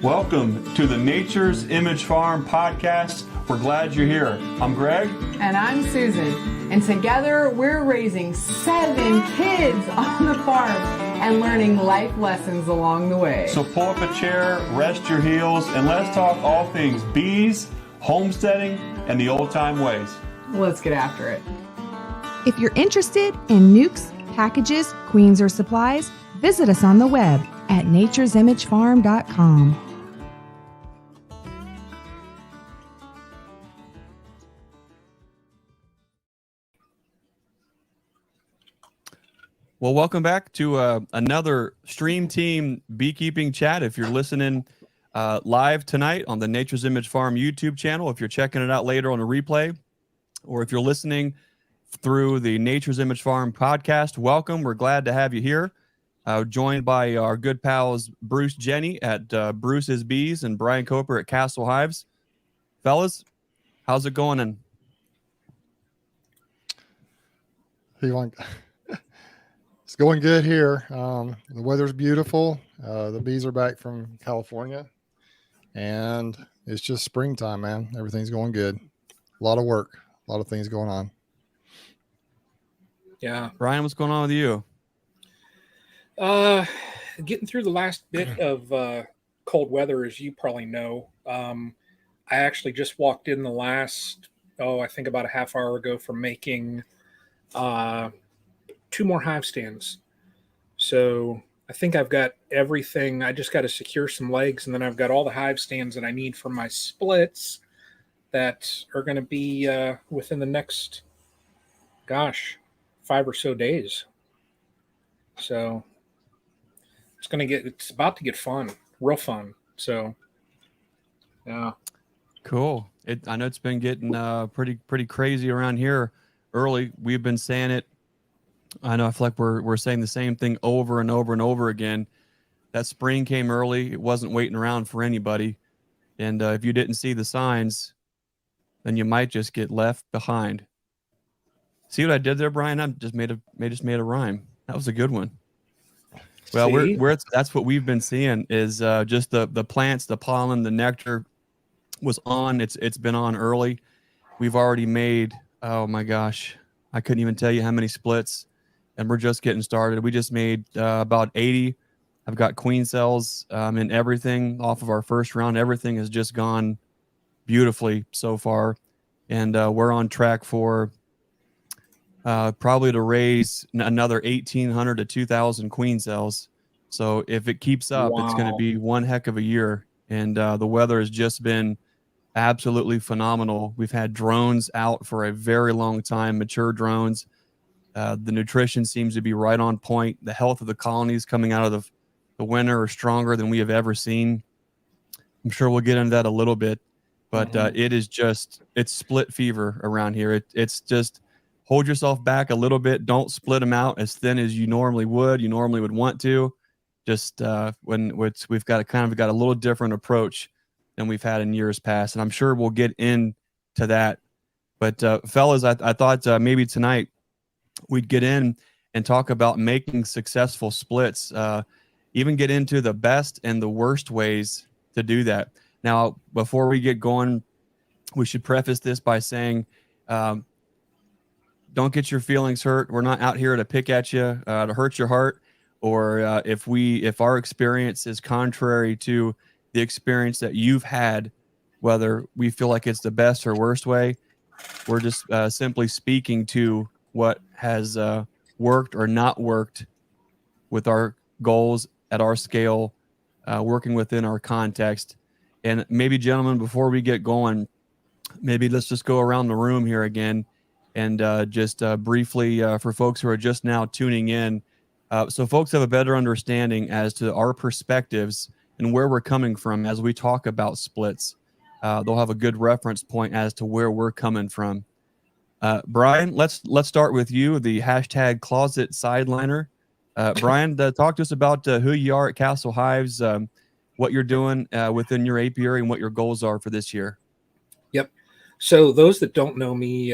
Welcome to the Nature's Image Farm podcast. We're glad you're here. I'm Greg. And I'm Susan. And together we're raising 7 kids on the farm and learning life lessons along the way. So pull up a chair, rest your heels, and let's talk all things bees, homesteading, and the old-time ways. Let's get after it. If you're interested in nukes, packages, queens, or supplies, visit us on the web at naturesimagefarm.com. Well, welcome back to another Stream Team Beekeeping Chat. If you're listening live tonight on the Nature's Image Farm YouTube channel, if you're checking it out later on a replay, or if you're listening through the Nature's Image Farm podcast, welcome. We're glad to have you here. Joined by our good pals Bruce Jenny at Bruce's Bees and Brian Coper at Castle Hives. Fellas, how's it going? And it's going good here. The weather's beautiful. The bees are back from California, and it's just springtime, man. Everything's going good. A lot of work, a lot of things going on. Yeah. Brian, what's going on with you? Getting through the last bit of cold weather, as you probably know. I actually just walked in the last, I think about a half hour ago from making 2 more hive stands. So I think I've got everything. I just got to secure some legs, and then I've got all the hive stands that I need for my splits that are going to be within the next, 5 or so days. So it's about to get fun, real fun. So, yeah. Cool. I know it's been getting pretty crazy around here early. We've been saying it. I know I feel like we're saying the same thing over and over and over again. That spring came early. It wasn't waiting around for anybody. And if you didn't see the signs, then you might just get left behind. See what I did there, Brian? I just made a rhyme. That was a good one. Well, that's what we've been seeing is just the plants, the pollen, the nectar was on. It's been on early. We've already made, oh my gosh, I couldn't even tell you how many splits, and we're just getting started. We just made about 80. I've got queen cells and everything off of our first round. Everything has just gone beautifully so far, and we're on track for probably to raise another 1,800 to 2,000 queen cells. So if it keeps up, It's going to be one heck of a year. And the weather has just been absolutely phenomenal. We've had drones out for a very long time, mature drones. The nutrition seems to be right on point. The health of the colonies coming out of the winter are stronger than we have ever seen. I'm sure we'll get into that a little bit, but it's split fever around here. It's just hold yourself back a little bit. Don't split them out as thin as you normally would want to. Just we've got a little different approach than we've had in years past, and I'm sure we'll get into that. But fellas, I thought maybe tonight we'd get in and talk about making successful splits, even get into the best and the worst ways to do that. Now, before we get going, we should preface this by saying, don't get your feelings hurt. We're not out here to pick at you, to hurt your heart, or if our experience is contrary to the experience that you've had, whether we feel like it's the best or worst way, we're just simply speaking to what has worked or not worked with our goals at our scale, working within our context. And maybe, gentlemen, before we get going, maybe let's just go around the room here again and just briefly for folks who are just now tuning in, so folks have a better understanding as to our perspectives and where we're coming from as we talk about splits. They'll have a good reference point as to where we're coming from. Brian, let's start with you, the hashtag closet sideliner. Brian, talk to us about who you are at Castle Hives, what you're doing within your apiary, and what your goals are for this year. Yep. So those that don't know me,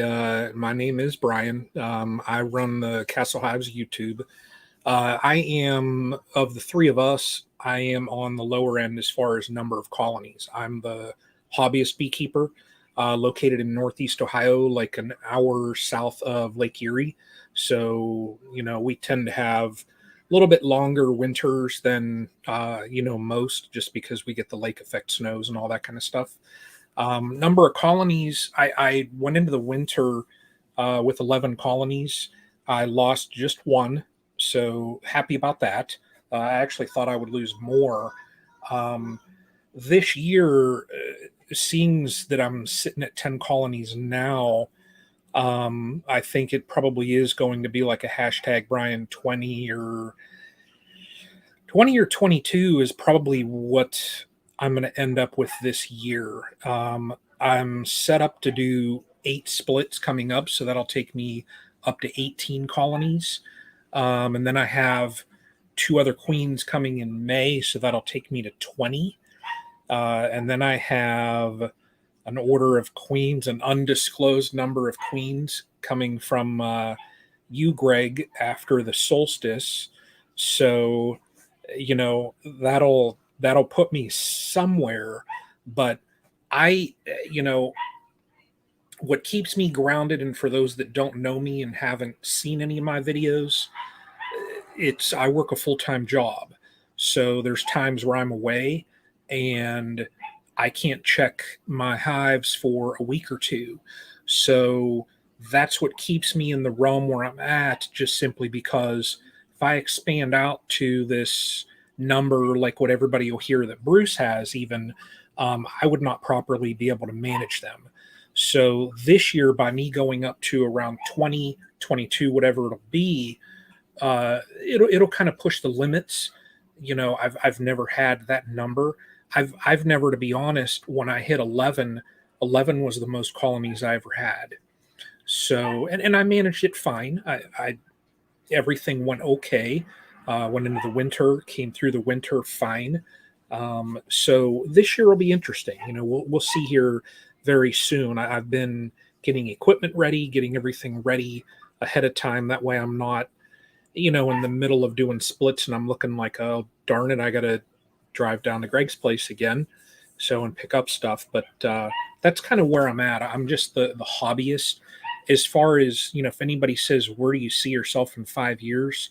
my name is Brian. I run the Castle Hives YouTube. I am, of the three of us, I am on the lower end as far as number of colonies. I'm the hobbyist beekeeper, located in Northeast Ohio, like an hour south of Lake Erie. So, we tend to have a little bit longer winters than, most, just because we get the lake effect snows and all that kind of stuff. Number of colonies, I went into the winter with 11 colonies. I lost just one, so happy about that. I actually thought I would lose more. Um, this year, seeing that I'm sitting at 10 colonies now, I think it probably is going to be like a hashtag Brian 20 or 22 is probably what I'm going to end up with this year. I'm set up to do 8 splits coming up, so that'll take me up to 18 colonies. And then I have 2 other queens coming in May, so that'll take me to 20. And then I have an order of queens, an undisclosed number of queens coming from you, Greg, after the solstice. So, that'll put me somewhere. But I, what keeps me grounded, and for those that don't know me and haven't seen any of my videos, it's I work a full-time job. So there's times where I'm away and I can't check my hives for a week or two. So that's what keeps me in the realm where I'm at, just simply because if I expand out to this number, like what everybody will hear that Bruce has, even, I would not properly be able to manage them. So this year, by me going up to around 20, 22, whatever it'll be, it'll kind of push the limits. I've never had that number. I've never, to be honest, when I hit 11 was the most colonies I ever had. So, and I managed it fine. I everything went okay. Went into the winter, came through the winter fine. So this year will be interesting. We'll see here very soon. I've been getting equipment ready, getting everything ready ahead of time. That way I'm not, in the middle of doing splits and I'm looking like, oh, darn it, I got to drive down to Greg's place again. So, and pick up stuff. But that's kind of where I'm at. I'm just the hobbyist. As far as, if anybody says, where do you see yourself in 5 years?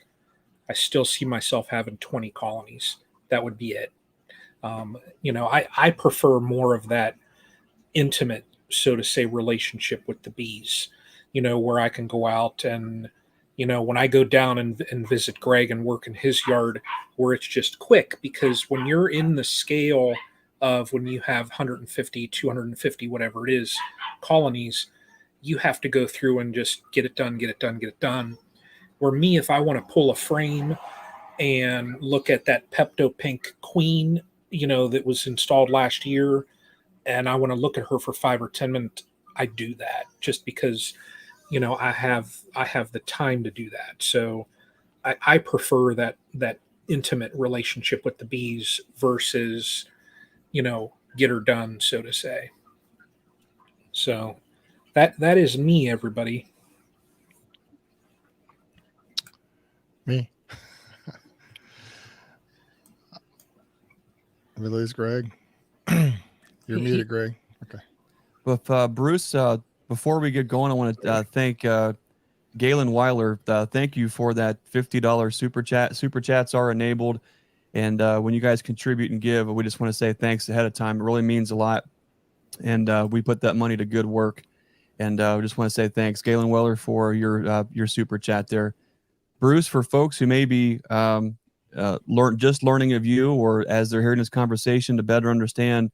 I still see myself having 20 colonies. That would be it. I prefer more of that intimate, so to say, relationship with the bees, where I can go out and, when I go down and visit Greg and work in his yard, where it's just quick, because when you're in the scale of when you have 150, 250, whatever it is, colonies, you have to go through and just get it done, get it done, get it done. Where me, if I want to pull a frame and look at that Pepto Pink queen, that was installed last year, and I want to look at her for 5 or 10 minutes, I do that just because, I have the time to do that. So I prefer that intimate relationship with the bees versus, get her done, so to say. So that is me, everybody. Me. We lose Greg. You're muted, Greg. Okay. With Bruce, before we get going, I want to thank Galen Weiler. Thank you for that $50 super chat. Super chats are enabled, and when you guys contribute and give, we just want to say thanks ahead of time. It really means a lot, and we put that money to good work. And we just want to say thanks, Galen Weiler, for your super chat there. Bruce, for folks who may be learning of you, or as they're hearing this conversation to better understand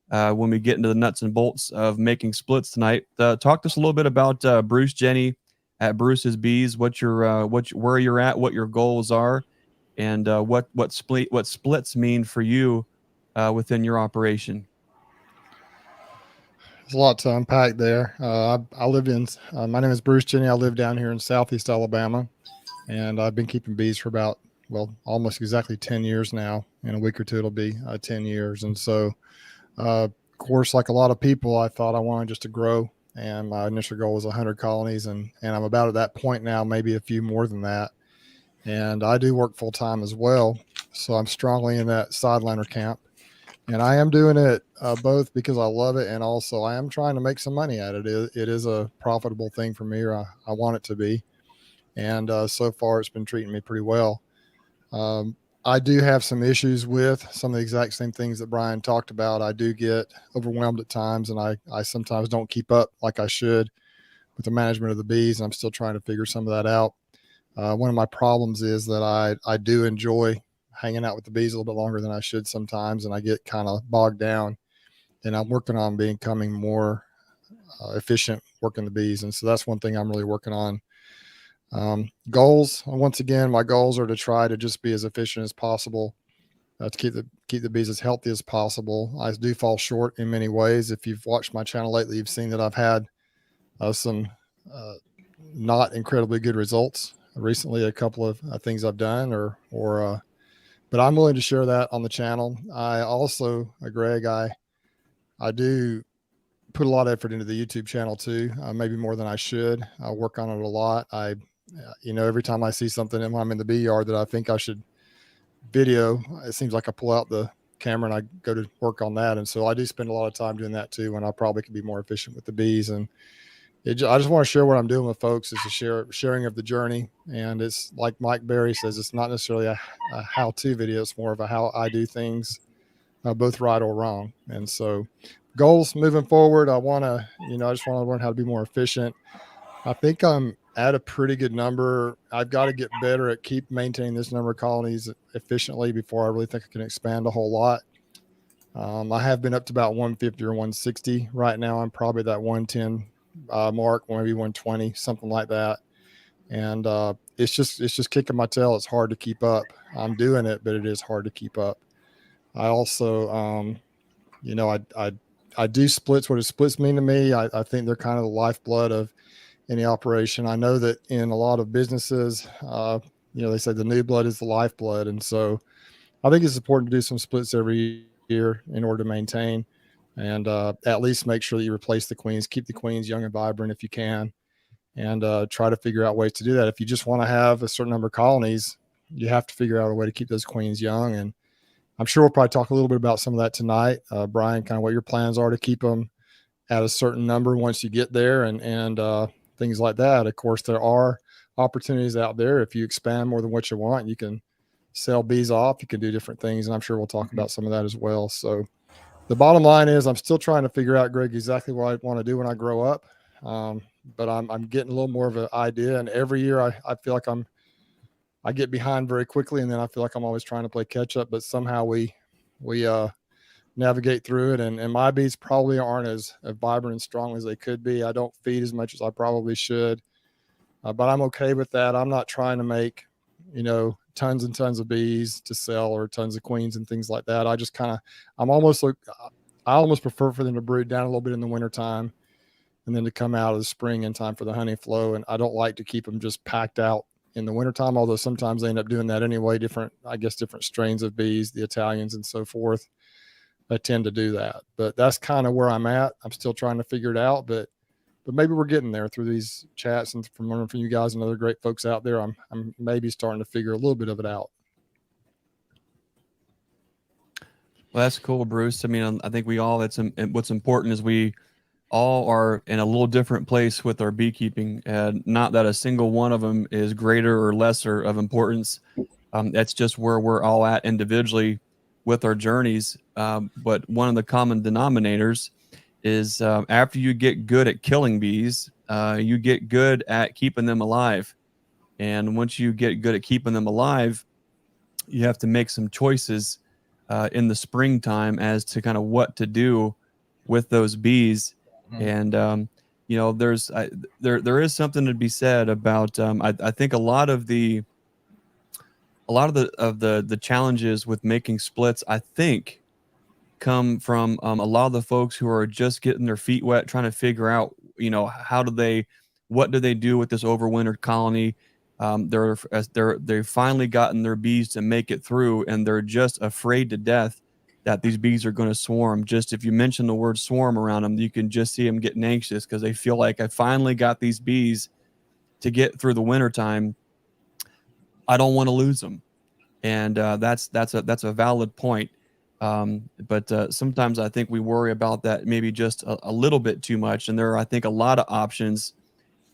when we get into the nuts and bolts of making splits tonight, talk to us a little bit about Bruce Jenny at Bruce's Bees. Where you're at, what your goals are, and what splits mean for you within your operation. There's a lot to unpack there. I live in. My name is Bruce Jenny. I live down here in Southeast Alabama, and I've been keeping bees for about almost exactly 10 years now. In a week or two, it'll be 10 years, and so. Of course, like a lot of people, I thought I wanted just to grow, and my initial goal was 100 colonies, and I'm about at that point now, maybe a few more than that. and I do work full time as well. So I'm strongly in that sideliner camp, and I am doing it both because I love it, and also I am trying to make some money at it. It is a profitable thing for me, or I want it to be. And so far it's been treating me pretty well. I do have some issues with some of the exact same things that Brian talked about. I do get overwhelmed at times, and I sometimes don't keep up like I should with the management of the bees. And I'm still trying to figure some of that out. One of my problems is that I do enjoy hanging out with the bees a little bit longer than I should sometimes, and I get kind of bogged down. And I'm working on becoming more efficient working the bees. And so that's one thing I'm really working on. Goals. Once again, my goals are to try to just be as efficient as possible, to keep the bees as healthy as possible. I do fall short in many ways. If you've watched my channel lately, you've seen that I've had some not incredibly good results recently. A couple of things I've done, but I'm willing to share that on the channel. I also, Greg, I do put a lot of effort into the YouTube channel too, maybe more than I should. I work on it a lot. Every time I see something when I'm in the bee yard that I think I should video, it seems like I pull out the camera and I go to work on that. And so I do spend a lot of time doing that too, when I probably could be more efficient with the bees. And I just want to share what I'm doing with folks. It's a sharing of the journey. And it's like Mike Berry says, it's not necessarily a how-to video. It's more of a how I do things, both right or wrong. And so goals moving forward, I just want to learn how to be more efficient. I think I'm at a pretty good number. I've got to get better at maintaining this number of colonies efficiently before I really think I can expand a whole lot. I have been up to about 150 or 160. Right now, I'm probably that 110 mark, maybe 120, something like that. And it's just kicking my tail. It's hard to keep up. I'm doing it, but it is hard to keep up. I also, I do splits. What do splits mean to me? I think they're kind of the lifeblood of any operation. I know that in a lot of businesses, they say the new blood is the lifeblood. And so I think it's important to do some splits every year in order to maintain and at least make sure that you replace the queens, keep the queens young and vibrant if you can, and try to figure out ways to do that. If you just want to have a certain number of colonies, you have to figure out a way to keep those queens young. And I'm sure we'll probably talk a little bit about some of that tonight. Brian, kind of what your plans are to keep them at a certain number once you get there, and things like that. Of course, there are opportunities out there. If you expand more than what you want, you can sell bees off. You can do different things, and I'm sure we'll talk about some of that as well. So the bottom line is I'm still trying to figure out, Greg, exactly what I want to do when I grow up. But I'm getting a little more of an idea. And every year I feel like I get behind very quickly, and then I feel like I'm always trying to play catch up, but somehow we navigate through it. And my bees probably aren't as vibrant and strong as they could be. I don't feed as much as I probably should, but I'm okay with that. I'm not trying to make, tons and tons of bees to sell or tons of queens and things like that. I just I almost prefer for them to brood down a little bit in the wintertime and then to come out of the spring in time for the honey flow. And I don't like to keep them just packed out in the wintertime, although sometimes they end up doing that anyway. Different strains of bees, the Italians and so forth, I tend to do that. But that's kind of where I'm at. I'm still trying to figure it out, but maybe we're getting there through these chats and from learning from you guys and other great folks out there. I'm maybe starting to figure a little bit of it out. Well, that's cool, Bruce. I mean, I think what's important is we all are in a little different place with our beekeeping, and not that a single one of them is greater or lesser of importance. That's just where we're all at individually with our journeys. But one of the common denominators is after you get good at killing bees, you get good at keeping them alive. And once you get good at keeping them alive, you have to make some choices in the springtime as to kind of what to do with those bees. And there is something to be said about I think a lot of the challenges with making splits, I think, come from a lot of the folks who are just getting their feet wet, trying to figure out, what do they do with this overwintered colony. They've finally gotten their bees to make it through, and they're just afraid to death that these bees are going to swarm. Just if you mention the word swarm around them, you can just see them getting anxious because they feel like I finally got these bees to get through the wintertime. I don't want to lose them. And that's a valid point. But sometimes I think we worry about that maybe just a little bit too much. And there are, I think, a lot of options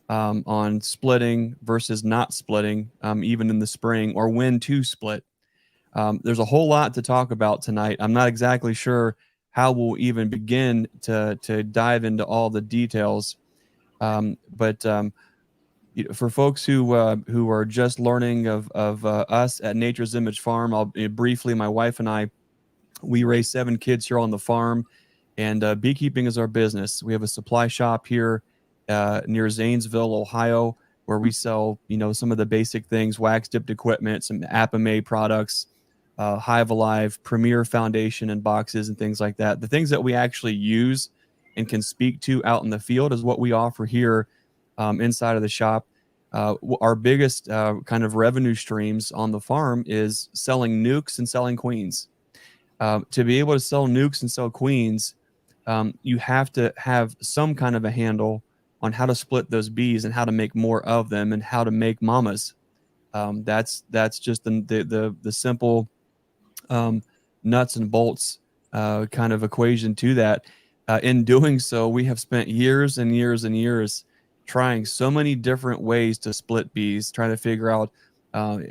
on splitting versus not splitting, even in the spring, or when to split. There's a whole lot to talk about tonight. I'm not exactly sure how we'll even begin to dive into all the details. But for folks who are just learning of us at Nature's Image Farm, I'll briefly, my wife and I, we raise 7 kids here on the farm, and beekeeping is our business. We have a supply shop here near Zanesville, Ohio, where we sell, some of the basic things: wax dipped equipment, some Apame products, Hive Alive, Premier Foundation and boxes and things like that. The things that we actually use and can speak to out in the field is what we offer here inside of the shop. Our biggest kind of revenue streams on the farm is selling nukes and selling queens. To be able to sell nukes and sell queens, you have to have some kind of a handle on how to split those bees and how to make more of them and how to make mamas. That's just the simple nuts and bolts kind of equation to that. In doing so, we have spent years and years and years trying so many different ways to split bees, trying to figure out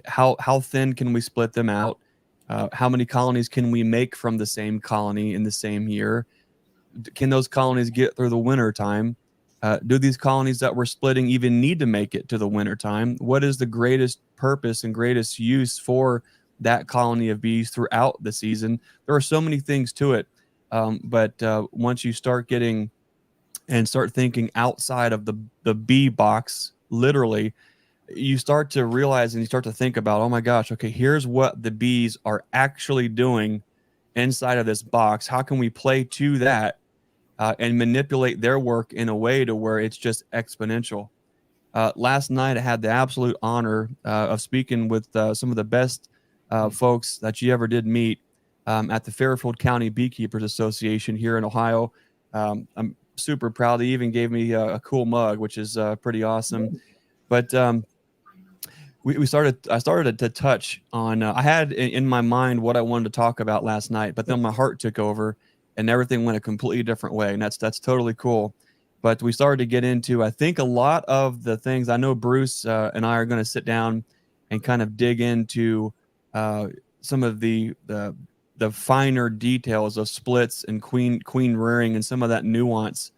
how thin can we split them out, how many colonies can we make from the same colony in the same year, can those colonies get through the winter time, do these colonies that we're splitting even need to make it to the winter time? What is the greatest purpose and greatest use for that colony of bees throughout the season? There are so many things to it, but once you start getting and start thinking outside of the bee box, literally, you start to realize and you start to think about, oh my gosh, okay, here's what the bees are actually doing inside of this box. How can we play to that and manipulate their work in a way to where it's just exponential? Last night, I had the absolute honor of speaking with some of the best folks that you ever did meet at the Fairfield County Beekeepers Association here in Ohio. I'm super proud. They even gave me a cool mug, which is pretty awesome. But I started to touch on, I had in my mind what I wanted to talk about last night, but then my heart took over and everything went a completely different way. And that's totally cool. But we started to get into, I think, a lot of the things. I know Bruce and I are going to sit down and kind of dig into some of the finer details of splits and queen rearing and some of that nuance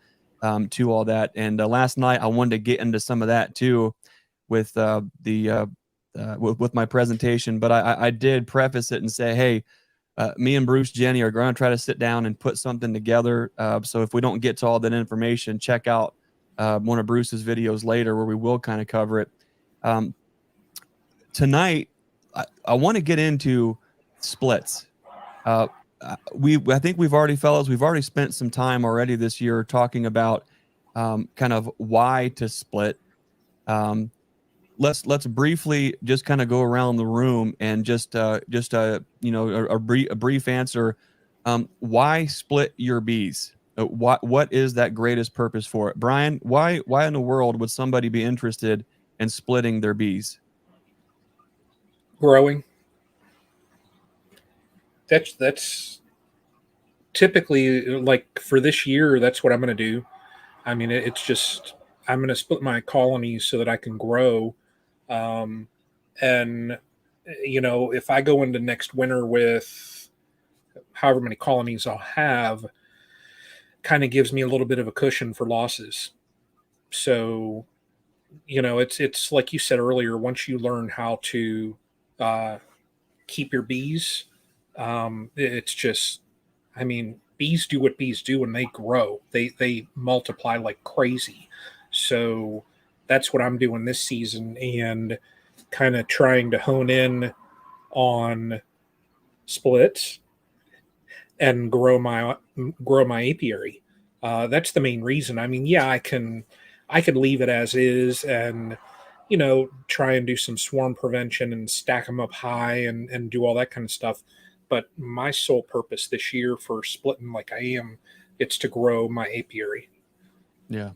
to all that. And last night I wanted to get into some of that too with with my presentation, but I did preface it and say, hey, me and Bruce Jenny are going to try to sit down and put something together. So if we don't get to all that information, check out one of Bruce's videos later where we will kind of cover it. Tonight, I want to get into splits. I think we've already spent some time already this year talking about kind of why to split. Let's briefly just kind of go around the room and just a brief answer. Why split your bees? What is that greatest purpose for it? Brian, why in the world would somebody be interested in splitting their bees? Growing. That's typically, like, for this year, that's what I'm going to do. I mean, it's just, I'm going to split my colonies so that I can grow. And if I go into next winter with however many colonies I'll have, kind of gives me a little bit of a cushion for losses. So, it's like you said earlier, once you learn how to keep your bees, it's just, I mean, bees do what bees do and they grow. They multiply like crazy. So that's what I'm doing this season, and kind of trying to hone in on splits and grow my apiary. That's the main reason. I mean, yeah, I could leave it as is and try and do some swarm prevention and stack them up high and do all that kind of stuff. But my sole purpose this year for splitting like I am, it's to grow my apiary. Yeah.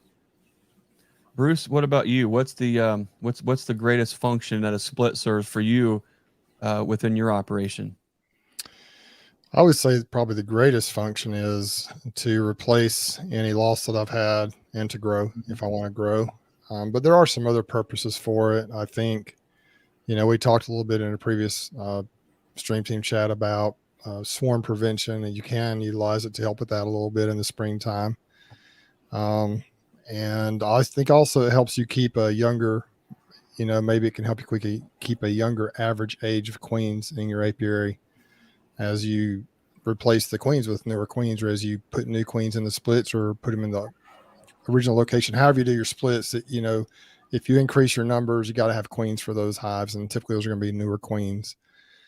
Bruce, what about you? What's the what's the greatest function that a split serves for you within your operation? I would say probably the greatest function is to replace any loss that I've had and to grow if I want to grow. But there are some other purposes for it. I think, we talked a little bit in a previous stream team chat about swarm prevention, and you can utilize it to help with that a little bit in the springtime. And I think also it helps you keep a younger, maybe it can help you quickly keep a younger average age of queens in your apiary as you replace the queens with newer queens, or as you put new queens in the splits or put them in the original location. However you do your splits, if you increase your numbers, you got to have queens for those hives, and typically those are going to be newer queens.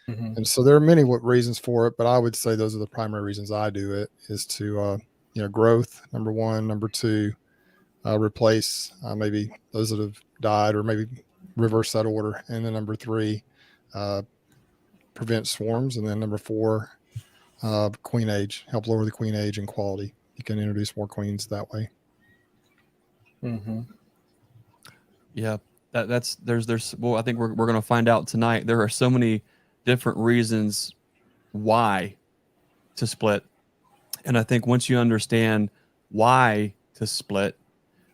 Mm-hmm. And so there are many reasons for it, but I would say those are the primary reasons I do it, is to growth, number one. Number two, replace maybe those that have died, or maybe reverse that order. And then number three, prevent swarms. And then number four, queen age, help lower the queen age and quality. You can introduce more queens that way. Mm-hmm. Yeah, there's well, I think we're going to find out tonight. There are so many different reasons why to split, and I think once you understand why to split,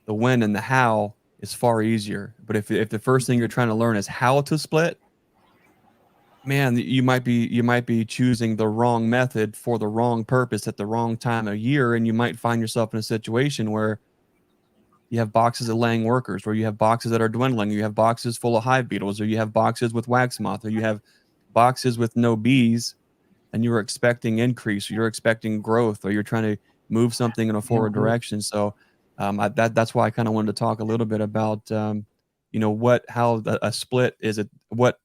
the when and the how is far easier. But if the first thing you're trying to learn is how to split, man, you might be choosing the wrong method for the wrong purpose at the wrong time of year, and you might find yourself in a situation where you have boxes of laying workers, or you have boxes that are dwindling, you have boxes full of hive beetles, or you have boxes with wax moth, or you have boxes with no bees, and you're expecting increase, or you're expecting growth, or you're trying to move something in a forward direction. So that's why I kind of wanted to talk a little bit about how a split is, what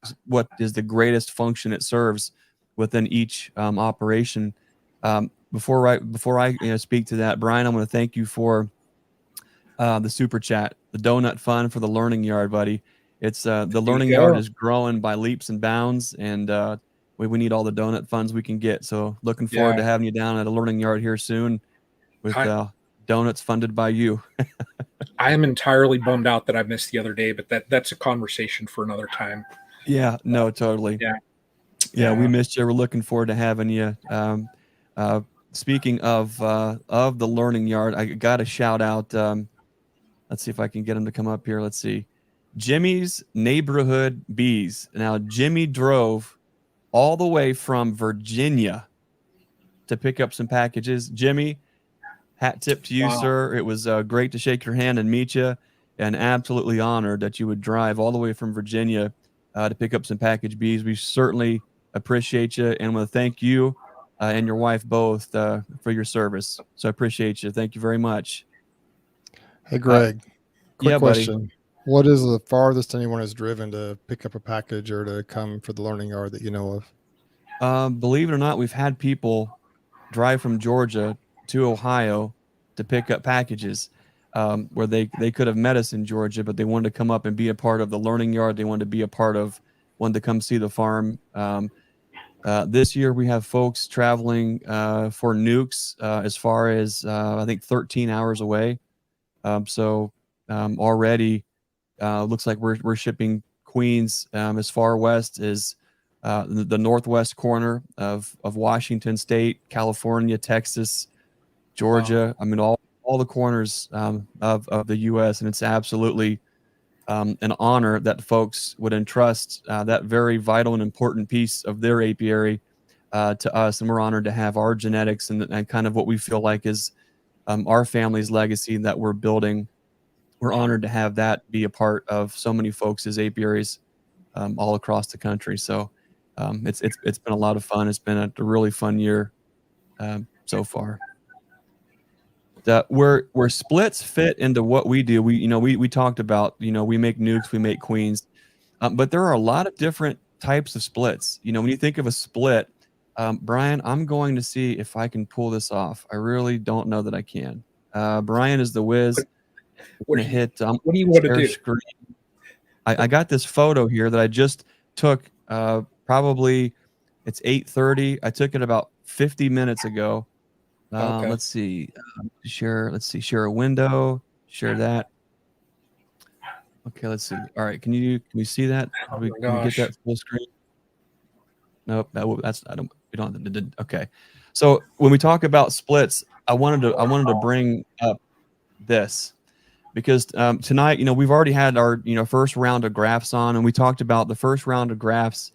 is the greatest function it serves within each operation. Before I speak to that, Brian, I'm going to thank you for the super chat, the donut fund for the learning yard, buddy. It's the learning yard is growing by leaps and bounds, and we need all the donut funds we can get. So looking forward to having you down at a learning yard here soon with donuts funded by you. I am entirely bummed out that I missed the other day, but that's a conversation for another time. Yeah, no, totally. Yeah, we missed you. We're looking forward to having you. Speaking of the learning yard, I got to shout out. Let's see if I can get him to come up here. Let's see. Jimmy's Neighborhood Bees. Now, Jimmy drove all the way from Virginia to pick up some packages. Jimmy, hat tip to you, sir. It was great to shake your hand and meet you, and absolutely honored that you would drive all the way from Virginia to pick up some package bees. We certainly appreciate you, and want to thank you and your wife both for your service. So I appreciate you. Thank you very much. Hey, Greg, quick question. Buddy. What is the farthest anyone has driven to pick up a package or to come for the learning yard that you know of? Believe it or not, we've had people drive from Georgia to Ohio to pick up packages where they could have met us in Georgia, but they wanted to come up and be a part of the learning yard. They wanted to be a part of, wanted to come see the farm. This year we have folks traveling for nukes as far as I think 13 hours away. So already looks like we're shipping queens as far west as the northwest corner of Washington State, California, Texas, Georgia. I mean, all the corners of the U.S. And it's absolutely an honor that folks would entrust that very vital and important piece of their apiary to us. And we're honored to have our genetics and kind of what we feel like is our family's legacy that we're building. We're honored to have that be a part of so many folks' apiaries all across the country. So it's been a lot of fun. It's been a really fun year so far. Where splits fit into what we do, we talked about, we make nukes, we make queens, but there are a lot of different types of splits. When you think of a split, Brian, I'm going to see if I can pull this off. I really don't know that I can. Brian is the whiz. What do you want to do? Screen. I got this photo here that I just took. Probably it's 8:30. I took it about 50 minutes ago. Okay. Let's see. Share. Let's see. Share a window. Share that. Okay, let's see. All right, can you see that? Oh Can my we get gosh. that full screen? Nope, that's I don't we don't okay. So when we talk about splits, I wanted to bring up this because tonight, we've already had our first round of graphs on, and we talked about the first round of graphs.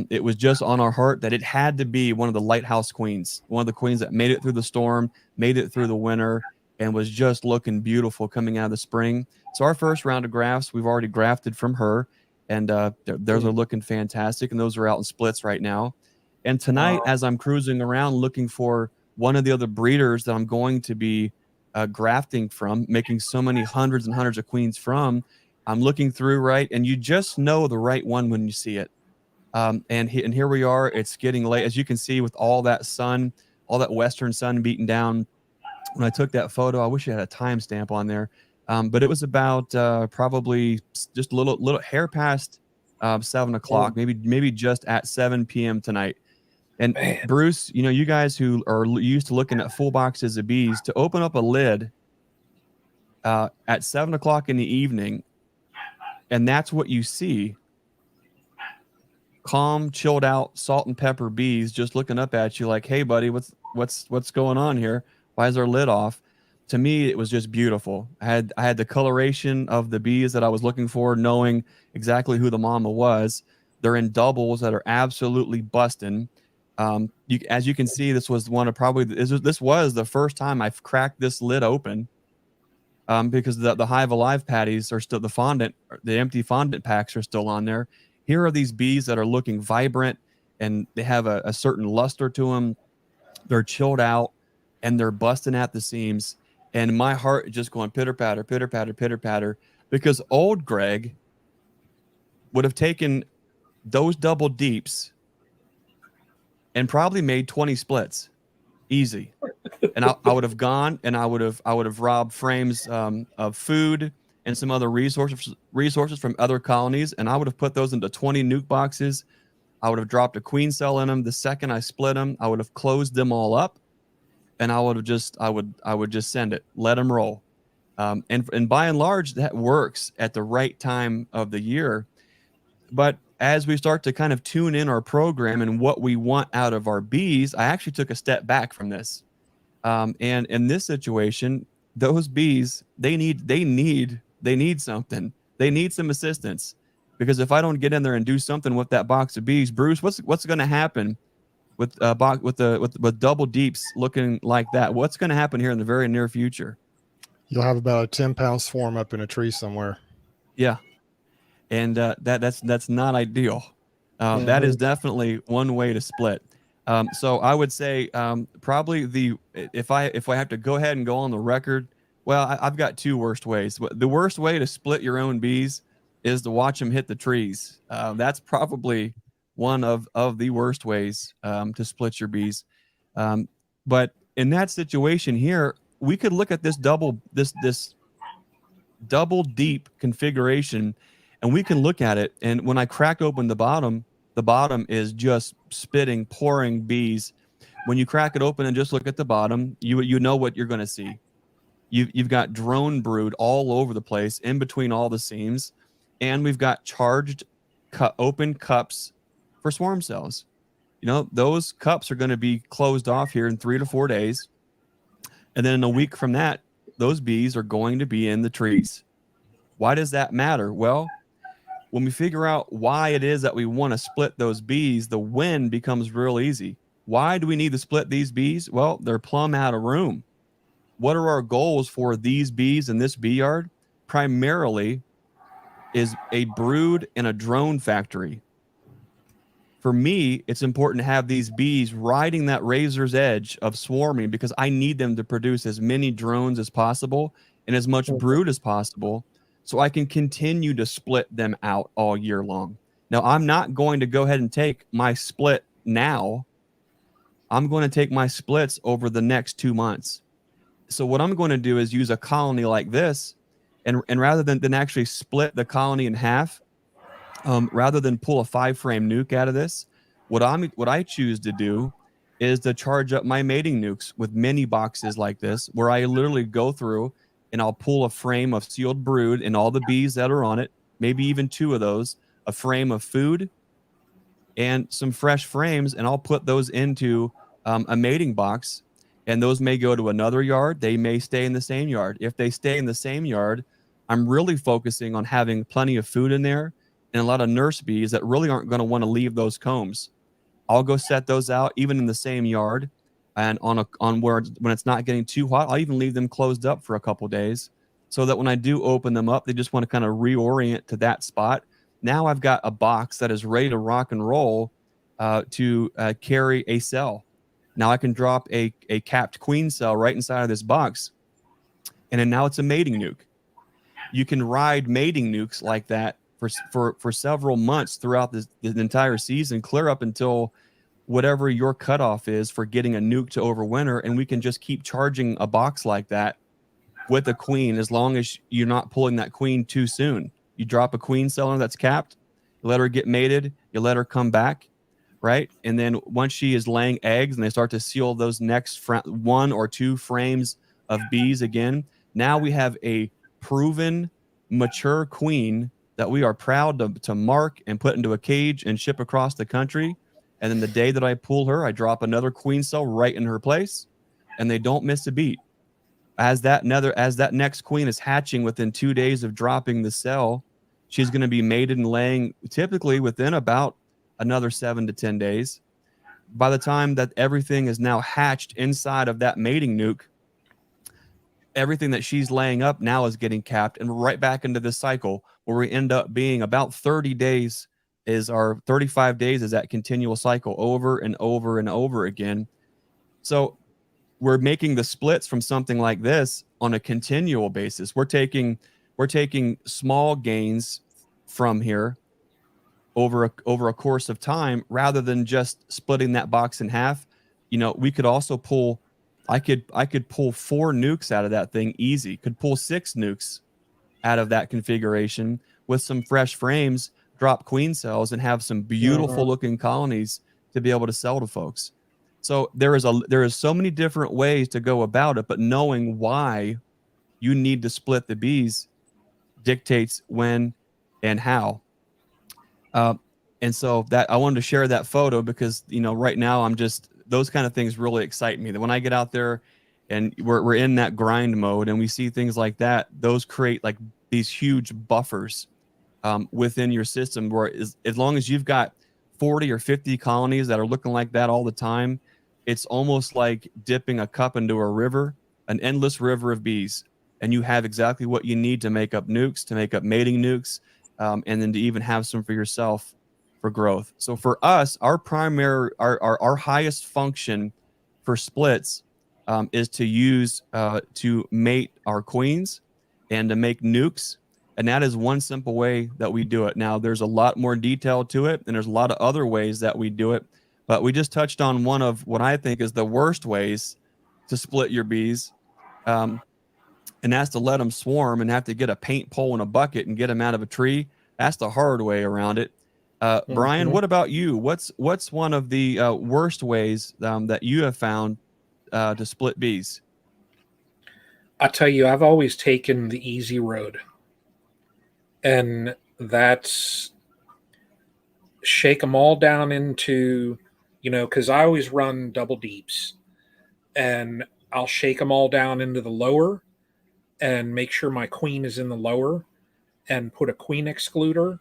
It was just on our heart that it had to be one of the lighthouse queens, one of the queens that made it through the storm, made it through the winter, and was just looking beautiful coming out of the spring. So our first round of graphs, we've already grafted from her, and those are looking fantastic, and those are out in splits right now. And tonight, as I'm cruising around looking for one of the other breeders that I'm going to be grafting from, making so many hundreds and hundreds of queens from, I'm looking through, right, and you just know the right one when you see it. And here we are. It's getting late, as you can see, with all that sun, all that western sun beating down. When I took that photo, I wish I had a timestamp on there, but it was about probably just a little hair past 7 o'clock, maybe just at 7 p.m. tonight. And Man. Bruce, you guys who are used to looking at full boxes of bees, to open up a lid at 7 o'clock in the evening, and that's what you see. Calm, chilled out, salt and pepper bees just looking up at you like, "Hey, buddy, what's going on here? Why is our lid off?" To me, it was just beautiful. I had the coloration of the bees that I was looking for, knowing exactly who the mama was. They're in doubles that are absolutely busting. As you can see, this was one of probably this was the first time I've cracked this lid open. Because the Hive Alive patties are still the empty fondant packs are still on there. Here are these bees that are looking vibrant, and they have a certain luster to them. They're chilled out, and they're busting at the seams. And my heart is just going pitter patter, pitter patter, pitter patter, because old Greg would have taken those double deeps and probably made 20 splits, easy. And I would have gone and I would have robbed frames of food and some other resources from other colonies, and I would have put those into 20 nuke boxes. I would have dropped a queen cell in them. The second I split them, I would have closed them all up, and I would just send it, let them roll. And by and large, that works at the right time of the year. But as we start to kind of tune in our program and what we want out of our bees, I actually took a step back from this. And in this situation, those bees, they need something. They need some assistance, because if I don't get in there and do something with that box of bees, Bruce, what's going to happen with double deeps looking like that? What's going to happen here in the very near future? You'll have about a 10-pound swarm up in a tree somewhere. Yeah, and that's not ideal. That is definitely one way to split. So I would say probably if I have to go ahead and go on the record, well, I've got two worst ways. The worst way to split your own bees is to watch them hit the trees. That's probably one of the worst ways to split your bees. But in that situation here, we could look at this double deep configuration, and we can look at it. And when I crack open the bottom is just spitting, pouring bees. When you crack it open and just look at the bottom, you know what you're going to see. You've got drone brood all over the place, in between all the seams, and we've got charged open cups for swarm cells. Those cups are going to be closed off here in 3 to 4 days, and then in a week from that, those bees are going to be in the trees. Why does that matter? Well, when we figure out why it is that we want to split those bees, the when becomes real easy. Why do we need to split these bees? Well, they're plumb out of room. What are our goals for these bees in this bee yard? Primarily is a brood in a drone factory. For me, it's important to have these bees riding that razor's edge of swarming, because I need them to produce as many drones as possible and as much brood as possible, so I can continue to split them out all year long. Now, I'm not going to go ahead and take my split now. I'm going to take my splits over the next 2 months. So what I'm going to do is use a colony like this, and rather than actually split the colony in half, rather than pull a 5-frame nuke out of this, what I choose to do is to charge up my mating nukes with mini boxes like this, where I literally go through and I'll pull a frame of sealed brood and all the bees that are on it, maybe even 2 of those, a frame of food, and some fresh frames, and I'll put those into a mating box. And those may go to another yard. They may stay in the same yard. If they stay in the same yard, I'm really focusing on having plenty of food in there and a lot of nurse bees that really aren't going to want to leave those combs. I'll go set those out even in the same yard, and on where when it's not getting too hot, I'll even leave them closed up for a couple days so that when I do open them up, they just want to kind of reorient to that spot. Now I've got a box that is ready to rock and roll to carry a cell. Now I can drop a capped queen cell right inside of this box, and then now it's a mating nuke. You can ride mating nukes like that for several months throughout the entire season, clear up until whatever your cutoff is for getting a nuke to overwinter, and we can just keep charging a box like that with a queen as long as you're not pulling that queen too soon. You drop a queen cell in that's capped, you let her get mated, you let her come back, right? And then once she is laying eggs and they start to seal those next 1 or 2 frames of bees again, now we have a proven, mature queen that we are proud to mark and put into a cage and ship across the country. And then the day that I pull her, I drop another queen cell right in her place, and they don't miss a beat. As that next queen is hatching within 2 days of dropping the cell, she's going to be mated and laying typically within about another 7 to 10 days. By the time that everything is now hatched inside of that mating nuke, everything that she's laying up now is getting capped and right back into this cycle where we end up being about 30 days is our 35 days is that continual cycle over and over and over again. So we're making the splits from something like this on a continual basis. We're taking small gains from here over a course of time rather than just splitting that box in half. You know, we could also pull, I could pull 4 nukes out of that thing easy, could pull 6 nukes out of that configuration with some fresh frames, drop queen cells, and have some beautiful looking colonies to be able to sell to folks. So there is so many different ways to go about it, but knowing why you need to split the bees dictates when and how. And so that I wanted to share that photo because, you know, right now I'm just, those kind of things really excite me. That when I get out there and we're in that grind mode and we see things like that, those create like these huge buffers within your system where as long as you've got 40 or 50 colonies that are looking like that all the time, it's almost like dipping a cup into a river, an endless river of bees. And you have exactly what you need to make up nukes, to make up mating nukes, and then to even have some for yourself for growth. So for us, our primary, our highest function for splits is to use to mate our queens and to make nukes. And that is one simple way that we do it. Now, there's a lot more detail to it, and there's a lot of other ways that we do it. But we just touched on one of what I think is the worst ways to split your bees. And that's to let them swarm and have to get a paint pole and a bucket and get them out of a tree. That's the hard way around it. Brian, what about you? What's one of the worst ways that you have found to split bees? I'll tell you, I've always taken the easy road. And that's shake them all down into, you know, because I always run double deeps. And I'll shake them all down into the lower and make sure my queen is in the lower and put a queen excluder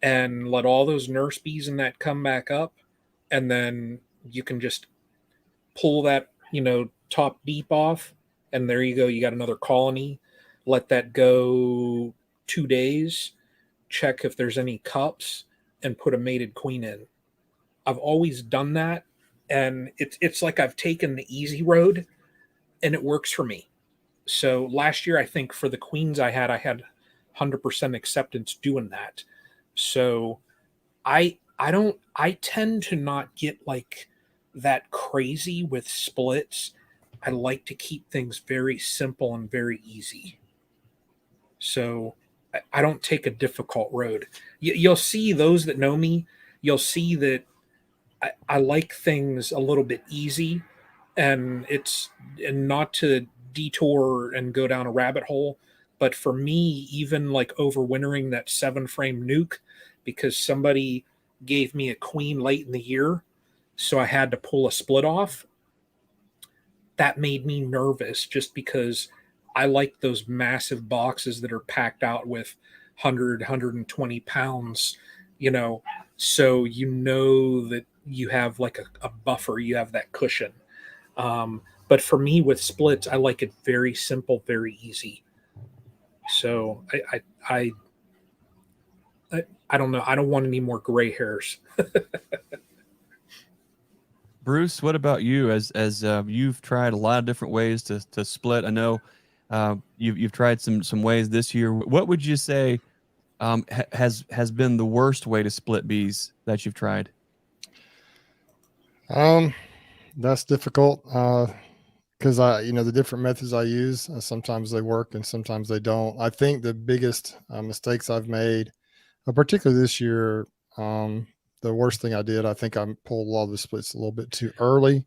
and let all those nurse bees in that come back up. And then you can just pull that, you know, top deep off. And there you go. You got another colony. Let that go 2 days, check if there's any cups, and put a mated queen in. I've always done that, and it's like I've taken the easy road, and it works for me. So last year, I think for the queens I had 100% acceptance doing that. So I tend to not get like that crazy with splits. I like to keep things very simple and very easy. So I don't take a difficult road. You'll see those that know me, you'll see that I like things a little bit easy, and not to detour and go down a rabbit hole. But for me, even like overwintering that 7-frame nuke, because somebody gave me a queen late in the year, so I had to pull a split off, that made me nervous just because I like those massive boxes that are packed out with 120 pounds, so that you have like a buffer, you have that cushion. But for me with splits, I like it very simple, very easy. So I don't know. I don't want any more gray hairs. Bruce, what about you? As you've tried a lot of different ways to split. I know you've tried some ways this year. What would you say has been the worst way to split bees that you've tried? That's difficult because the different methods I use, sometimes they work and sometimes they don't. I think the biggest mistakes I've made, particularly this year, the worst thing I did, I think I pulled a lot of the splits a little bit too early,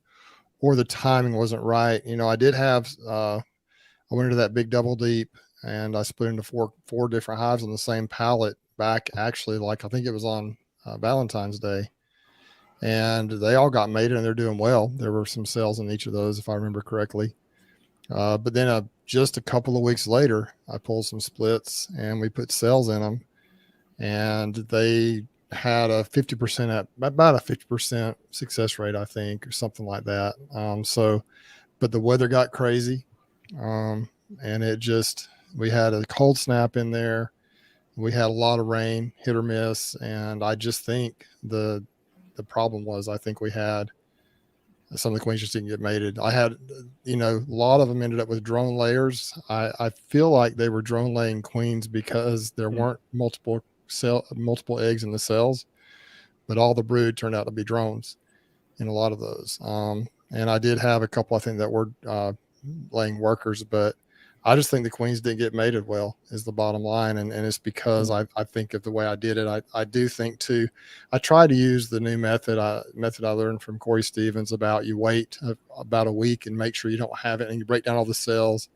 or the timing wasn't right. I did have, I went into that big double deep and I split into four different hives on the same pallet back, actually, like I think it was on Valentine's Day. And they all got mated and they're doing well. There were some cells in each of those, if I remember correctly. But then just a couple of weeks later, I pulled some splits and we put cells in them, and they had a 50% about a 50% success rate, I think, or something like that. But the weather got crazy, and we had a cold snap in there. We had a lot of rain, hit or miss, and I just think the problem was, I think we had some of the queens just didn't get mated. I had, a lot of them ended up with drone layers. I feel like they were drone laying queens because there weren't multiple eggs in the cells, but all the brood turned out to be drones in a lot of those. And I did have a couple, I think, that were laying workers, but I just think the queens didn't get mated well is the bottom line. And it's because I think of the way I did it. I do think too, I try to use the new method I learned from Corey Stevens about you wait about a week and make sure you don't have it, and you break down all the cells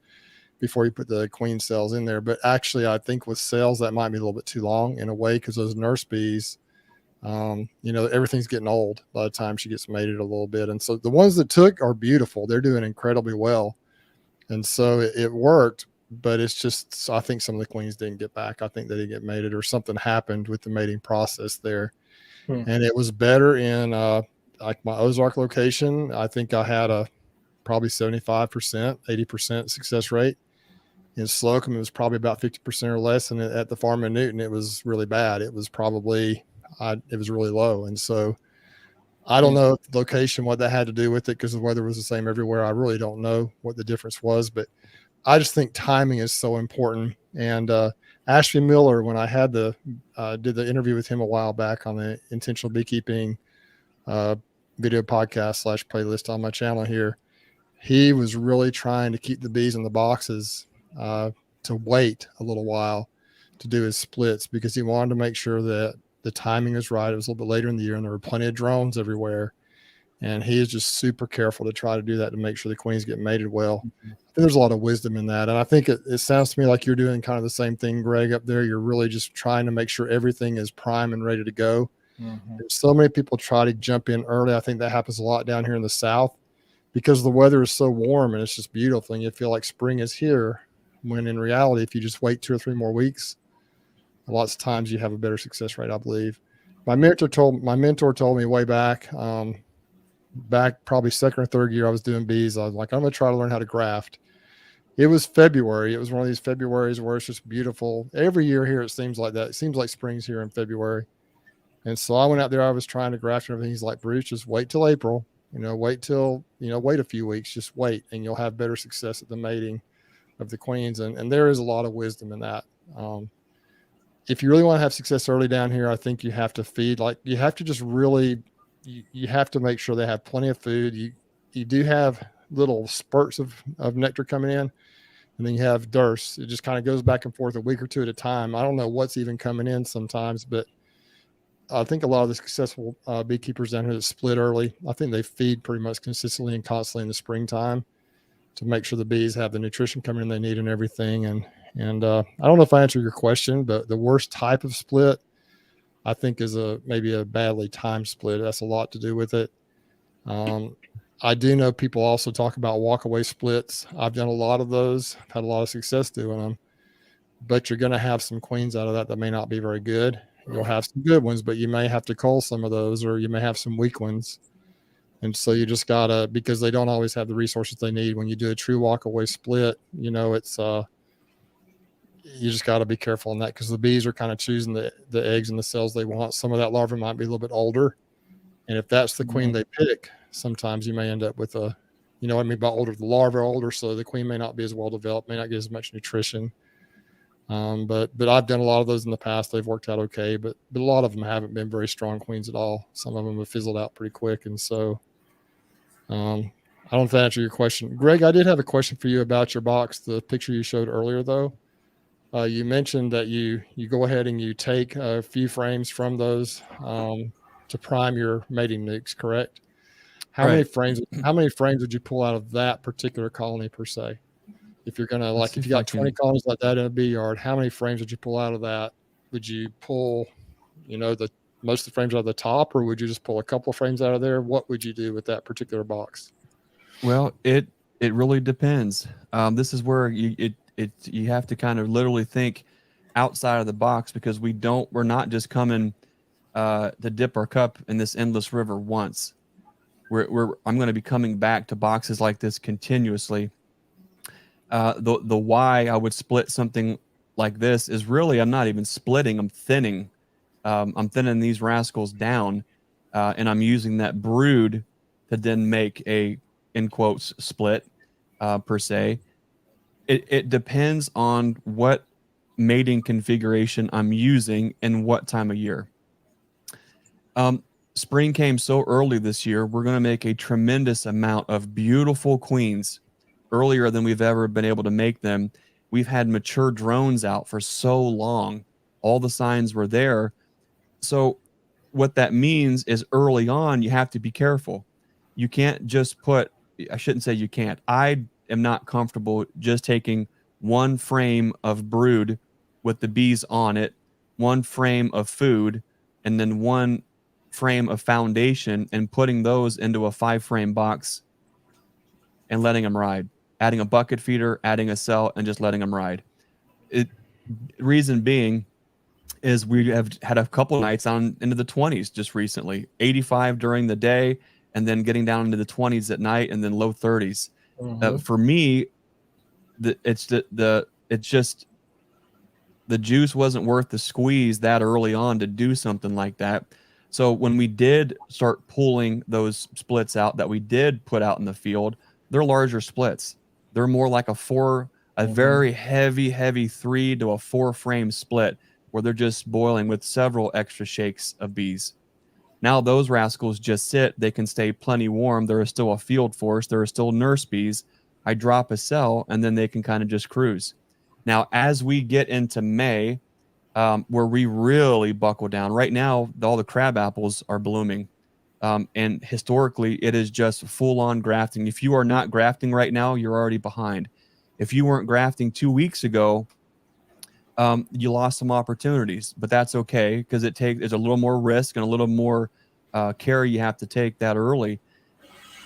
before you put the queen cells in there. But actually, I think with cells, that might be a little bit too long in a way, because those nurse bees, everything's getting old by the time she gets mated a little bit. And so the ones that took are beautiful. They're doing incredibly well. And so it worked, but it's just, I think some of the queens didn't get back. I think they didn't get mated, or something happened with the mating process there. And it was better in like my Ozark location. I think I had a probably 75%, 80% success rate. In Slocum, it was probably about 50% or less. And at the farm in Newton, it was really bad. It was probably, it was really low. And so I don't know the location, what that had to do with it, because the weather was the same everywhere. I really don't know what the difference was, but I just think timing is so important. And Ashby Miller, when I had did the interview with him a while back on the Intentional Beekeeping video podcast / playlist on my channel here, he was really trying to keep the bees in the boxes to wait a little while to do his splits, because he wanted to make sure that the timing was right. It was a little bit later in the year and there were plenty of drones everywhere. And he is just super careful to try to do that to make sure the queens get mated well. I think there's a lot of wisdom in that. And I think it sounds to me like you're doing kind of the same thing, Greg, up there. You're really just trying to make sure everything is prime and ready to go. So many people try to jump in early. I think that happens a lot down here in the South because the weather is so warm and it's just beautiful. And you feel like spring is here, when in reality, if you just wait 2 or 3 more weeks, lots of times you have a better success rate, I believe. My mentor told me way back probably second or third year I was doing bees, I was like, I'm going to try to learn how to graft. It was February. It was one of these Februaries where it's just beautiful. Every year here, it seems like that. It seems like spring's here in February. And so I went out there, I was trying to graft and everything. He's like, Bruce, just wait till April, wait a few weeks, just wait, and you'll have better success at the mating of the queens. And there is a lot of wisdom in that. If you really want to have success early down here, I think you have to feed, like you have to just really, you have to make sure they have plenty of food. You do have little spurts of nectar coming in, and then you have dearths. It just kind of goes back and forth a week or two at a time. I don't know what's even coming in sometimes, but I think a lot of the successful beekeepers down here that split early, I think they feed pretty much consistently and constantly in the springtime. to make sure the bees have the nutrition coming in they need and everything. And I don't know if I answered your question, but the worst type of split, I think, is maybe a badly timed split. That's a lot to do with it. I do know people also talk about walkaway splits. I've done a lot of those. I've had a lot of success doing them, but you're going to have some queens out of that may not be very good. You'll have some good ones, but you may have to cull some of those, or you may have some weak ones. And so you just gotta, because they don't always have the resources they need. When you do a true walkaway split, it's you just got to be careful on that, because the bees are kind of choosing the eggs and the cells they want. Some of that larva might be a little bit older, and if that's the queen they pick, sometimes you may end up with what I mean by older. The larva are older, so the queen may not be as well developed, may not get as much nutrition. But I've done a lot of those in the past. They've worked out okay, but a lot of them haven't been very strong queens at all. Some of them have fizzled out pretty quick, and so I don't know if that answered your question. Greg, I did have a question for you about your box. The picture you showed earlier, though. You mentioned that you go ahead and you take a few frames from those to prime your mating nukes, correct? How many frames would you pull out of that particular colony per se? If you're gonna, if you got 20 colonies like that in a bee yard, how many frames would you pull out of that? Would you pull, the most of the frames out of the top, or would you just pull a couple of frames out of there? What would you do with that particular box? Well, it really depends. This is where you have to kind of literally think outside of the box, because we're not just coming to dip our cup in this endless river once. I'm going to be coming back to boxes like this continuously. The why I would split something like this is really, I'm not even splitting, I'm thinning. I'm thinning these rascals down, and I'm using that brood to then make a, in quotes, split per se. It depends on what mating configuration I'm using and what time of year. Spring came so early this year. We're going to make a tremendous amount of beautiful queens earlier than we've ever been able to make them. We've had mature drones out for so long. All the signs were there. So what that means is early on, you have to be careful. You can't just I shouldn't say you can't. I am not comfortable just taking one frame of brood with the bees on it, one frame of food, and then one frame of foundation, and putting those into a 5-frame box and letting them ride. Adding a bucket feeder, adding a cell, and just letting them ride. Reason being is we have had a couple nights on into the 20s just recently, 85 during the day, and then getting down into the 20s at night, and then low 30s. For me, it's just the juice wasn't worth the squeeze that early on to do something like that. So when we did start pulling those splits out that we did put out in the field, they're larger splits. They're more like a very heavy 3 to a 4 frame split, where they're just boiling with several extra shakes of bees. Now those rascals just sit. They can stay plenty warm. There is still a field force. There are still nurse bees. I drop a cell, and then they can kind of just cruise. Now, as we get into May, where we really buckle down, right now, all the crab apples are blooming. And historically, it is just full-on grafting. If you are not grafting right now, you're already behind. If you weren't grafting 2 weeks ago, you lost some opportunities, but that's okay, because there's a little more risk and a little more care you have to take that early.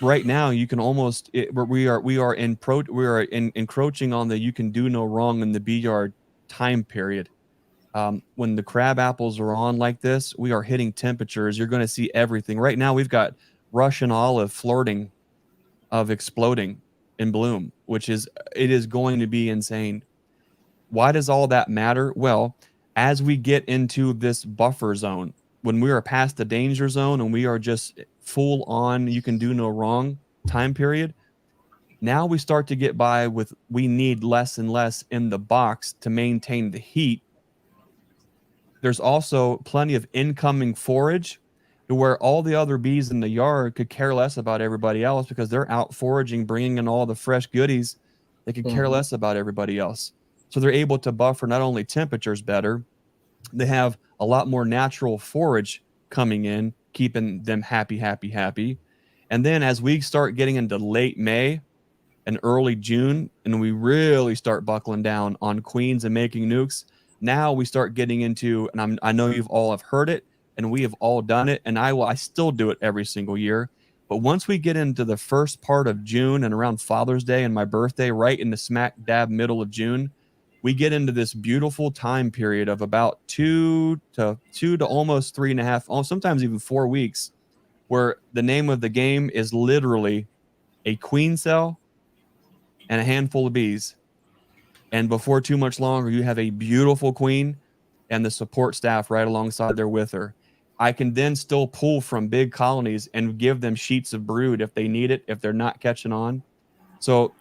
Right now, you can almost we are encroaching on the you can do no wrong in the bee yard time period. When the crab apples are on like this, we are hitting temperatures. You're going to see everything. Right now, we've got Russian olive flirting of exploding in bloom, it is going to be insane. Why does all that matter? Well, as we get into this buffer zone, when we are past the danger zone and we are just full on, you can do no wrong time period, now we start to get by with, we need less and less in the box to maintain the heat. There's also plenty of incoming forage to where all the other bees in the yard could care less about everybody else, because they're out foraging, bringing in all the fresh goodies. They could care less about everybody else. So they're able to buffer not only temperatures better, they have a lot more natural forage coming in, keeping them happy. And then as we start getting into late May, and early June, and we really start buckling down on queens and making nukes. Now we start getting into, and I know you've all have heard it, and we have all done it, and I still do it every single year. But once we get into the first part of June and around Father's Day and my birthday, right in the smack dab middle of June, we get into this beautiful time period of about 2 to almost 3.5, sometimes even 4 weeks, where the name of the game is literally a queen cell and a handful of bees. And before too much longer, you have a beautiful queen and the support staff right alongside there with her. I can then still pull from big colonies and give them sheets of brood if they need it, if they're not catching on. So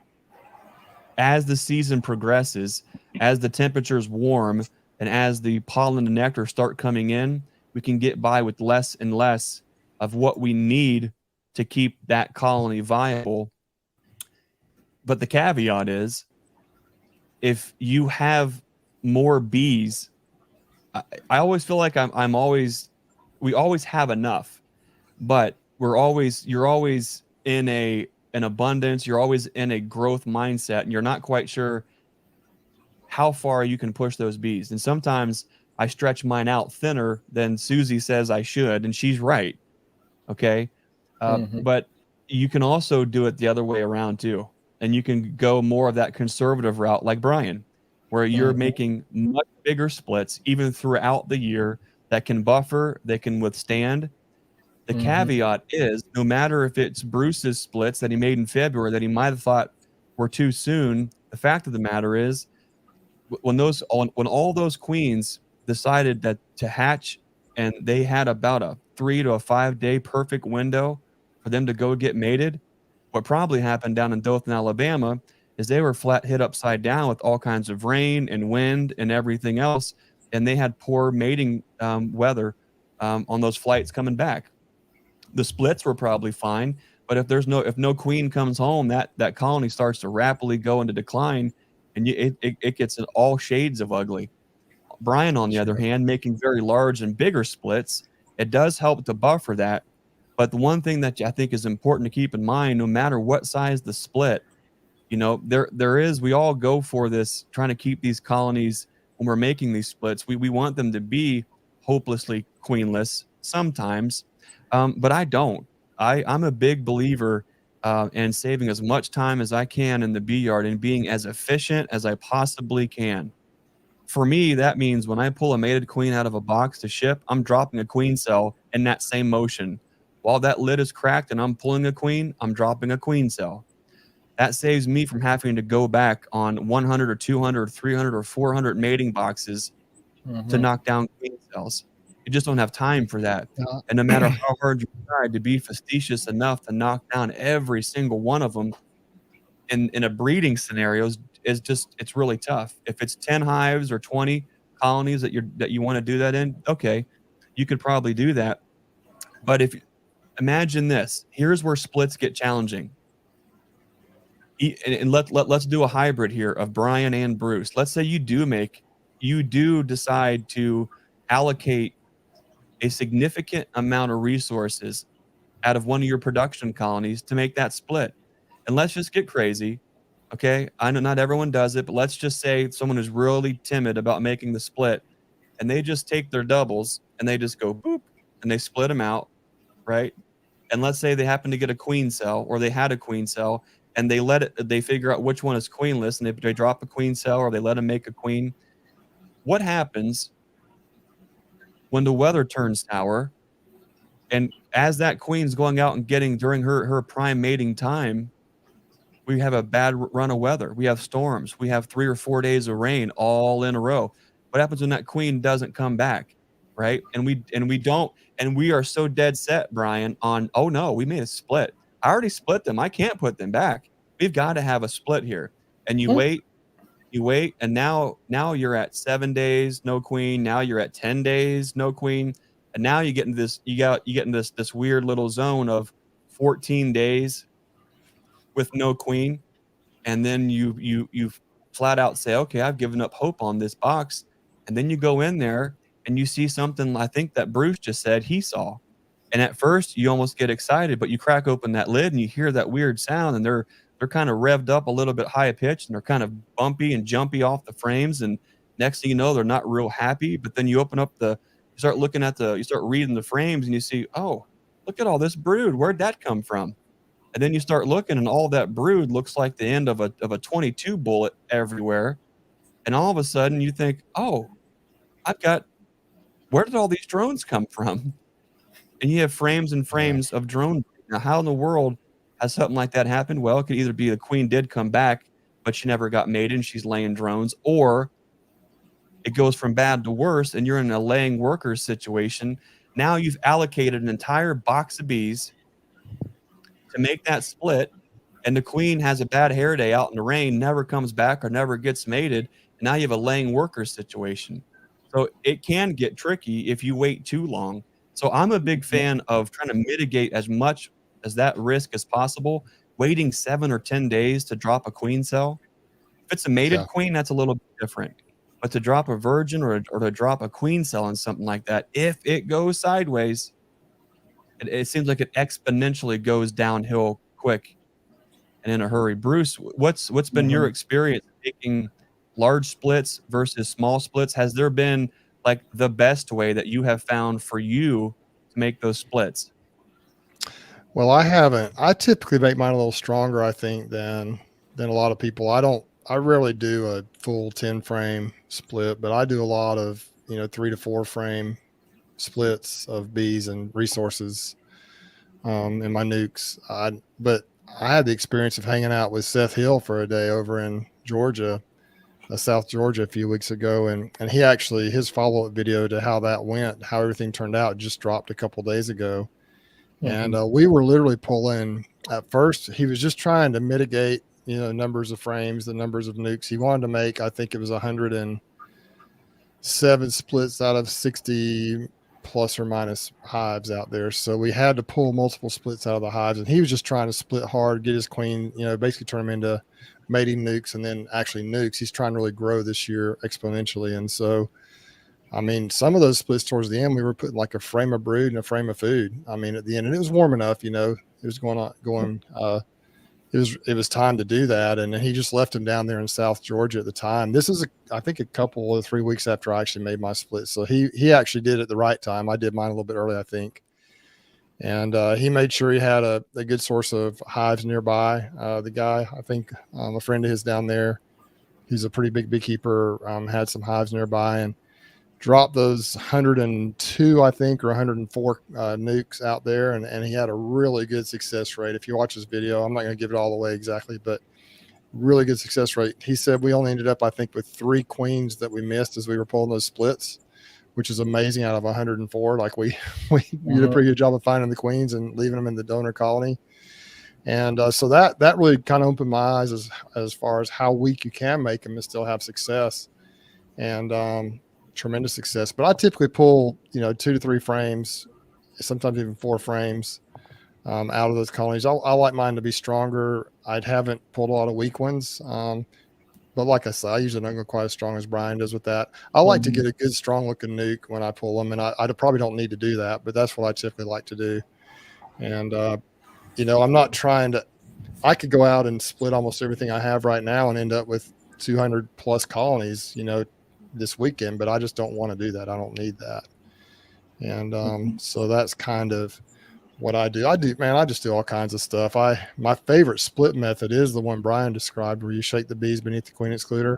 as the season progresses, as the temperatures warm, and as the pollen and nectar start coming in, we can get by with less and less of what we need to keep that colony viable. But the caveat is, if you have more bees, I always feel like we always have enough, but you're always in an abundance, you're always in a growth mindset, and you're not quite sure how far you can push those bees. And sometimes I stretch mine out thinner than Susie says I should, and she's right. Okay. But you can also do it the other way around too. And you can go more of that conservative route like Brian, where you're making much bigger splits even throughout the year that can buffer, they can withstand. The caveat is, no matter if it's Bruce's splits that he made in February that he might have thought were too soon, the fact of the matter is, when all those queens decided that to hatch, and they had about a 3 to 5 day perfect window for them to go get mated, what probably happened down in Dothan, Alabama, is they were flat hit upside down with all kinds of rain and wind and everything else, and they had poor mating weather on those flights coming back. The splits were probably fine, but if no queen comes home, that colony starts to rapidly go into decline, and it gets in all shades of ugly. Brian, on the other hand, making very large and bigger splits, it does help to buffer that. But the one thing that I think is important to keep in mind, no matter what size the split, we all go for this, trying to keep these colonies when we're making these splits. We want them to be hopelessly queenless sometimes, but I don't. I'm a big believer in saving as much time as I can in the bee yard and being as efficient as I possibly can. For me, that means when I pull a mated queen out of a box to ship, I'm dropping a queen cell in that same motion. While that lid is cracked and I'm pulling a queen, I'm dropping a queen cell. That saves me from having to go back on 100 or 200 or 300 or 400 mating boxes to knock down queen cells. You just don't have time for that. And no matter how hard you try to be facetious enough to knock down every single one of them in a breeding scenario, it's really tough. If it's 10 hives or 20 colonies that you want to do that in, okay, you could probably do that. But imagine this, here's where splits get challenging. And let's do a hybrid here of Brian and Bruce. Let's say you do decide to allocate a significant amount of resources out of one of your production colonies to make that split. And let's just get crazy. Okay. I know not everyone does it, but let's just say someone is really timid about making the split, and they just take their doubles and they just go boop and they split them out. Right. And let's say they happen to get a queen cell, or they had a queen cell, and they figure out which one is queenless, and they drop a queen cell, or they let them make a queen. What happens when the weather turns sour, and as that queen's going out and getting during her prime mating time, we have a bad run of weather. We have storms. We have 3 or 4 days of rain all in a row. What happens when that queen doesn't come back, right? And we are so dead set, Brian, on, oh no, we made a split. I already split them. I can't put them back. We've got to have a split here. And you wait, and now you're at 7 days, no queen. Now you're at 10 days, no queen. And now you get into this weird little zone of 14 days with no queen. And then you flat out say, okay, I've given up hope on this box. And then you go in there and you see something, I think that Bruce just said he saw. And at first you almost get excited, but you crack open that lid and you hear that weird sound, and they're they're kind of revved up a little bit high pitched, and they're kind of bumpy and jumpy off the frames. And next thing you know, they're not real happy. But then you open up you start looking at you start reading the frames, and you see, oh, look at all this brood. Where'd that come from? And then you start looking, and all that brood looks like the end of a 22 bullet everywhere. And all of a sudden you think, oh, where did all these drones come from? And you have frames and frames of drone. Now, how in the world has something like that happened? Well, it could either be the queen did come back, but she never got mated and she's laying drones, or it goes from bad to worse and you're in a laying workers situation. Now you've allocated an entire box of bees to make that split, and the queen has a bad hair day out in the rain, never comes back or never gets mated, and now you have a laying workers situation. So it can get tricky if you wait too long. So I'm a big fan of trying to mitigate as much as that risk as possible, waiting 7 or 10 days to drop a queen cell. If it's a mated queen, that's a little bit different. But to drop a virgin or to drop a queen cell on something like that, if it goes sideways, it seems like it exponentially goes downhill quick and in a hurry. Bruce, what's been your experience taking large splits versus small splits? Has there been like the best way that you have found for you to make those splits? Well, I haven't. I typically make mine a little stronger, I think, than a lot of people. I rarely do a full 10 frame split, but I do a lot of, 3 to 4 frame splits of bees and resources in my nukes. But I had the experience of hanging out with Seth Hill for a day over in Georgia, South Georgia, a few weeks ago, and he actually, his follow-up video to how that went, how everything turned out, just dropped a couple days ago. And we were literally pulling. At first, he was just trying to mitigate, numbers of frames, the numbers of nukes. He wanted to make, I think it was 107 splits out of 60 plus or minus hives out there. So we had to pull multiple splits out of the hives, and he was just trying to split hard, get his queen, basically turn them into mating nukes and then actually nukes. He's trying to really grow this year exponentially. And so, I mean, some of those splits towards the end, we were putting like a frame of brood and a frame of food. I mean, at the end, and it was warm enough, it was it was time to do that. And he just left him down there in South Georgia at the time. This is, I think, a couple or 3 weeks after I actually made my split. So he actually did it at the right time. I did mine a little bit early, I think. And he made sure he had a good source of hives nearby. The guy, I think, a friend of his down there, he's a pretty big beekeeper, had some hives nearby, and dropped those 102, I think, or 104 nukes out there. And he had a really good success rate. If you watch his video, I'm not going to give it all away exactly, but really good success rate. He said we only ended up, I think, with 3 queens that we missed as we were pulling those splits, which is amazing out of 104. Like we did a pretty good job of finding the queens and leaving them in the donor colony. And so that really kind of opened my eyes as far as how weak you can make them and still have success, and tremendous success. But I typically pull, 2 to 3 frames, sometimes even 4 frames out of those colonies. I like mine to be stronger. I haven't pulled a lot of weak ones. But like I said, I usually don't go quite as strong as Brian does with that. I like to get a good, strong looking nuke when I pull them, and I probably don't need to do that, but that's what I typically like to do. And, I'm not trying to, I could go out and split almost everything I have right now and end up with 200 plus colonies, this weekend, but I just don't want to do that. I don't need that. And, so that's kind of what I do. I just do all kinds of stuff. My favorite split method is the one Brian described, where you shake the bees beneath the queen excluder,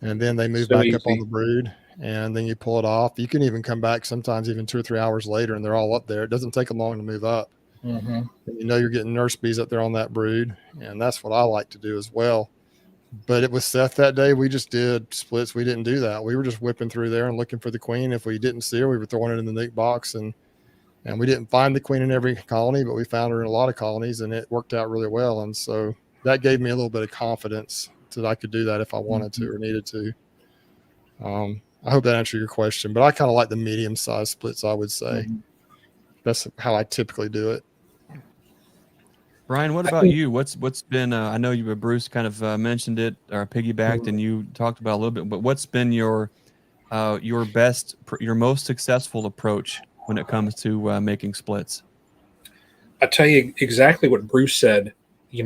and then they move back up on the brood, and then you pull it off. You can even come back sometimes even 2 or 3 hours later, and they're all up there. It doesn't take them long to move up. And you're getting nurse bees up there on that brood, and that's what I like to do as well. But it was Seth that day. We just did splits. We didn't do that. We were just whipping through there and looking for the queen. If we didn't see her, we were throwing it in the nuke box, and we didn't find the queen in every colony, but we found her in a lot of colonies, and it worked out really well. And so that gave me a little bit of confidence that I could do that if I wanted to or needed to. I hope that answered your question, but I kind of like the medium-sized splits, I would say. That's how I typically do it. Brian, what about you? What's been, I know Bruce kind of mentioned it or piggybacked and you talked about a little bit, but what's been your most successful approach when it comes to making splits? I'll tell you exactly what Bruce said.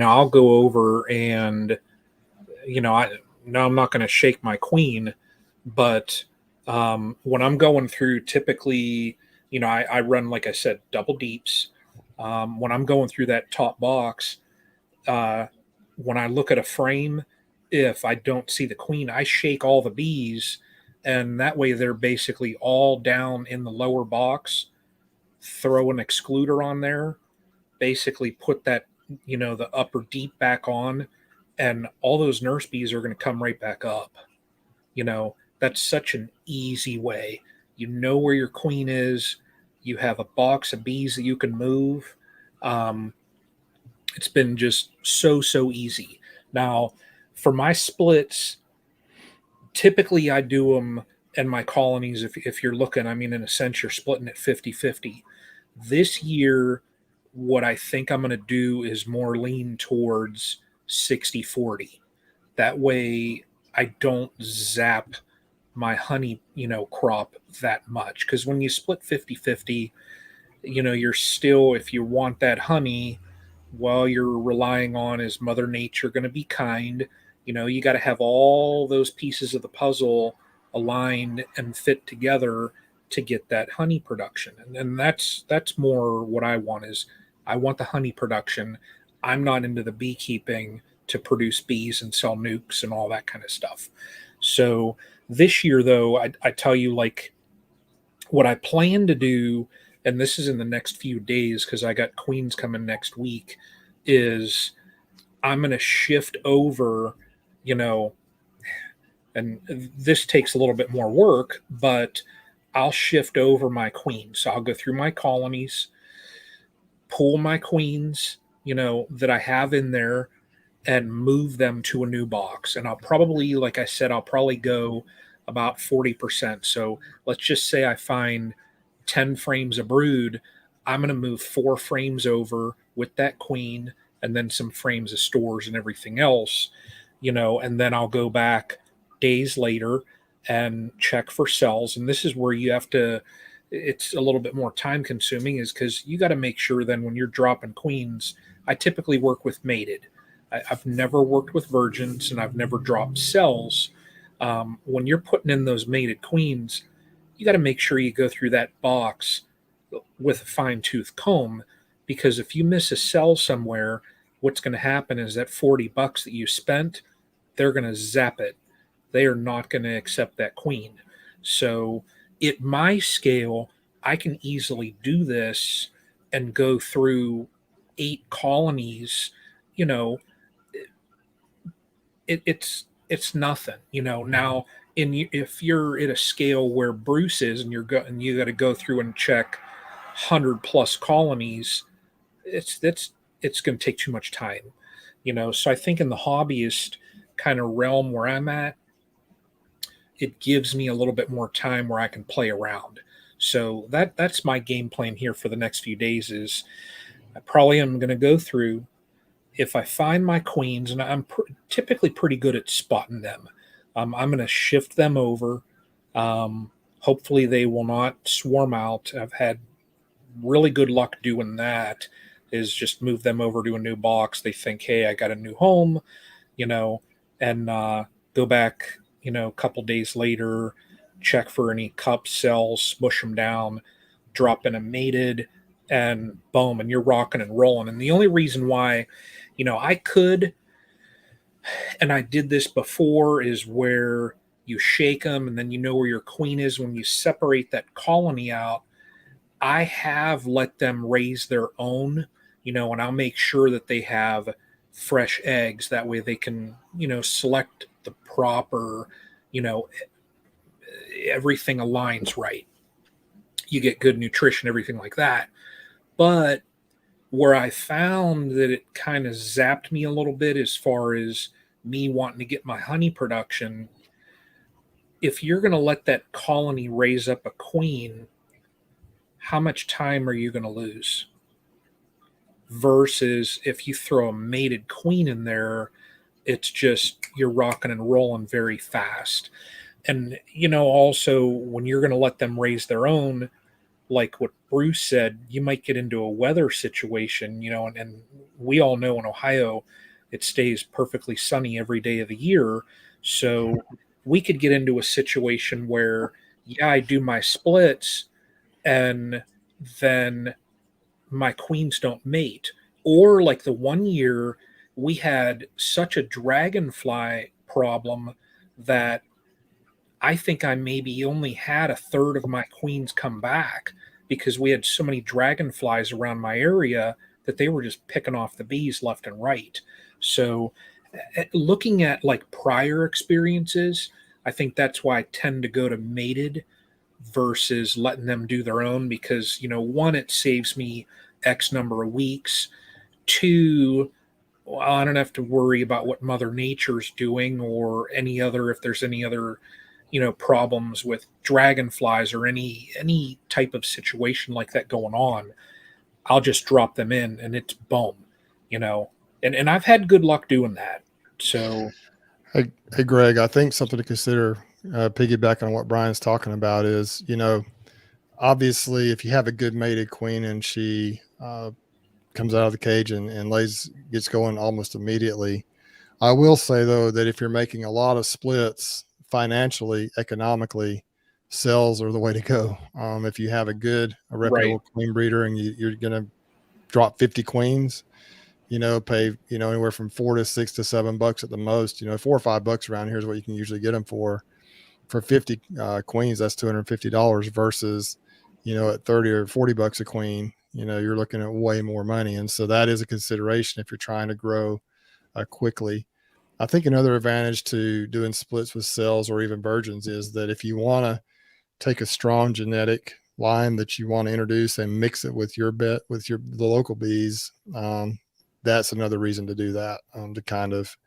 I'll go over and, I'm not going to shake my queen, but when I'm going through, typically, I run, like I said, double deeps. When I'm going through that top box, uh, when I look at a frame, if I don't see the queen, I shake all the bees, and that way they're basically all down in the lower box. Throw an excluder on there, basically put that, the upper deep back on, and all those nurse bees are going to come right back up. That's such an easy way. You know where your queen is. You have a box of bees that you can move. Um, it's been just so easy. Now, for my splits, typically I do them in my colonies. If you're looking, I mean, in a sense, you're splitting it 50-50. This year, what I think I'm going to do is more lean towards 60-40. That way I don't zap my honey, crop that much. Because when you split 50-50, you're still, if you want that honey, well, you're relying on, is Mother Nature going to be kind? You got to have all those pieces of the puzzle aligned and fit together to get that honey production. And that's more what I want. Is I want the honey production. I'm not into the beekeeping to produce bees and sell nukes and all that kind of stuff. So this year, though, I tell you, like, what I plan to do, and this is in the next few days because I got queens coming next week, is I'm going to shift over, and this takes a little bit more work, but I'll shift over my queens. So I'll go through my colonies, pull my queens, that I have in there, and move them to a new box. And I'll probably, like I said, I'll probably go about 40%. So let's just say I find 10 frames of brood. I'm going to move 4 frames over with that queen, and then some frames of stores and everything else, and then I'll go back days later and check for cells. And this is where you have to, it's a little bit more time consuming, is because you got to make sure then when you're dropping queens, I typically work with mated. I've never worked with virgins, and I've never dropped cells. When you're putting in those mated queens, you got to make sure you go through that box with a fine tooth comb, because if you miss a cell somewhere, what's going to happen is that $40 that you spent, they're going to zap it. They are not going to accept that queen. So at my scale, I can easily do this and go through 8 colonies. You know, it's nothing. Now if you're at a scale where Bruce is, and you got to go through and check 100 plus colonies, it's going to take too much time. So I think in the hobbyist kind of realm where I'm at, it gives me a little bit more time where I can play around. So that's my game plan here for the next few days. Is I probably am going to go through, if I find my queens, and I'm typically pretty good at spotting them, I'm going to shift them over. Hopefully they will not swarm out. I've had really good luck doing that, is just move them over to a new box. They think, hey, I got a new home, and go back, a couple days later, check for any cup cells, smush them down, drop in a mated, and boom, and you're rocking and rolling. And the only reason why, I could, and I did this before, is where you shake them and then you know where your queen is. When you separate that colony out, I have let them raise their own, and I'll make sure that they have fresh eggs. That way they can, select the proper, everything aligns right. You get good nutrition, everything like that. But where I found that it kind of zapped me a little bit as far as me wanting to get my honey production, if you're going to let that colony raise up a queen, how much time are you going to lose? Versus if you throw a mated queen in there, it's just you're rocking and rolling very fast. And, also when you're going to let them raise their own, like what Bruce said, you might get into a weather situation, and we all know in Ohio, it stays perfectly sunny every day of the year. So we could get into a situation where, yeah, I do my splits and then my queens don't mate. Or like the one year we had such a dragonfly problem that I think I maybe only had a third of my queens come back because we had so many dragonflies around my area that they were just picking off the bees left and right. So, looking at like prior experiences, I think that's why I tend to go to mated versus letting them do their own because, one, it saves me X number of weeks. Two, well, I don't have to worry about what Mother Nature's doing or if there's any other, problems with dragonflies or any type of situation like that going on. I'll just drop them in and it's boom, and I've had good luck doing that. So, Hey, Greg, I think something to consider, piggyback on what Brian's talking about is, obviously if you have a good mated queen and she comes out of the cage and gets going almost immediately. I will say though, that if you're making a lot of splits financially, economically, cells are the way to go. If you have a reputable queen breeder and you're going to drop 50 queens, pay, anywhere from $4 to $6 to $7 at the most, $4 or $5 around here is what you can usually get them for 50 queens. That's $250 versus, at 30 or $40 a queen, you're looking at way more money. And so that is a consideration if you're trying to grow quickly. I think another advantage to doing splits with cells or even virgins is that if you want to take a strong genetic line that you want to introduce and mix it with the local bees, that's another reason to do that, to kind of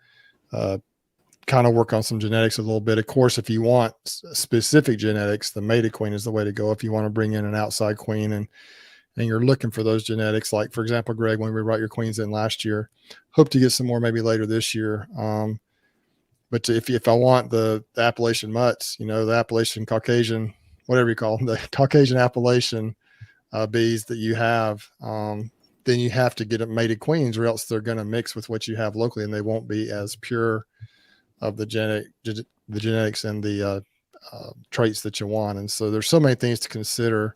work on some genetics a little bit. Of course, if you want specific genetics, the mated queen is the way to go. If you want to bring in an outside queen and you're looking for those genetics, like for example, Greg, when we brought your queens in last year, hope to get some more maybe later this year. But if I want the Appalachian mutts, the Appalachian Caucasian, whatever you call them, the Caucasian Appalachian bees that you have, then you have to get them mated queens, or else they're going to mix with what you have locally, and they won't be as pure of the genetics and the traits that you want. And so there's so many things to consider.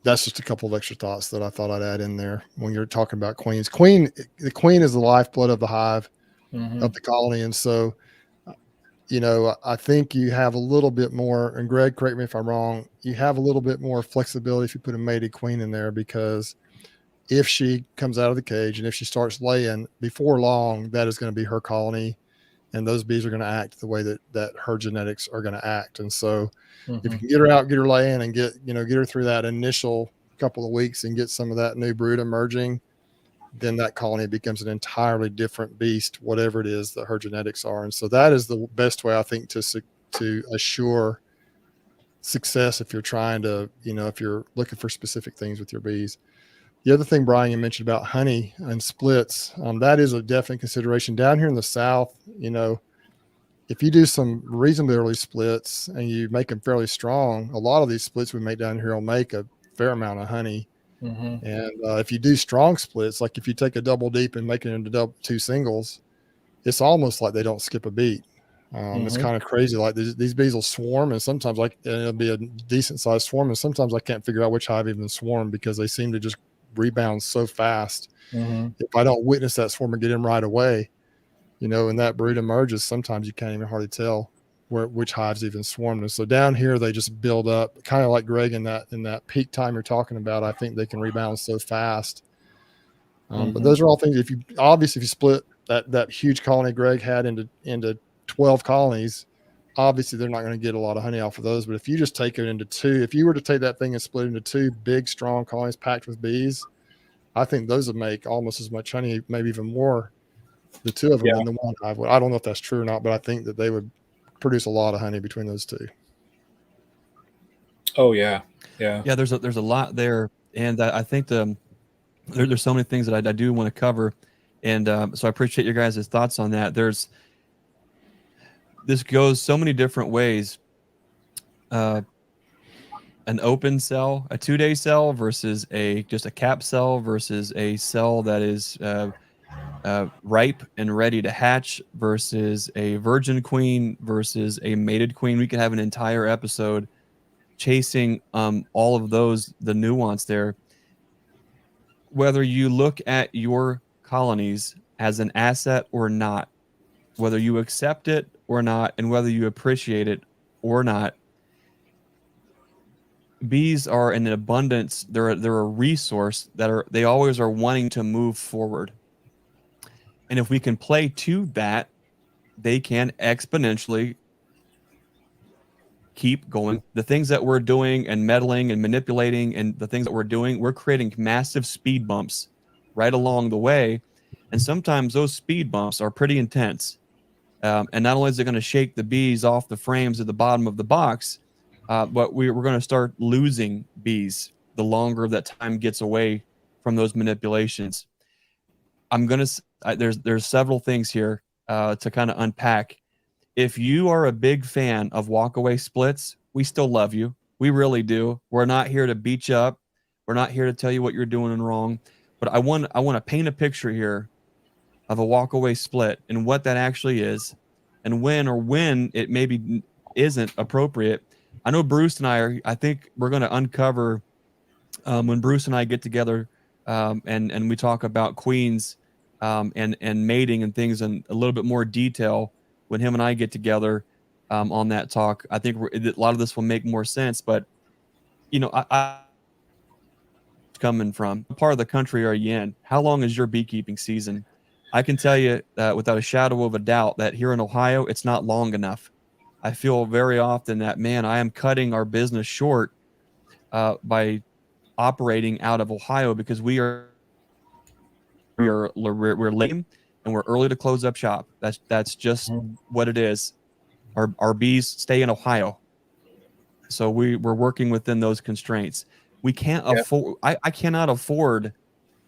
That's just a couple of extra thoughts that I thought I'd add in there when you're talking about queens. The queen is the lifeblood of the hive, of the colony. And so, I think you have a little bit more, and Greg, correct me if I'm wrong, you have a little bit more flexibility if you put a mated queen in there, because if she comes out of the cage and if she starts laying before long, that is going to be her colony, and those bees are going to act the way that her genetics are going to act. And so if you can get her out, get her laying, and get her through that initial couple of weeks and get some of that new brood emerging, then that colony becomes an entirely different beast, whatever it is that her genetics are. And so that is the best way, I think, to assure success if you're trying to, if you're looking for specific things with your bees. The other thing, Brian, you mentioned about honey and splits, that is a definite consideration. Down here in the South, if you do some reasonably early splits and you make them fairly strong, a lot of these splits we make down here will make a fair amount of honey. And if you do strong splits, like if you take a double deep and make it into two singles, it's almost like they don't skip a beat. It's kind of crazy. Like these bees will swarm, and sometimes it'll be a decent sized swarm, and sometimes I can't figure out which hive even swarmed because they seem to just rebound so fast. If I don't witness that swarm and get in right away, and that brood emerges, sometimes you can't even hardly tell which hives even swarmed. And so down here, they just build up, kind of like Greg in that peak time you're talking about. I think they can rebound so fast. But those are all things. If you split that huge colony Greg had into 12 colonies, obviously they're not going to get a lot of honey off of those. But if you just take it into two, if you were to take that thing and split it into two big, strong colonies packed with bees, I think those would make almost as much honey, maybe even more, the two of them than the one hive would. I don't know if that's true or not, but I think that they would produce a lot of honey between those two. Oh yeah. There's a lot there, and I think there's so many things that I do want to cover, and so I appreciate your guys' thoughts on that. This goes so many different ways. an open cell, a 2-day cell versus just a cap cell versus a cell that is ripe and ready to hatch versus a virgin queen versus a mated queen. We could have an entire episode chasing all of those, the nuance there. Whether you look at your colonies as an asset or not, whether you accept it or not, and whether you appreciate it or not, bees are in abundance. They're a resource they always are wanting to move forward. And if we can play to that, they can exponentially keep going. The things that we're doing and meddling and manipulating and the things that we're doing, we're creating massive speed bumps right along the way. And sometimes those speed bumps are pretty intense. And not only is it going to shake the bees off the frames at the bottom of the box, but we're going to start losing bees the longer that time gets away from those manipulations. There's several things here to kind of unpack. If you are a big fan of walkaway splits, we still love you. We really do. We're not here to beat you up. We're not here to tell you what you're doing wrong. But I want to paint a picture here of a walkaway split and what that actually is, and when it maybe isn't appropriate. I know Bruce and I think we're going to uncover when Bruce and I get together and we talk about queens and mating and things in a little bit more detail. When him and I get together on that talk, I think a lot of this will make more sense. But I coming from, what part of the country are you in? How long is your beekeeping season? I can tell you without a shadow of a doubt that here in Ohio, it's not long enough. I feel very often that, man, I am cutting our business short by operating out of Ohio because we're late and we're early to close up shop. That's just what it is. Our bees stay in Ohio, so we're working within those constraints. We can't afford. I cannot afford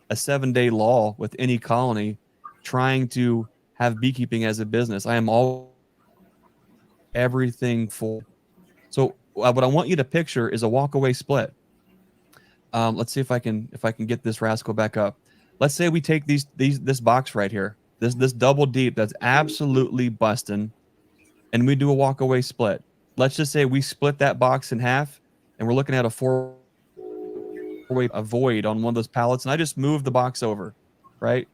a 7-day law with any colony trying to have beekeeping as a business. I am all everything full. So what I want you to picture is a walkaway split. Let's see if I can get this rascal back up. Let's say we take this box right here, this double deep that's absolutely busting, and we do a walkaway split. Let's just say we split that box in half, and we're looking at a 4-way void on one of those pallets, and I just move the box over, right?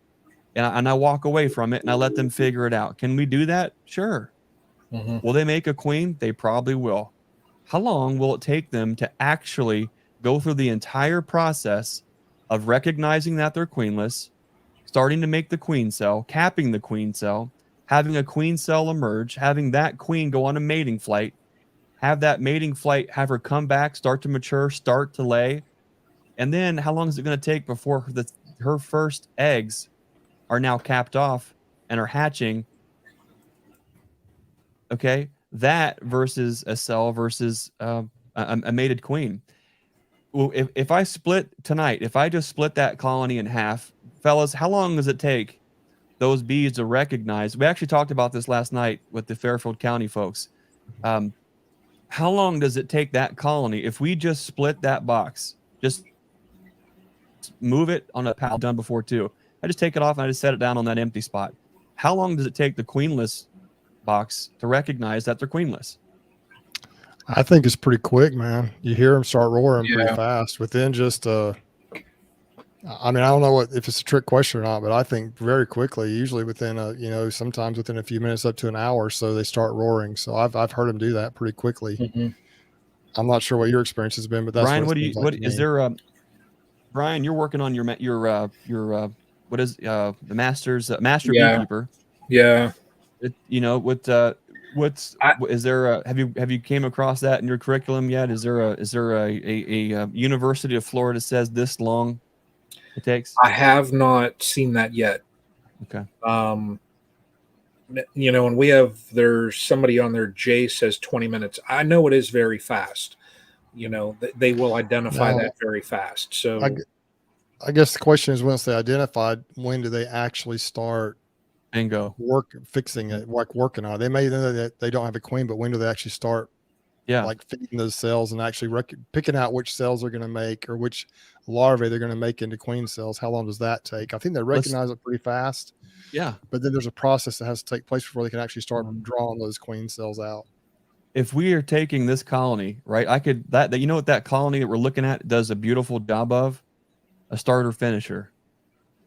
And I walk away from it, and I let them figure it out. Can we do that? Sure. Will they make a queen? They probably will. How long will it take them to actually go through the entire process of recognizing that they're queenless, starting to make the queen cell, capping the queen cell, having a queen cell emerge, having that queen go on a mating flight, have that mating flight, have her come back, start to mature, start to lay, and then how long is it going to take before her first eggs are now capped off and are hatching? Okay, that versus a cell versus a mated queen. Well, if I split tonight, if I just split that colony in half, fellas, how long does it take those bees to recognize? We actually talked about this last night with the Fairfield County folks. How long does it take that colony if we just split that box, just move it on a pallet done before too? I just take it off and I just set it down on that empty spot. How long does it take the queenless box to recognize that they're queenless? I think it's pretty quick, man. You hear them start roaring pretty fast within just I mean, I don't know if it's a trick question or not, but I think very quickly, usually within sometimes within a few minutes up to an hour, so they start roaring. So I've heard them do that pretty quickly. I'm not sure what your experience has been, but that's Brian. what Is there Brian, you're working on your what is the master beekeeper? Yeah. Is there have you came across that in your curriculum yet? Is there a University of Florida says this long it takes? I have not seen that yet. Okay. And there's somebody on there, Jay says 20 minutes. I know it is very fast. They will identify that very fast. So I guess the question is, once they identified, when do they actually start and go fixing it, like working on it? They may know that they don't have a queen, but when do they actually start Yeah. like feeding those cells and actually picking out which cells they're going to make or which larvae they're going to make into queen cells. How long does that take? I think they recognize it pretty fast. Yeah. But then there's a process that has to take place before they can actually start drawing those queen cells out. If we are taking this colony, right, I could that you know what that colony that we're looking at does a beautiful job of? A starter finisher,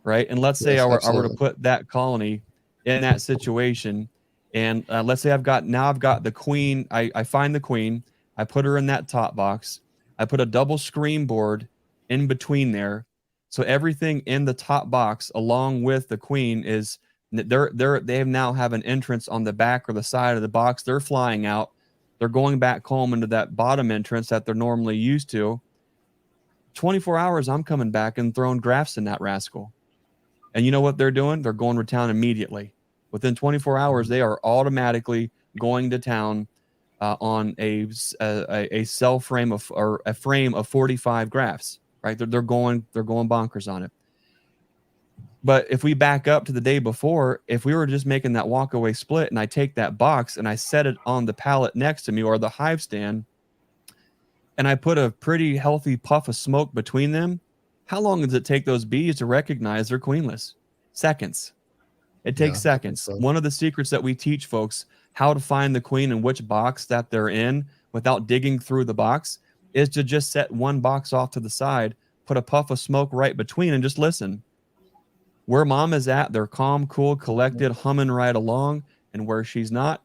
right? And let's say Yes, I were to absolutely. put that colony in that situation, and let's say I've got the queen. I find the queen, I put her in that top box, I put a double screen board in between there, so everything in the top box along with the queen is they now have an entrance on the back or the side of the box. They're flying out. They're going back home into that bottom entrance that they're normally used to. 24 hours, I'm coming back and throwing grafts in that rascal. And you know what they're doing? They're going to town immediately. Within 24 hours, they are automatically going to town on a cell frame or a frame of 45 grafts. Right? They're going bonkers on it. But if we back up to the day before, if we were just making that walkaway split and I take that box and I set it on the pallet next to me or the hive stand, and I put a pretty healthy puff of smoke between them, how long does it take those bees to recognize they're queenless? Seconds. It takes seconds. So. One of the secrets that we teach folks how to find the queen and which box that they're in without digging through the box is to just set one box off to the side, put a puff of smoke right between, and just listen. Where mom is at, they're calm, cool, collected, humming right along. And where she's not,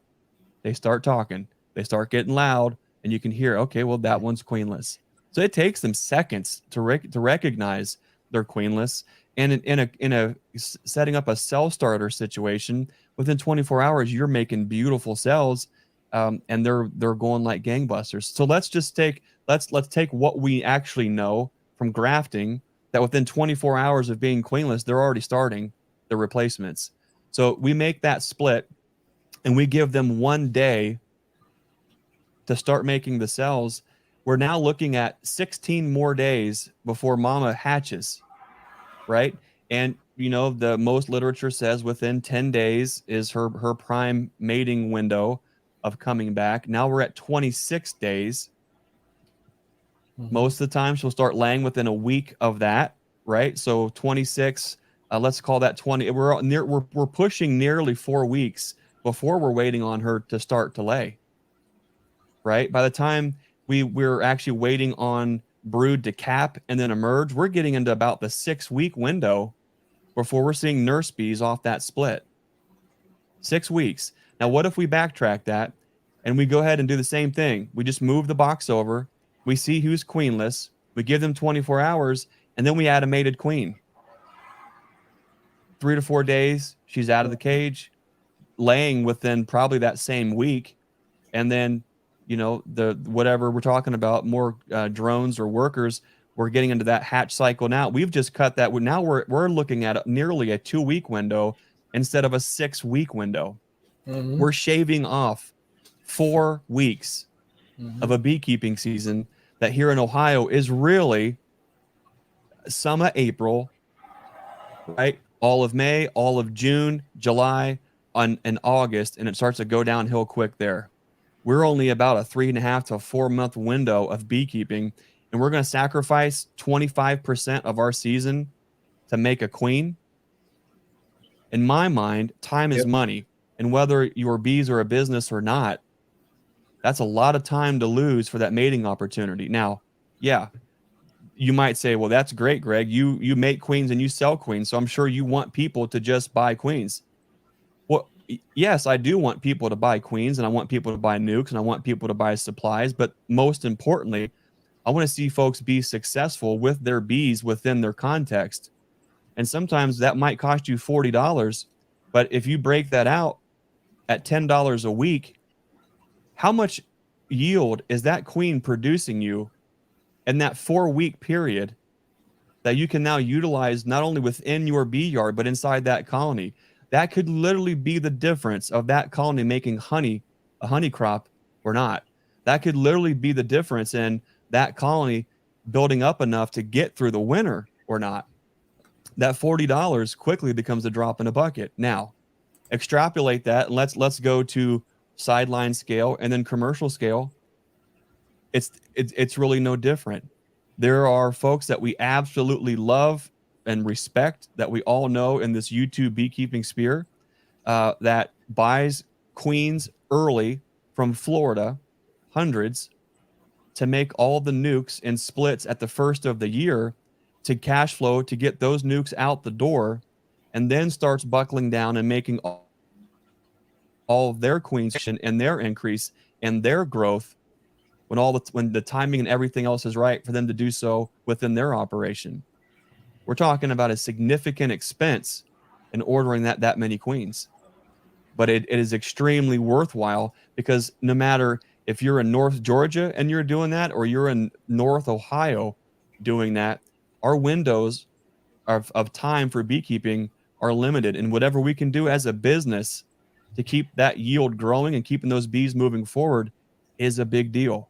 they start talking. They start getting loud, and you can hear, okay, well, that one's queenless. So it takes them seconds to recognize they're queenless. And in a setting up a cell starter situation, within 24 hours, you're making beautiful cells, and they're going like gangbusters. So let's take what we actually know from grafting, that within 24 hours of being queenless, they're already starting the replacements. So we make that split, and we give them 1 day to start making the cells. We're now looking at 16 more days before mama hatches, right? And you know, the most literature says within 10 days is her prime mating window of coming back. Now we're at 26 days. Most of the time she'll start laying within a week of that, right? So 26, let's call that 20. We're pushing nearly 4 weeks before we're waiting on her to start to lay, right? By the time we're actually waiting on brood to cap and then emerge, we're getting into about the 6-week window before we're seeing nurse bees off that split. 6 weeks. Now, what if we backtrack that and we go ahead and do the same thing? We just move the box over. We see who's queenless. We give them 24 hours, and then we add a mated queen. 3 to 4 days, she's out of the cage, laying within probably that same week. And then, you know, the whatever we're talking about, more drones or workers, we're getting into that hatch cycle now. We've just cut that. Now we're looking at nearly a 2-week window instead of a 6-week window. We're shaving off 4 weeks of a beekeeping season that here in Ohio is really summer, April, right? All of May, all of June, July, and August, and it starts to go downhill quick there. We're only about a 3.5 to 4 month window of beekeeping, and we're going to sacrifice 25% of our season to make a queen. In my mind, time is money, and whether your bees are a business or not, that's a lot of time to lose for that mating opportunity. Now, yeah, you might say, well, that's great, Greg. You make queens and you sell queens, so I'm sure you want people to just buy queens. Well, yes, I do want people to buy queens, and I want people to buy nukes, and I want people to buy supplies. But most importantly, I want to see folks be successful with their bees within their context. And sometimes that might cost you $40. But if you break that out at $10 a week, how much yield is that queen producing you in that 4-week period that you can now utilize not only within your bee yard, but inside that colony? That could literally be the difference of that colony making honey, a honey crop or not. That could literally be the difference in that colony building up enough to get through the winter or not. That $40 quickly becomes a drop in a bucket. Now, extrapolate that, and let's go to sideline scale and then commercial scale. it's really no different. There are folks that we absolutely love and respect that we all know in this YouTube beekeeping sphere that buys queens early from Florida, hundreds, to make all the nukes and splits at the first of the year to cash flow to get those nukes out the door, and then starts buckling down and making all of their queens and their increase and their growth when the timing and everything else is right for them to do so within their operation. We're talking about a significant expense in ordering that many queens, but it is extremely worthwhile, because no matter if you're in North Georgia and you're doing that, or you're in North Ohio doing that, our windows of time for beekeeping are limited, and whatever we can do as a business to keep that yield growing and keeping those bees moving forward is a big deal.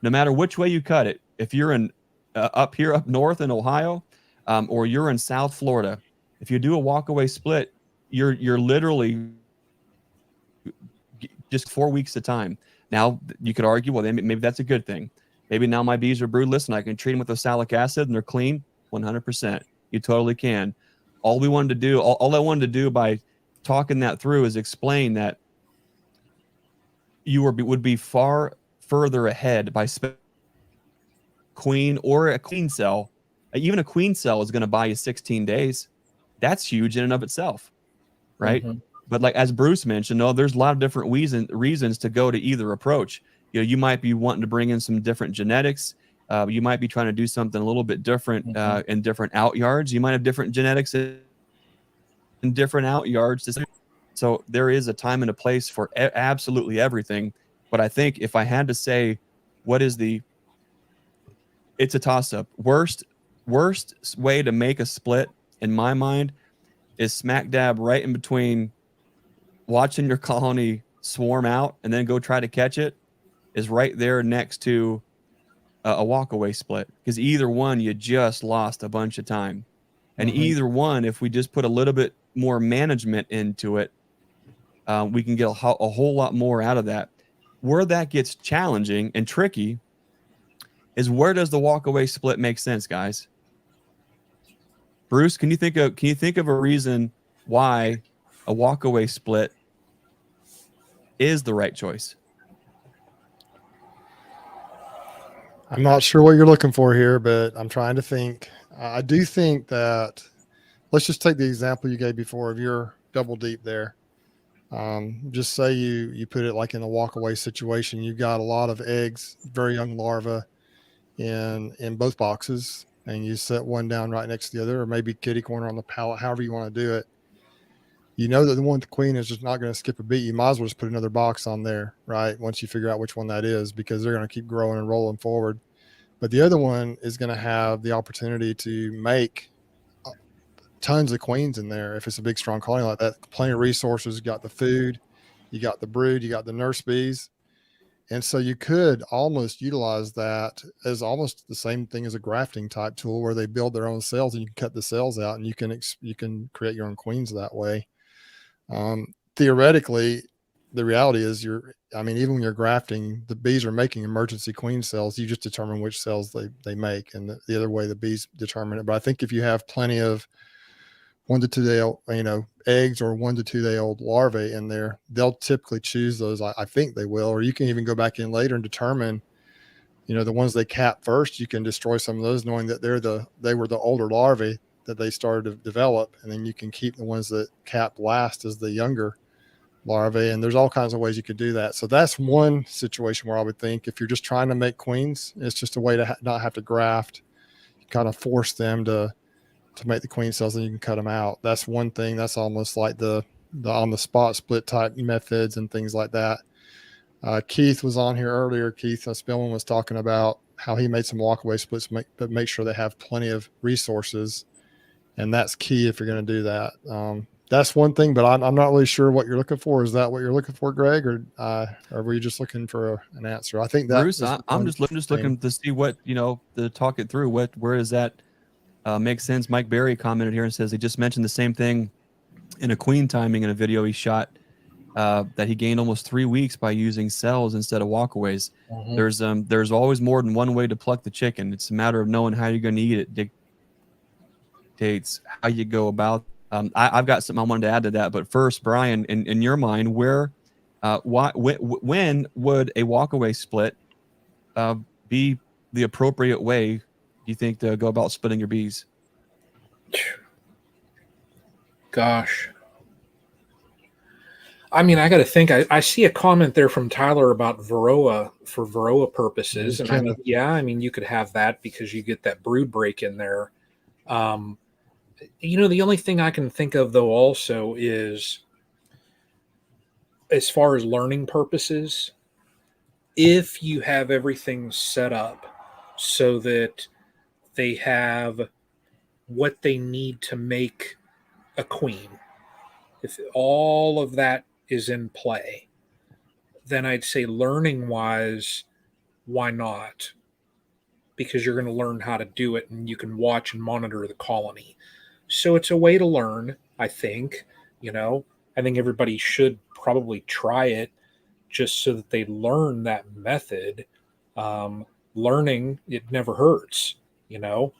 No matter which way you cut it, if you're in up north in Ohio, or you're in South Florida, if you do a walkaway split, you're literally just 4 weeks at a time. Now you could argue, well, maybe that's a good thing. Maybe now my bees are broodless and I can treat them with oxalic acid and they're clean. 100%. You totally can. All I wanted to do by talking that through is explain that you would be far further ahead by queen or a queen cell. Even a queen cell is going to buy you 16 days. That's huge in and of itself, right? Mm-hmm. But like as Bruce mentioned, there's a lot of different reasons to go to either approach. You might be wanting to bring in some different genetics. You might be trying to do something a little bit different in different out yards. You might have different genetics in different out yards. So there is a time and a place for absolutely everything. But I think if I had to say, it's a toss-up. Worst way to make a split in my mind is smack dab right in between watching your colony swarm out and then go try to catch it, is right there next to a walkaway split, because either one you just lost a bunch of time, and either one, if we just put a little bit more management into it, we can get a whole lot more out of that. Where that gets challenging and tricky is, where does the walkaway split make sense, guys? Bruce, can you think of a reason why a walkaway split is the right choice? I'm not sure what you're looking for here, but I'm trying to think. I do think that, let's just take the example you gave before of your double deep there. Just say you put it like in a walkaway situation. You've got a lot of eggs, very young larvae in both boxes, and you set one down right next to the other, or maybe kitty corner on the pallet, however you want to do it. You know that the one with the queen is just not going to skip a beat. You might as well just put another box on there, right? Once you figure out which one that is, because they're going to keep growing and rolling forward. But the other one is going to have the opportunity to make tons of queens in there. If it's a big, strong colony like that, plenty of resources. You got the food, you got the brood, you got the nurse bees. And so you could almost utilize that as almost the same thing as a grafting type tool, where they build their own cells and you can cut the cells out and you can create your own queens that way. Theoretically, the reality is even when you're grafting, the bees are making emergency queen cells. You just determine which cells they make, and the other way the bees determine it. But I think if you have plenty of 1 to 2 day old, eggs, or 1 to 2 day old larvae in there, they'll typically choose those. I think they will, or you can even go back in later and determine, the ones they cap first, you can destroy some of those, knowing that they were the older larvae that they started to develop. And then you can keep the ones that cap last as the younger larvae. And there's all kinds of ways you could do that. So that's one situation where I would think, if you're just trying to make queens, it's just a way to not have to graft. You kind of force them to make the queen cells, and you can cut them out. That's one thing. That's almost like the on the spot split type methods and things like that. Keith was on here earlier. Keith Spillman was talking about how he made some walkaway splits, but make sure they have plenty of resources. And that's key if you're going to do that. That's one thing, but I'm not really sure what you're looking for. Is that what you're looking for, Greg, or were you just looking for an answer? I think that Bruce, I'm just looking to see what, to talk it through. Where does that make sense? Mike Berry commented here and says he just mentioned the same thing in a queen timing in a video he shot that he gained almost 3 weeks by using cells instead of walkaways. Mhm. There's always more than one way to pluck the chicken. It's a matter of knowing how you're going to eat it dictates how you go about. I've got something I wanted to add to that, but first, Brian, in your mind, when would a walkaway split be the appropriate way, do you think, to go about splitting your bees? Gosh. I mean, I got to think. I see a comment there from Tyler about Varroa for Varroa purposes, There's and I mean, Kenneth. yeah, I mean, you could have that because you get that brood break in there. Um, the only thing I can think of though also is, as far as learning purposes, if you have everything set up so that they have what they need to make a queen, if all of that is in play, then I'd say learning wise, why not? Because you're going to learn how to do it and you can watch and monitor the colony. So it's a way to learn, I think. I think everybody should probably try it just so that they learn that method. Learning, it never hurts, you know.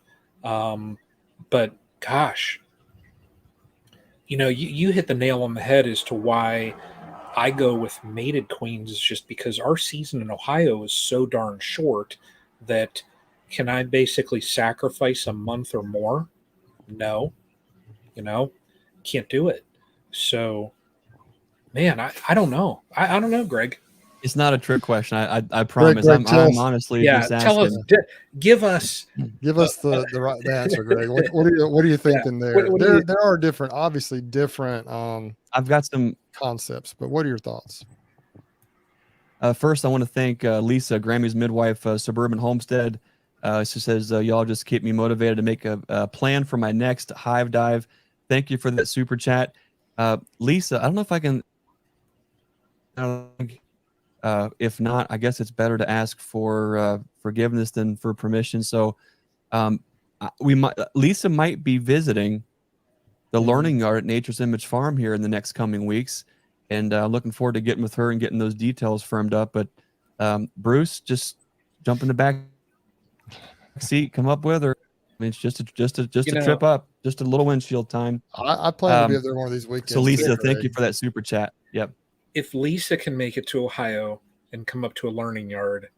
But gosh, you hit the nail on the head as to why I go with mated queens, is just because our season in Ohio is so darn short that can I basically sacrifice a month or more? No, you know, can't do it. So, man, I don't know. I don't know, Greg. It's not a trick question. I Greg, promise. Greg, tell I'm us, honestly Yeah, just tell us, asking. give us. give Uh, us the answer, Greg. What are you yeah, thinking what, there? what do you? There are obviously different I've got some. concepts, but what are your thoughts? First, I want to thank Lisa, Grammy's midwife, Suburban Homestead. She says, y'all just keep me motivated to make a plan for my next hive dive. Thank you for that super chat. Lisa, I don't know if I can. If not, I guess it's better to ask for forgiveness than for permission. So Lisa might be visiting the learning yard at Nature's Image Farm here in the next coming weeks, and looking forward to getting with her and getting those details firmed up. But Bruce, just jump in the back seat, come up with her. I mean, it's just You a know, trip up, just a little windshield time. I plan to be up there one of these So weekends too, Lisa, thank you Greg. for that super chat. Yep. if Lisa can make it to Ohio and come up to a learning yard,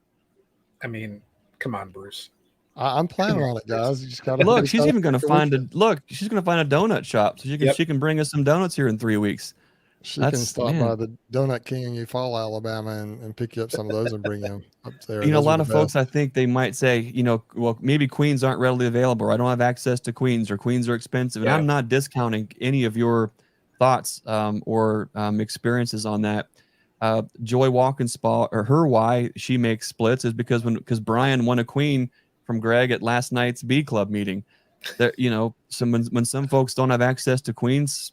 I mean, come on, Bruce. I'm Come planning on, on it, Bruce. guys. You just gotta, Look, just she's gotta even going to pick a find weekend. she's going to find a donut shop, so Yep. she can bring us some donuts here in 3 weeks. She can stop Man. by the Donut King in Eufaula, Alabama, and pick you up some of those and bring them up there. A Those are lot the of folks, best. I think they might say, well, maybe queens aren't readily available, or I don't have access to queens, or queens are expensive. And Yeah. I'm not discounting any of your thoughts or experiences on that. Joy Walkinspaw, or her why she makes splits is because Brian won a queen from Greg at last night's bee club meeting. There, when some folks don't have access to queens,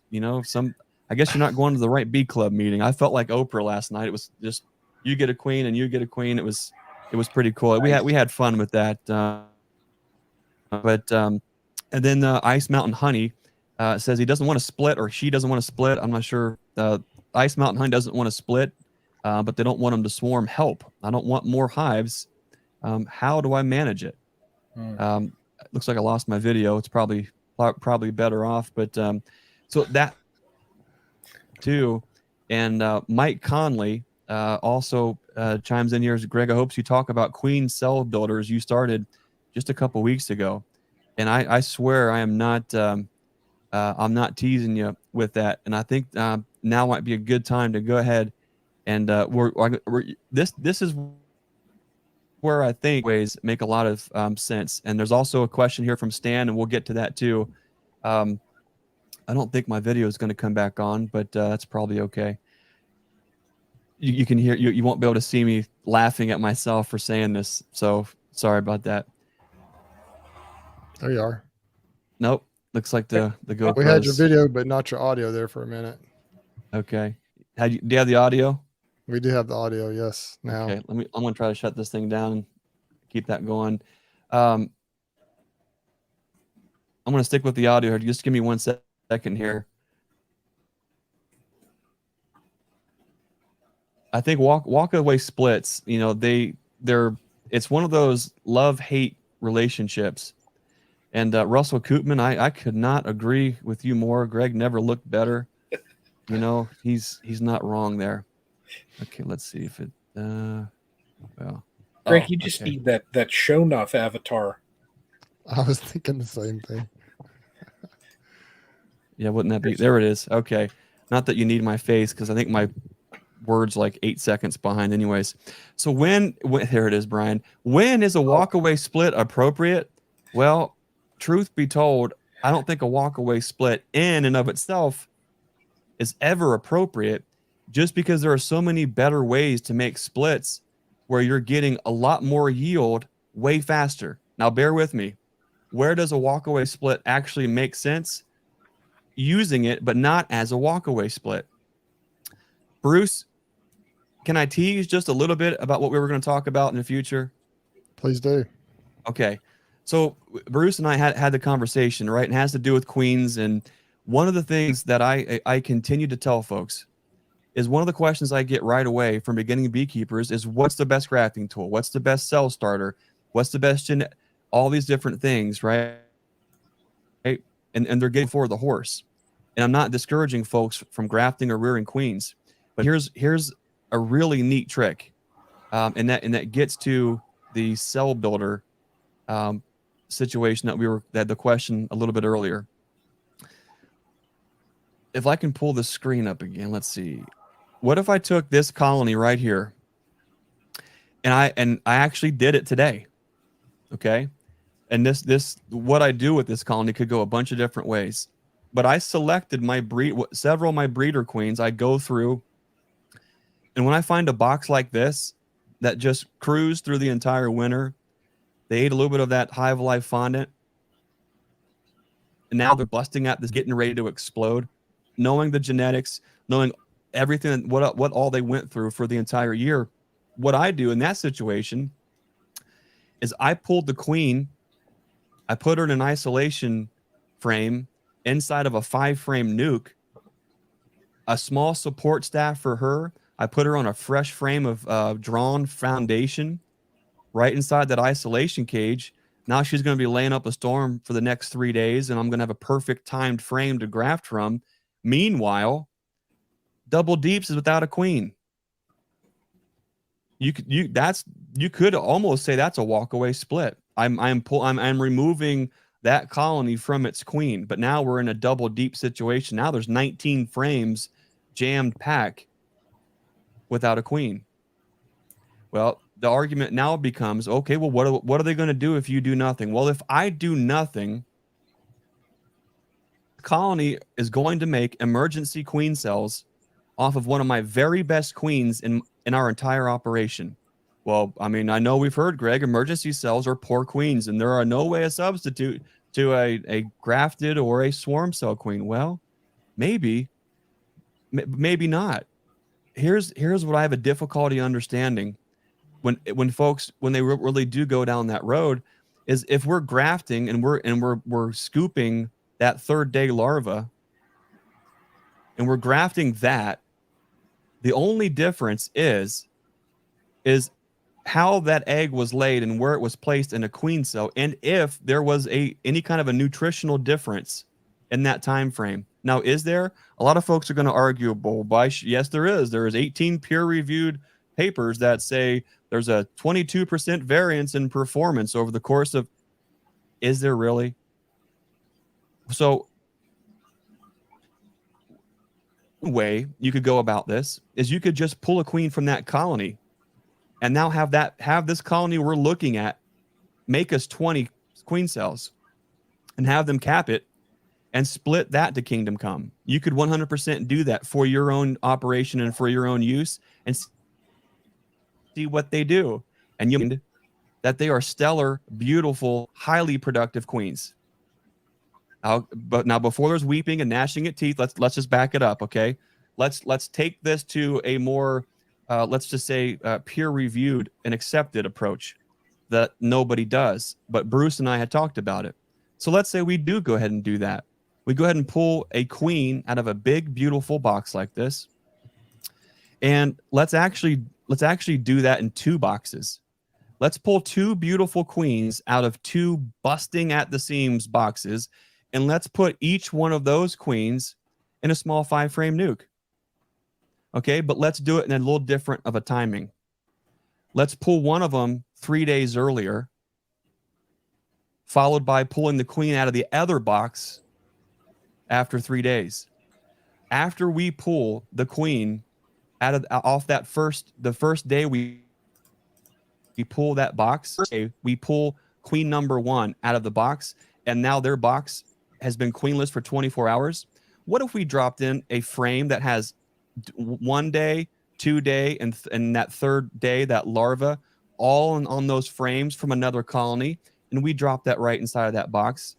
I guess you're not going to the right bee club meeting. I felt like Oprah last night. It was just you get a queen and you get a queen. It was pretty cool. Nice. We had fun with that. And then Ice Mountain Honey says he doesn't want to split, or she doesn't want to split. I'm not sure. Ice Mountain Honey doesn't want to split, but they don't want them to swarm. Help! I don't want more hives. How do I manage it? Looks like I lost my video. It's probably better off. But so that too, and Mike Conley also chimes in here. Greg, I hope you talk about queen cell builders you started just a couple weeks ago, and I swear I am not. I'm not teasing you with that, and I think now might be a good time to go ahead and this is where I think ways make a lot of sense. And there's also a question here from Stan, and we'll get to that too. I don't think my video is going to come back on, but that's probably okay. You can hear, you won't be able to see me laughing at myself for saying this, so sorry about that. There you are. Nope, looks like the GoPro. We had your video, but not your audio there for a minute. Okay. Do you have the audio? We do have the audio, yes. Now, Okay, I'm gonna try to shut this thing down and keep that going. I'm gonna stick with the audio here. Just give me 1 second here. I think walk away splits, you know, it's one of those love-hate relationships. And Russell Koopman, I could not agree with you more. Greg never looked better. You know, he's not wrong there. Okay, let's see if it well. Greg, Oh, you just okay. need that show enough avatar. I was thinking the same thing. Yeah, wouldn't that be there? It is. Okay. Not that you need my face, because I think my word's like 8 seconds behind anyways. So when here it is, Brian. When is a walkaway split appropriate? Well, truth be told, I don't think a walkaway split in and of itself is ever appropriate, just because there are so many better ways to make splits where you're getting a lot more yield way faster. Now bear with me. Where does a walkaway split actually make sense? Using it, but not as a walkaway split. Bruce, can I tease just a little bit about what we were going to talk about in the future? Please do. Okay. So Bruce and I had the conversation, right? And it has to do with queens. And one of the things that I continue to tell folks is, one of the questions I get right away from beginning beekeepers is, what's the best grafting tool? What's the best cell starter? What's the best all these different things, right? And they're getting for the horse. And I'm not discouraging folks from grafting or rearing queens, but here's a really neat trick, and that gets to the cell builder situation that the question a little bit earlier. If I can pull the screen up again, let's see. What if I took this colony right here, and I actually did it today, okay? And what I do with this colony could go a bunch of different ways. But I selected several of my breeder queens. I go through, and when I find a box like this that just cruised through the entire winter, they ate a little bit of that Hive Life fondant, and now they're busting out this, getting ready to explode, knowing the genetics, knowing everything, what all they went through for the entire year. What I do in that situation is I pulled the queen, I put her in an isolation frame inside of a 5-frame nuke, a small support staff for her. I put her on a fresh frame of drawn foundation right inside that isolation cage. Now she's going to be laying up a storm for the next 3 days, and I'm going to have a perfect timed frame to graft from. Meanwhile, double deeps is without a queen. You could almost say that's a walkaway split. I'm removing that colony from its queen, but now we're in a double deep situation. Now there's 19 frames jammed pack without a queen. Well, the argument now becomes, okay, well, what are they going to do if you do nothing? Well, if I do nothing, the colony is going to make emergency queen cells off of one of my very best queens in our entire operation. Well, I mean, I know we've heard, Greg, emergency cells are poor queens, and there are no way a substitute to a grafted or a swarm cell queen. Well, maybe not. Here's what I have a difficulty understanding when folks, when they really do go down that road, is if we're grafting and we're scooping that third day larva and we're grafting that, the only difference is how that egg was laid and where it was placed in a queen cell, and if there was any kind of a nutritional difference in that time frame. Now, is there? A lot of folks are going to argue, yes, there is. There is 18 peer-reviewed papers that say there's a 22% variance in performance over the course of. Is there really? So, one way you could go about this is you could just pull a queen from that colony, and now have this colony we're looking at make us 20 queen cells, and have them cap it and split that to Kingdom Come. You could 100% do that for your own operation and for your own use, and see what they do. And you'll find that they are stellar, beautiful, highly productive queens. But now, before there's weeping and gnashing of teeth, let's just back it up, okay? Let's take this to a more let's just say peer-reviewed and accepted approach that nobody does. But Bruce and I had talked about it. So let's say we do go ahead and do that. We go ahead and pull a queen out of a big, beautiful box like this, And let's actually do that in 2 boxes. Let's pull 2 beautiful queens out of 2 busting at the seams boxes, and let's put each one of those queens in a small 5-frame nuke. Okay, but let's do it in a little different of a timing. Let's pull one of them 3 days earlier, followed by pulling the queen out of the other box after 3 days. After we pull the queen out of off that the first day we pull that box, we pull queen number 1 out of the box, and now their box has been queenless for 24 hours. What if we dropped in a frame that has 1 day, 2 day, and that 3rd day, that larva, all on those frames from another colony, and we drop that right inside of that box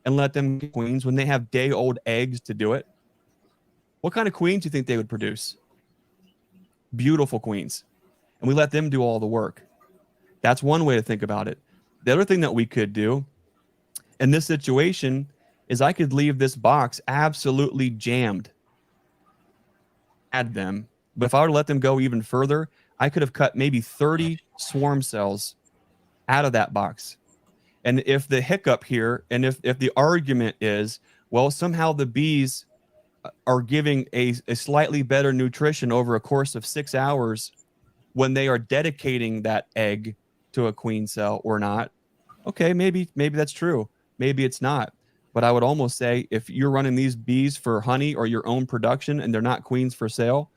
and let them get queens when they have day-old eggs to do it? What kind of queens do you think they would produce? Beautiful queens. And we let them do all the work. That's one way to think about it. The other thing that we could do in this situation is I could leave this box absolutely jammed. Add them. But if I were to let them go even further, I could have cut maybe 30 swarm cells out of that box. And if the hiccup here, and if the argument is, well, somehow the bees are giving a slightly better nutrition over a course of 6 hours when they are dedicating that egg to a queen cell or not, okay, maybe that's true. Maybe it's not. But I would almost say if you're running these bees for honey or your own production and they're not queens for sale,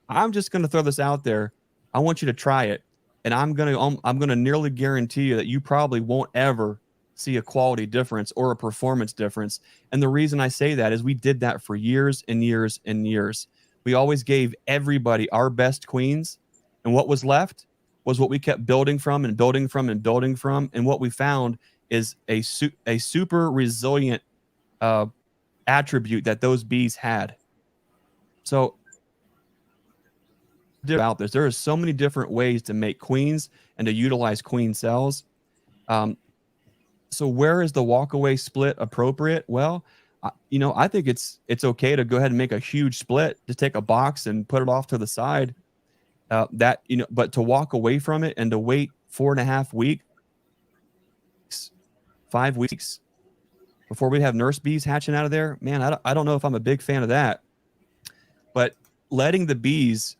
I'm just going to throw this out there. I want you to try it. And I'm going to nearly guarantee you that you probably won't ever see a quality difference or a performance difference. And the reason I say that is we did that for years and years and years. We always gave everybody our best queens, and what was left was what we kept building from and building from and building from. And what we found is a super resilient attribute that those bees had. So about this, there are so many different ways to make queens and to utilize queen cells. So where is the walkaway split appropriate? Well, I think it's okay to go ahead and make a huge split, to take a box and put it off to the side. But to walk away from it and to wait 4.5 weeks, 5 weeks before we have nurse bees hatching out of there, man, I don't know if I'm a big fan of that. But letting the bees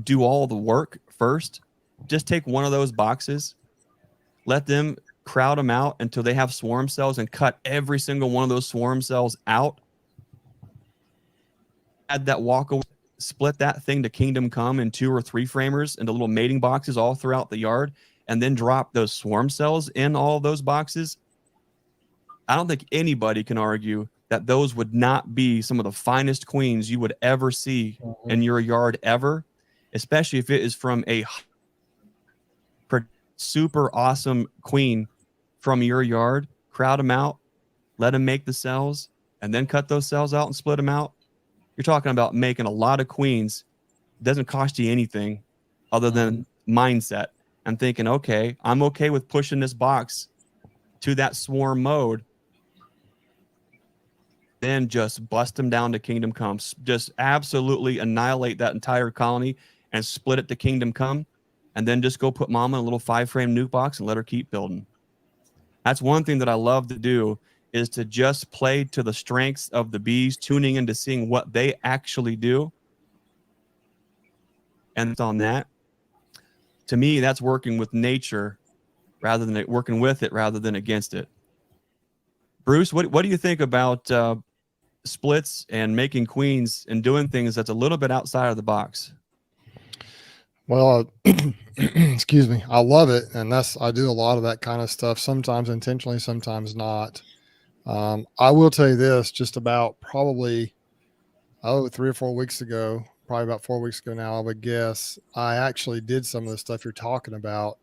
do all the work first, just take one of those boxes, let them crowd them out until they have swarm cells, and cut every single one of those swarm cells out. Add that walk away, split that thing to kingdom come in 2 or 3 framers into little mating boxes all throughout the yard, and then drop those swarm cells in all those boxes. I don't think anybody can argue that those would not be some of the finest queens you would ever see in your yard ever, especially if it is from a super awesome queen from your yard. Crowd them out, let them make the cells, and then cut those cells out and split them out. You're talking about making a lot of queens. It doesn't cost you anything other than mindset and thinking, okay, I'm okay with pushing this box to that swarm mode, then just bust them down to kingdom come. Just absolutely annihilate that entire colony and split it to kingdom come, and then just go put mama in a little 5-frame nuke box and let her keep building. That's one thing that I love to do, is to just play to the strengths of the bees, tuning into seeing what they actually do. And on that, to me, that's working with nature rather than working with it rather than against it. Bruce, what do you think about splits and making queens and doing things that's a little bit outside of the box? Well, excuse me. I love it. And I do a lot of that kind of stuff, sometimes intentionally, sometimes not. I will tell you this, just about probably, 3 or 4 weeks ago, probably about 4 weeks ago now, I would guess, I actually did some of the stuff you're talking about.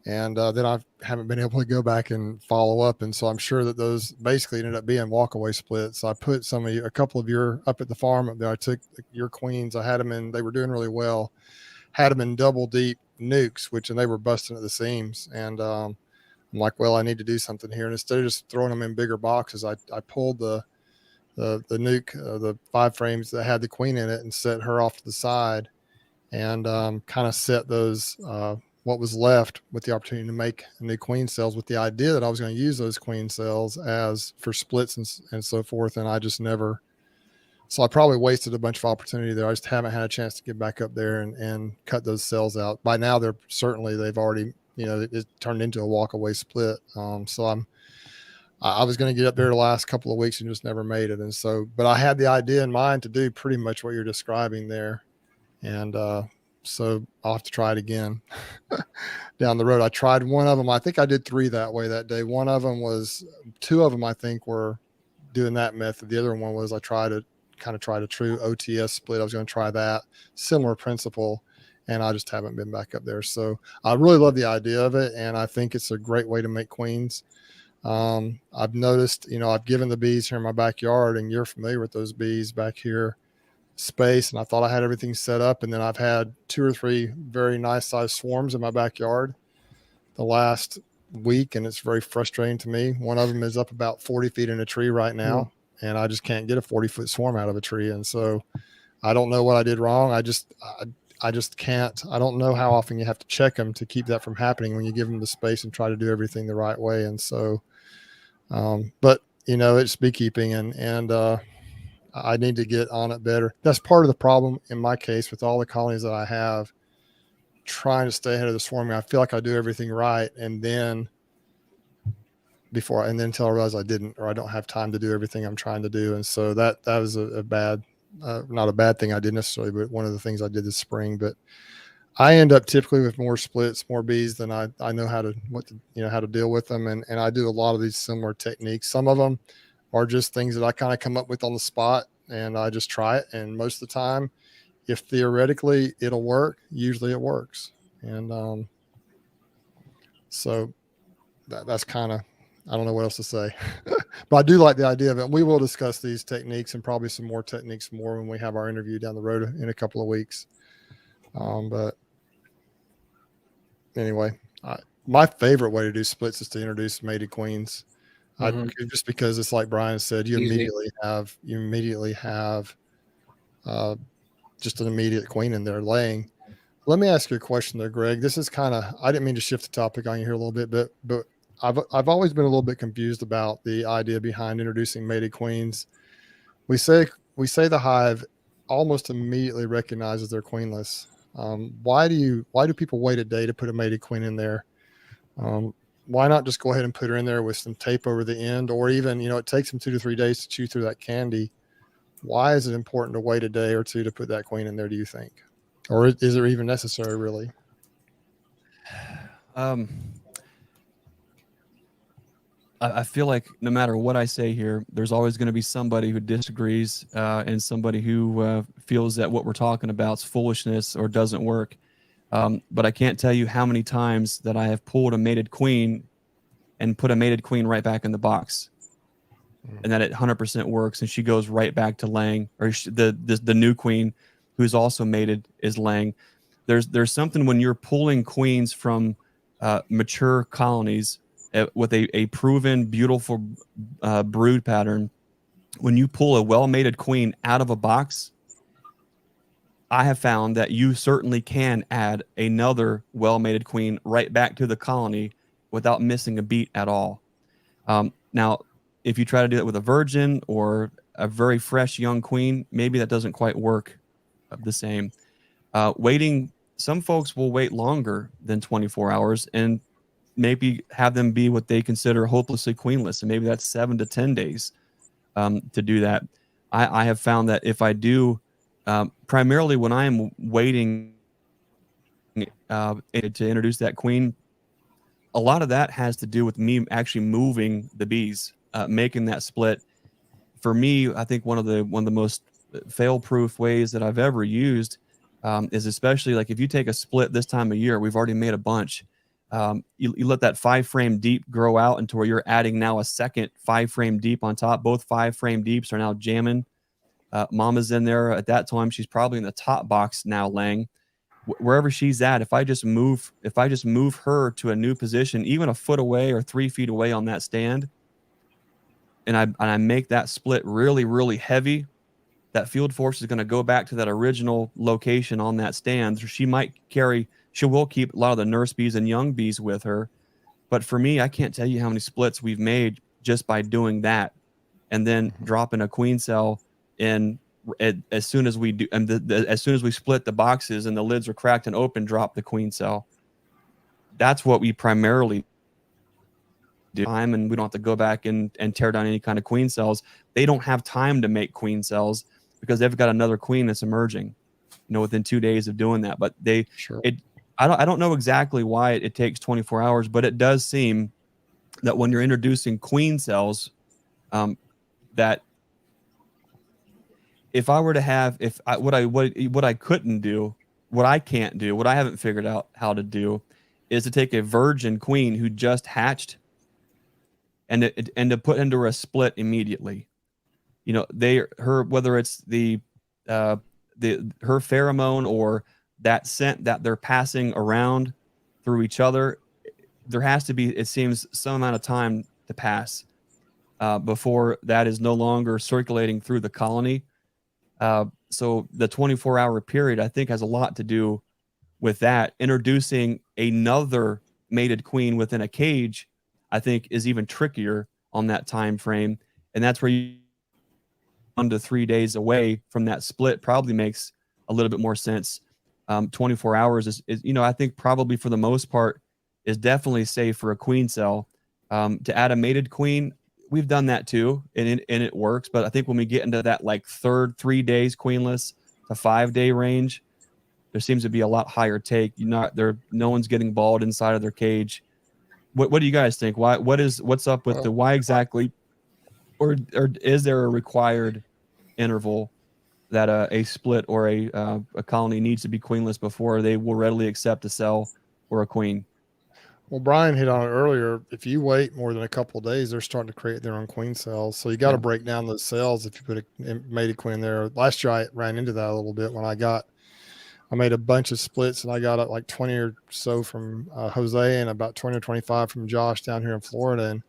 And then I haven't been able to go back and follow up. And so I'm sure that those basically ended up being walkaway splits. I put a couple of your up at the farm up there. I took your queens. I had them in, they were doing really well. Had them in double deep nukes, and they were busting at the seams. And I'm like, well, I need to do something here. And instead of just throwing them in bigger boxes, I pulled the nuke, the 5 frames that had the queen in it, and set her off to the side, and kind of set those what was left with the opportunity to make new queen cells, with the idea that I was going to use those queen cells as for splits and so forth. And I just never, so I probably wasted a bunch of opportunity there. I just haven't had a chance to get back up there and cut those cells out. By now, they've already, it turned into a walk away split. So I was going to get up there the last couple of weeks and just never made it. And so, but I had the idea in mind to do pretty much what you're describing there. And so I'll have to try it again down the road. I tried one of them. I think I did 3 that way that day. One of them was, 2 of them I think were doing that method. The other one was I tried a true OTS split. I was going to try that similar principle, and I just haven't been back up there. So I really love the idea of it, and I think it's a great way to make queens. I've noticed, I've given the bees here in my backyard, and you're familiar with those bees back here, space, and I thought I had everything set up, and then I've had 2 or 3 very nice sized swarms in my backyard the last week, and it's very frustrating to me. One of them is up about 40 feet in a tree right now, and I just can't get a 40-foot swarm out of a tree. And so I don't know what I did wrong. I just can't. I don't know how often you have to check them to keep that from happening when you give them the space and try to do everything the right way. And so but it's beekeeping, and I need to get on it better. That's part of the problem in my case with all the colonies that I have, trying to stay ahead of the swarming. I feel like I do everything right, and then until I realize I didn't, or I don't have time to do everything I'm trying to do. And so that was a bad, not a bad thing I did necessarily, but one of the things I did this spring. But I end up typically with more splits, more bees than I know how to deal with them. And I do a lot of these similar techniques. Some of them are just things that I kind of come up with on the spot, and I just try it. And most of the time, if theoretically it'll work, usually it works. And so that's kind of, I don't know what else to say, but I do like the idea of it. We will discuss these techniques and probably some more techniques when we have our interview down the road in a couple of weeks. But anyway, my favorite way to do splits is to introduce mated queens. Just because it's like Brian said, you immediately have just an immediate queen in there laying. Let me ask you a question there, Greg. This is I didn't mean to shift the topic on you here a little bit, but I've always been a little bit confused about the idea behind introducing mated queens. We say the hive almost immediately recognizes they're queenless. Why do people wait a day to put a mated queen in there? Why not just go ahead and put her in there with some tape over the end, or even, it takes them 2 to 3 days to chew through that candy. Why is it important to wait a day or 2 to put that queen in there, do you think? Or is it even necessary, really? I feel like no matter what I say here, there's always going to be somebody who disagrees, and somebody who feels that what we're talking about is foolishness or doesn't work. But I can't tell you how many times that I have pulled a mated queen and put a mated queen right back in the box, and that it 100% works, and she goes right back to laying, or the new queen who's also mated is laying. There's something when you're pulling queens from mature colonies with a proven beautiful brood pattern. When you pull a well-mated queen out of a box, I have found that you certainly can add another well-mated queen right back to the colony without missing a beat at all. Now, if you try to do that with a virgin or a very fresh young queen, maybe that doesn't quite work the same. Waiting, some folks will wait longer than 24 hours and maybe have them be what they consider hopelessly queenless, and maybe that's 7 to 10 days to do that. I have found that if I do, primarily when I am waiting to introduce that queen, a lot of that has to do with me actually moving the bees, making that split. For me, I think one of the most fail-proof ways that I've ever used is, especially like if you take a split this time of year, we've already made a bunch. You let that 5-frame deep grow out into where you're adding now a second 5-frame deep on top. Both 5-frame deeps are now jamming. Mama's in there at that time. She's probably in the top box now laying. Wherever she's at, if I just move her to a new position, even a foot away or 3 feet away on that stand, and I make that split really, really heavy, that field force is going to go back to that original location on that stand. So she will keep a lot of the nurse bees and young bees with her. But for me, I can't tell you how many splits we've made just by doing that, and then dropping a queen cell in as soon as we do, and as soon as we split the boxes and the lids are cracked and open, drop the queen cell. That's what we primarily do. And we don't have to go back and tear down any kind of queen cells. They don't have time to make queen cells because they've got another queen that's emerging, within 2 days of doing that. But I don't know exactly why it takes 24 hours, but it does seem that when you're introducing queen cells, that if I were to have, what I couldn't do, what I can't do, what I haven't figured out how to do, is to take a virgin queen who just hatched and to put into a split immediately. Whether it's her pheromone or that scent that they're passing around through each other, there has to be, it seems, some amount of time to pass before that is no longer circulating through the colony. So the 24-hour period, I think, has a lot to do with that. Introducing another mated queen within a cage, I think, is even trickier on that time frame. And that's where 1 to 3 days away from that split probably makes a little bit more sense. 24 hours is I think probably for the most part is definitely safe for a queen cell. To add a mated queen, we've done that too, and it works. But I think when we get into that 3 days queenless to 5 day range, there seems to be a lot higher take. No one's getting balled inside of their cage. What do you guys think? What's up with why exactly, or is there a required interval that a split or a colony needs to be queenless before they will readily accept a cell or a queen? Well, Brian hit on it earlier. If you wait more than a couple of days, they're starting to create their own queen cells. So you got to break down those cells if you put a mated queen there. Last year I ran into that a little bit when I made a bunch of splits, and I got like 20 or so from Jose and about 20 or 25 from Josh down here in Florida.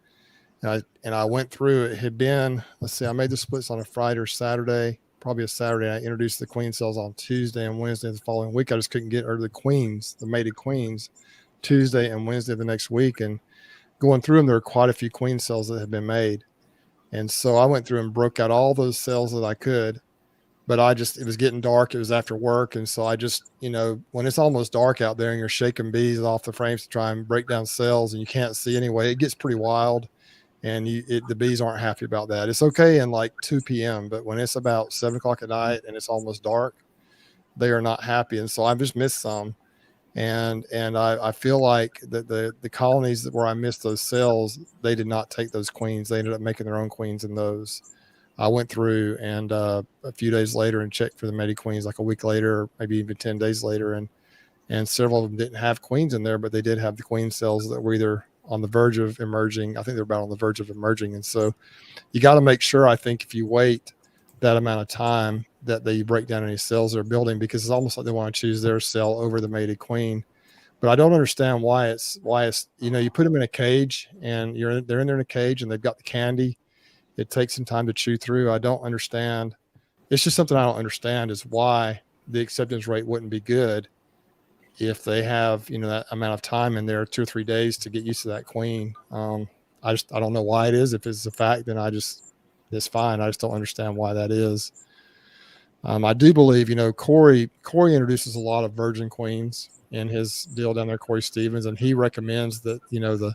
And I went through, it had been, I made the splits on a Friday or Saturday, probably a Saturday. I introduced the queen cells on Tuesday and Wednesday the following week. I just couldn't get the queens, the mated queens, Tuesday and Wednesday the next week. And going through them, there were quite a few queen cells that had been made. And so I went through and broke out all those cells that I could. But it was getting dark. It was after work. And so I just, when it's almost dark out there and you're shaking bees off the frames to try and break down cells and you can't see anyway, it gets pretty wild. And the bees aren't happy about that. It's okay in 2 p.m., but when it's about 7 o'clock at night and it's almost dark, they are not happy. And so I've just missed some. And I feel like that the colonies where I missed those cells, they did not take those queens. They ended up making their own queens in those. I went through and a few days later and checked for the mated queens, like a week later, or maybe even 10 days later. And several of them didn't have queens in there, but they did have the queen cells that were either on the verge of emerging. I think they're about on the verge of emerging. And so you got to make sure, I think, if you wait that amount of time, that they break down any cells they're building, because it's almost like they want to choose their cell over the mated queen. But I don't understand why it's, you put them in a cage and they're in there in a cage and they've got the candy. It takes some time to chew through. I don't understand. It's just something I don't understand, is why the acceptance rate wouldn't be good if they have, that amount of time in there, 2 or 3 days to get used to that queen. I don't know why it is. If it's a fact, then it's fine. I just don't understand why that is. I do believe, Corey introduces a lot of virgin queens in his deal down there, Corey Stevens, and he recommends that, the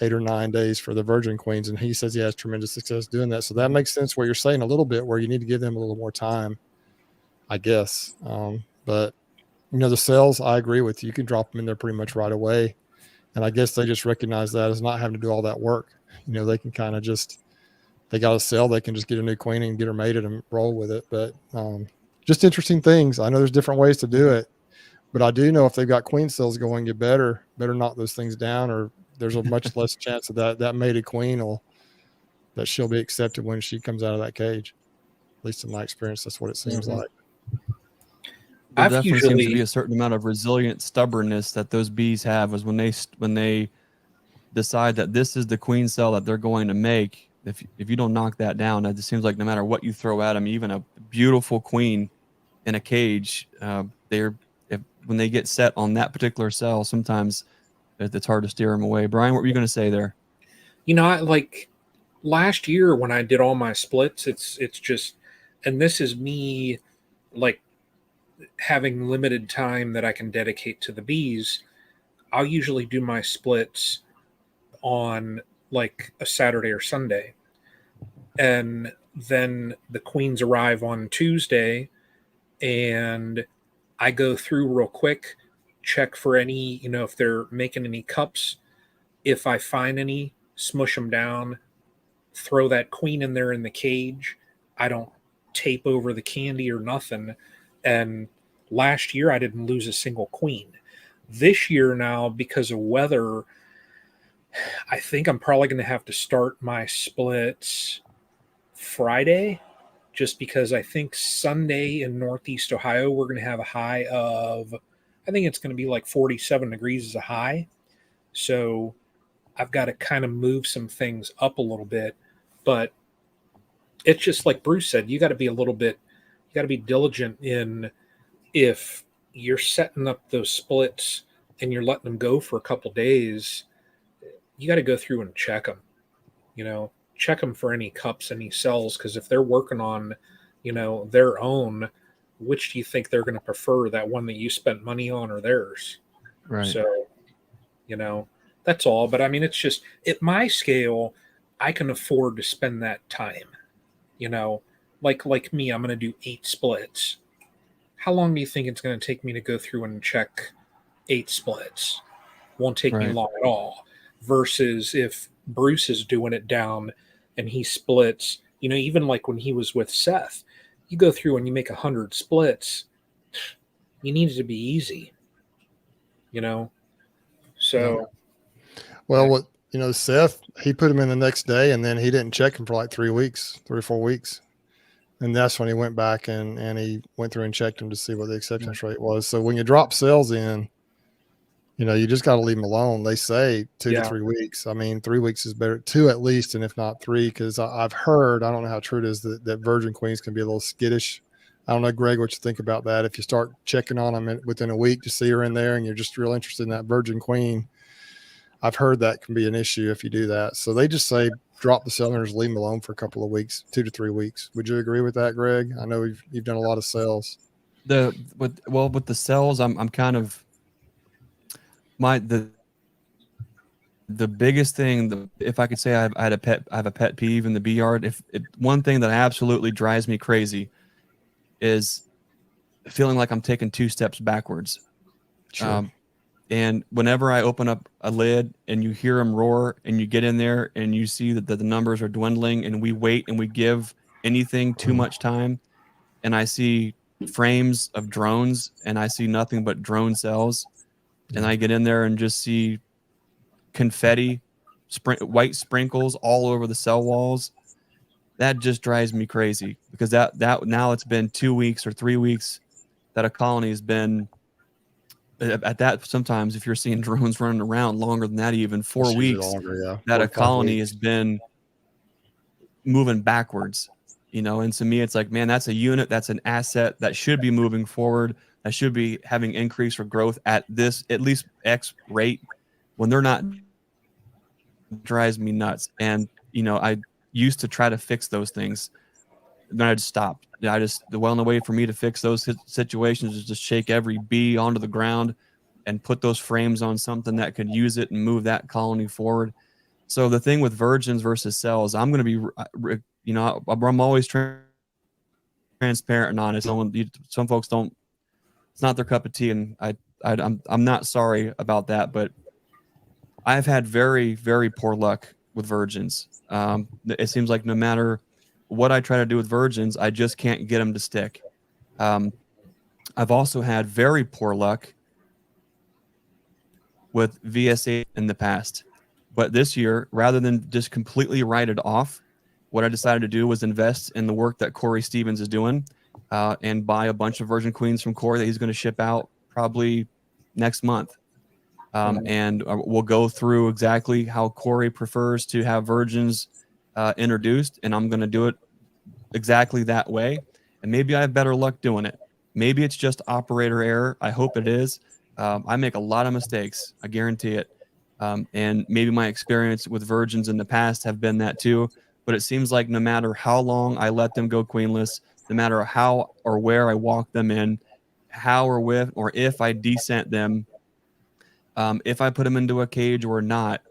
8 or 9 days for the virgin queens. And he says he has tremendous success doing that. So that makes sense what you're saying a little bit, where you need to give them a little more time, I guess. But the cells, I agree with you. You can drop them in there pretty much right away. And I guess they just recognize that as not having to do all that work. They can kind of they got a cell, they can just get a new queen and get her mated and roll with it. But just interesting things. I know there's different ways to do it, but I do know if they've got queen cells going, you better knock those things down, or there's a much less chance of that mated queen that she'll be accepted when she comes out of that cage. At least in my experience, that's what it seems like. There definitely seems to be a certain amount of resilient stubbornness that those bees have, is when they decide that this is the queen cell that they're going to make, if you don't knock that down, it just seems like no matter what you throw at them, even a beautiful queen in a cage, when they get set on that particular cell, sometimes it's hard to steer them away. Brian, what were you going to say there? I like last year when I did all my splits, it's just, and this is me like having limited time that I can dedicate to the bees. I'll usually do my splits on like a Saturday or Sunday. And then the queens arrive on Tuesday, and I go through real quick, check for any, if they're making any cups. If I find any, smush them down, throw that queen in there in the cage. I don't tape over the candy or nothing. And last year I didn't lose a single queen. This year now, because of weather, I think I'm probably going to have to start my splits Friday, just because I think Sunday in Northeast Ohio, we're going to have a high of, I think it's going to be like 47 degrees as a high. So I've got to kind of move some things up a little bit, but it's just like Bruce said, you got to be diligent in, if you're setting up those splits and you're letting them go for a couple days, you got to go through and check them, check them for any cups, any cells. Cause if they're working on, their own, which do you think they're going to prefer, that one that you spent money on or theirs? Right. So, that's all. But I mean, it's just at my scale, I can afford to spend that time, like me, I'm going to do 8 splits. How long do you think it's going to take me to go through and check 8 splits? Won't take me long at all. Versus if Bruce is doing it down and he splits, even like when he was with Seth, you go through and you make 100 splits. You need it to be easy, So, Well, Seth, he put him in the next day, and then he didn't check him for like 3 or 4 weeks. And that's when he went back and he went through and checked him to see what the acceptance rate was. So when you drop cells in, you just got to leave them alone. They say 2 to 3 weeks. I mean, 3 weeks is better, 2 at least, and if not 3, because I've heard, I don't know how true it is, that virgin queens can be a little skittish. I don't know, Greg, what you think about that. If you start checking on them within a week to see her in there and you're just real interested in that virgin queen, I've heard that can be an issue if you do that. So they just say drop the cylinders, leave them alone for a couple of weeks, 2 to 3 weeks. Would you agree with that, Greg? I know you've done a lot of cells. With the cells, I'm kind of the biggest thing. If I could say I have a pet peeve in the bee yard. One thing that absolutely drives me crazy is feeling like I'm taking 2 steps backwards. Sure. And whenever I open up a lid and you hear them roar and you get in there and you see that the numbers are dwindling, and we wait and we give anything too much time, and I see frames of drones and I see nothing but drone cells, and I get in there and just see confetti, white sprinkles all over the cell walls, that just drives me crazy, because that now it's been 2 weeks or 3 weeks that a colony has been at that. Sometimes if you're seeing drones running around longer than that, even 4 weeks, longer, that a colony has been moving backwards, and to me, it's like, man, that's a unit, that's an asset that should be moving forward, that should be having increase or growth at least X rate. When they're not, it drives me nuts. And, I used to try to fix those things. Then I just stopped. The only way for me to fix those situations is just shake every bee onto the ground and put those frames on something that could use it and move that colony forward. So the thing with virgins versus cells, I'm going to be, I'm always transparent and honest. Some folks don't, it's not their cup of tea, and I'm not sorry about that, but I've had very, very poor luck with virgins. It seems like no matter what I try to do with virgins, I just can't get them to stick. I've also had very poor luck with VSA in the past, but this year, rather than just completely write it off, what I decided to do was invest in the work that Corey Stevens is doing, and buy a bunch of virgin queens from Corey that he's going to ship out probably next month. And we'll go through exactly how Corey prefers to have virgins introduced, and I'm going to do it exactly that way. And maybe I have better luck doing it. Maybe it's just operator error. I hope it is. I make a lot of mistakes. I guarantee it. And maybe my experience with virgins in the past have been that too. But it seems like no matter how long I let them go queenless, no matter how or where I walk them in, how or with or if I descent them, if I put them into a cage or not,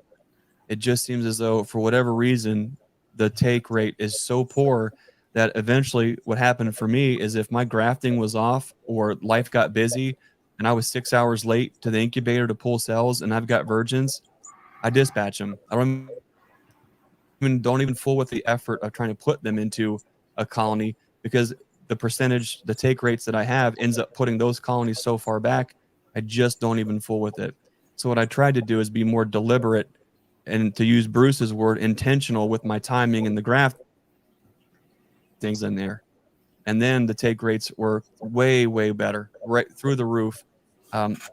it just seems as though for whatever reason the take rate is so poor that eventually what happened for me is if my grafting was off or life got busy and I was 6 hours late to the incubator to pull cells and I've got virgins, I dispatch them. I don't even fool with the effort of trying to put them into a colony, because the take rates that I have ends up putting those colonies so far back, I just don't even fool with it. So what I tried to do is be more deliberate and, to use Bruce's word, intentional with my timing and the graft things in there. And then the take rates were way, way better, right through the roof.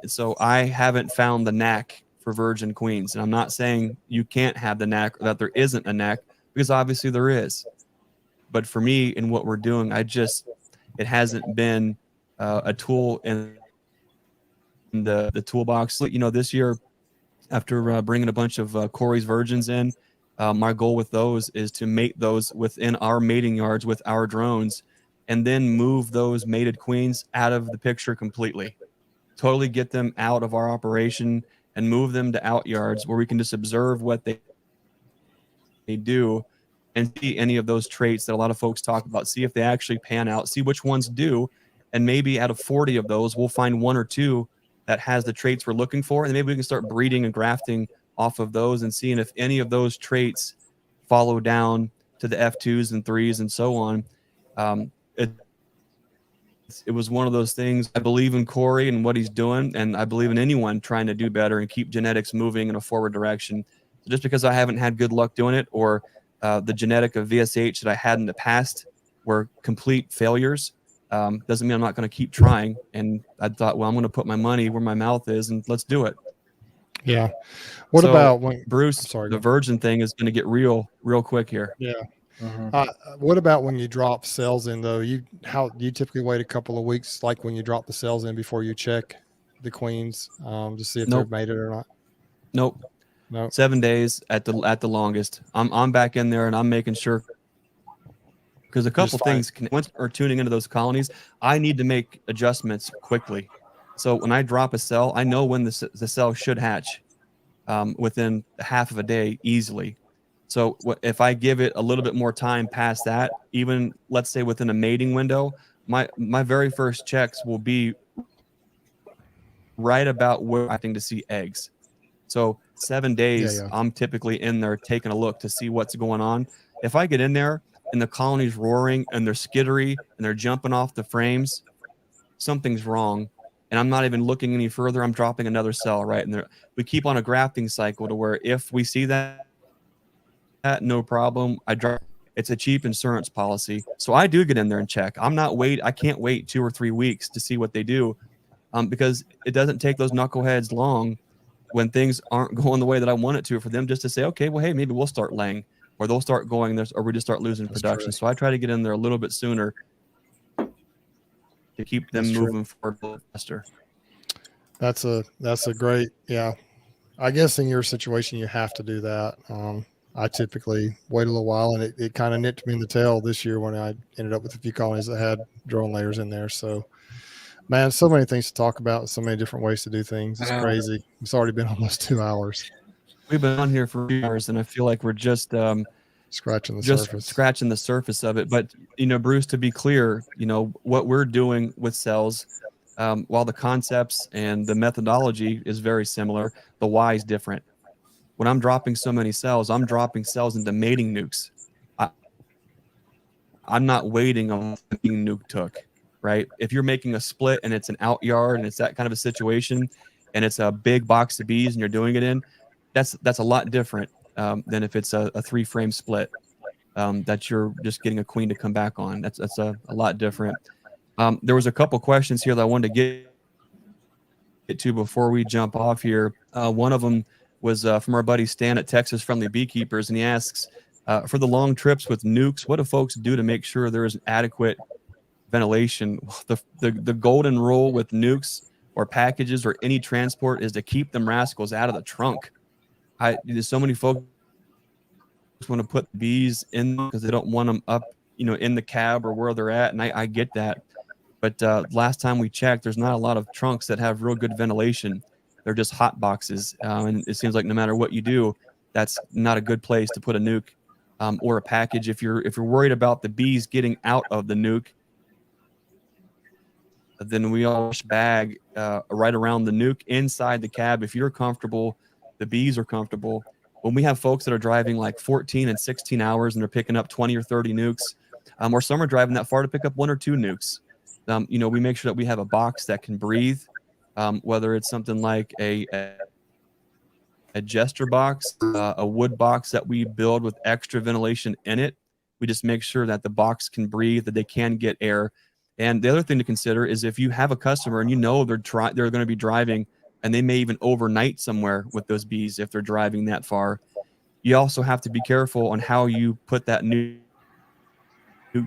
So I haven't found the knack for virgin queens. And I'm not saying you can't have the knack or that there isn't a knack, because obviously there is. But for me and what we're doing, it hasn't been a tool in the toolbox. You know, this year, after bringing a bunch of Corey's virgins in, my goal with those is to mate those within our mating yards with our drones, and then move those mated queens out of the picture completely. Totally get them out of our operation and move them to out yards where we can just observe what they do and see any of those traits that a lot of folks talk about, see if they actually pan out, see which ones do. And maybe out of 40 of those, we'll find 1 or 2 that has the traits we're looking for. And maybe we can start breeding and grafting off of those and seeing if any of those traits follow down to the F2s and 3s and so on. It was one of those things. I believe in Corey and what he's doing, and I believe in anyone trying to do better and keep genetics moving in a forward direction. So just because I haven't had good luck doing it, or the genetic of VSH that I had in the past were complete failures, doesn't mean I'm not going to keep trying. And I thought, well, I'm going to put my money where my mouth is, and let's do it. Yeah. What about when Bruce? Sorry, the virgin thing is going to get real quick here. Yeah. What about when you drop cells in though? How do you typically wait a couple of weeks, like when you drop the cells in, before you check the queens to see if they're mated or not? Nope. 7 days at the longest. I'm back in there and I'm making sure, because a couple things once we're tuning into those colonies, I need to make adjustments quickly. So when I drop a cell, I know when the cell should hatch within half of a day easily. So if I give it a little bit more time past that, even let's say within a mating window, my very first checks will be right about where I think to see eggs. So 7 days, I'm typically in there taking a look to see what's going on. If I get in there and the colony's roaring and they're skittery and they're jumping off the frames, something's wrong. And I'm not even looking any further. I'm dropping another cell, right? And we keep on a grafting cycle to where if we see that, no problem, I drop. It's a cheap insurance policy. So I do get in there and check. I can't wait 2 or 3 weeks to see what they do, because it doesn't take those knuckleheads long when things aren't going the way that I want it to, for them just to say, okay, well, hey, maybe we'll start laying, or they'll start going this, or we just start losing production. So I try to get in there a little bit sooner to keep them moving forward a little faster. That's a great, I guess in your situation, you have to do that. I typically wait a little while, and it kind of nipped me in the tail this year when I ended up with a few colonies that had drone layers in there. So, man, so many things to talk about, so many different ways to do things. It's crazy. It's already been almost 2 hours. We've been on here for a few hours, and I feel like we're just scratching the surface of it. But, Bruce, to be clear, what we're doing with cells, while the concepts and the methodology is very similar, the why is different. When I'm dropping so many cells, I'm dropping cells into mating nukes. I'm not waiting on what the mating nuke took, right? If you're making a split and it's an out yard and it's that kind of a situation and it's a big box of bees and you're doing it in, that's a lot different than if it's a 3-frame split that you're just getting a queen to come back on. That's a lot different. There was a couple questions here that I wanted to get to before we jump off here. One of them was from our buddy Stan at Texas Friendly Beekeepers, and he asks, For the long trips with nukes, what do folks do to make sure there is adequate ventilation? The golden rule with nukes or packages or any transport is to keep them rascals out of the trunk. There's so many folks want to put bees in because they don't want them up, in the cab or where they're at, and I get that. But last time we checked, there's not a lot of trunks that have real good ventilation. They're just hot boxes, and it seems like no matter what you do, that's not a good place to put a nuke or a package. If you're worried about the bees getting out of the nuke, then we all bag right around the nuke inside the cab. If you're comfortable, the bees are comfortable. When we have folks that are driving like 14 and 16 hours and they're picking up 20 or 30 nukes, or some are driving that far to pick up 1 or 2 nukes, we make sure that we have a box that can breathe, whether it's something like a jester box, a wood box that we build with extra ventilation in it. We just make sure that the box can breathe, that they can get air. And the other thing to consider is if you have a customer and they're going to be driving and they may even overnight somewhere with those bees if they're driving that far, you also have to be careful on how you put that nuke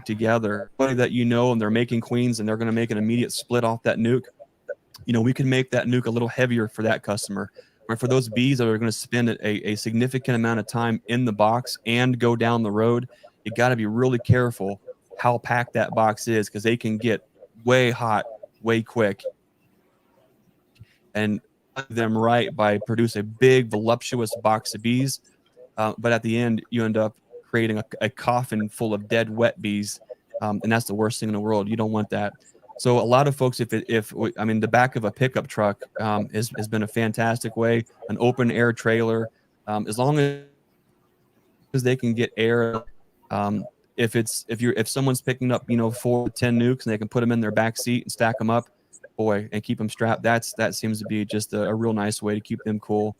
together. That and they're making queens and they're going to make an immediate split off that nuke. We can make that nuke a little heavier for that customer. Or for those bees that are going to spend a significant amount of time in the box and go down the road, you got to be really careful how packed that box is, because they can get way hot way quick, and them right by produce a big voluptuous box of bees, but at the end you end up creating a coffin full of dead wet bees, and that's the worst thing in the world. You don't want that. So a lot of folks, the back of a pickup truck has been a fantastic way. An open air trailer, as long as they can get air. If someone's picking up 4 to 10 nukes and they can put them in their back seat and stack them up, and keep them strapped, that seems to be just a real nice way to keep them cool.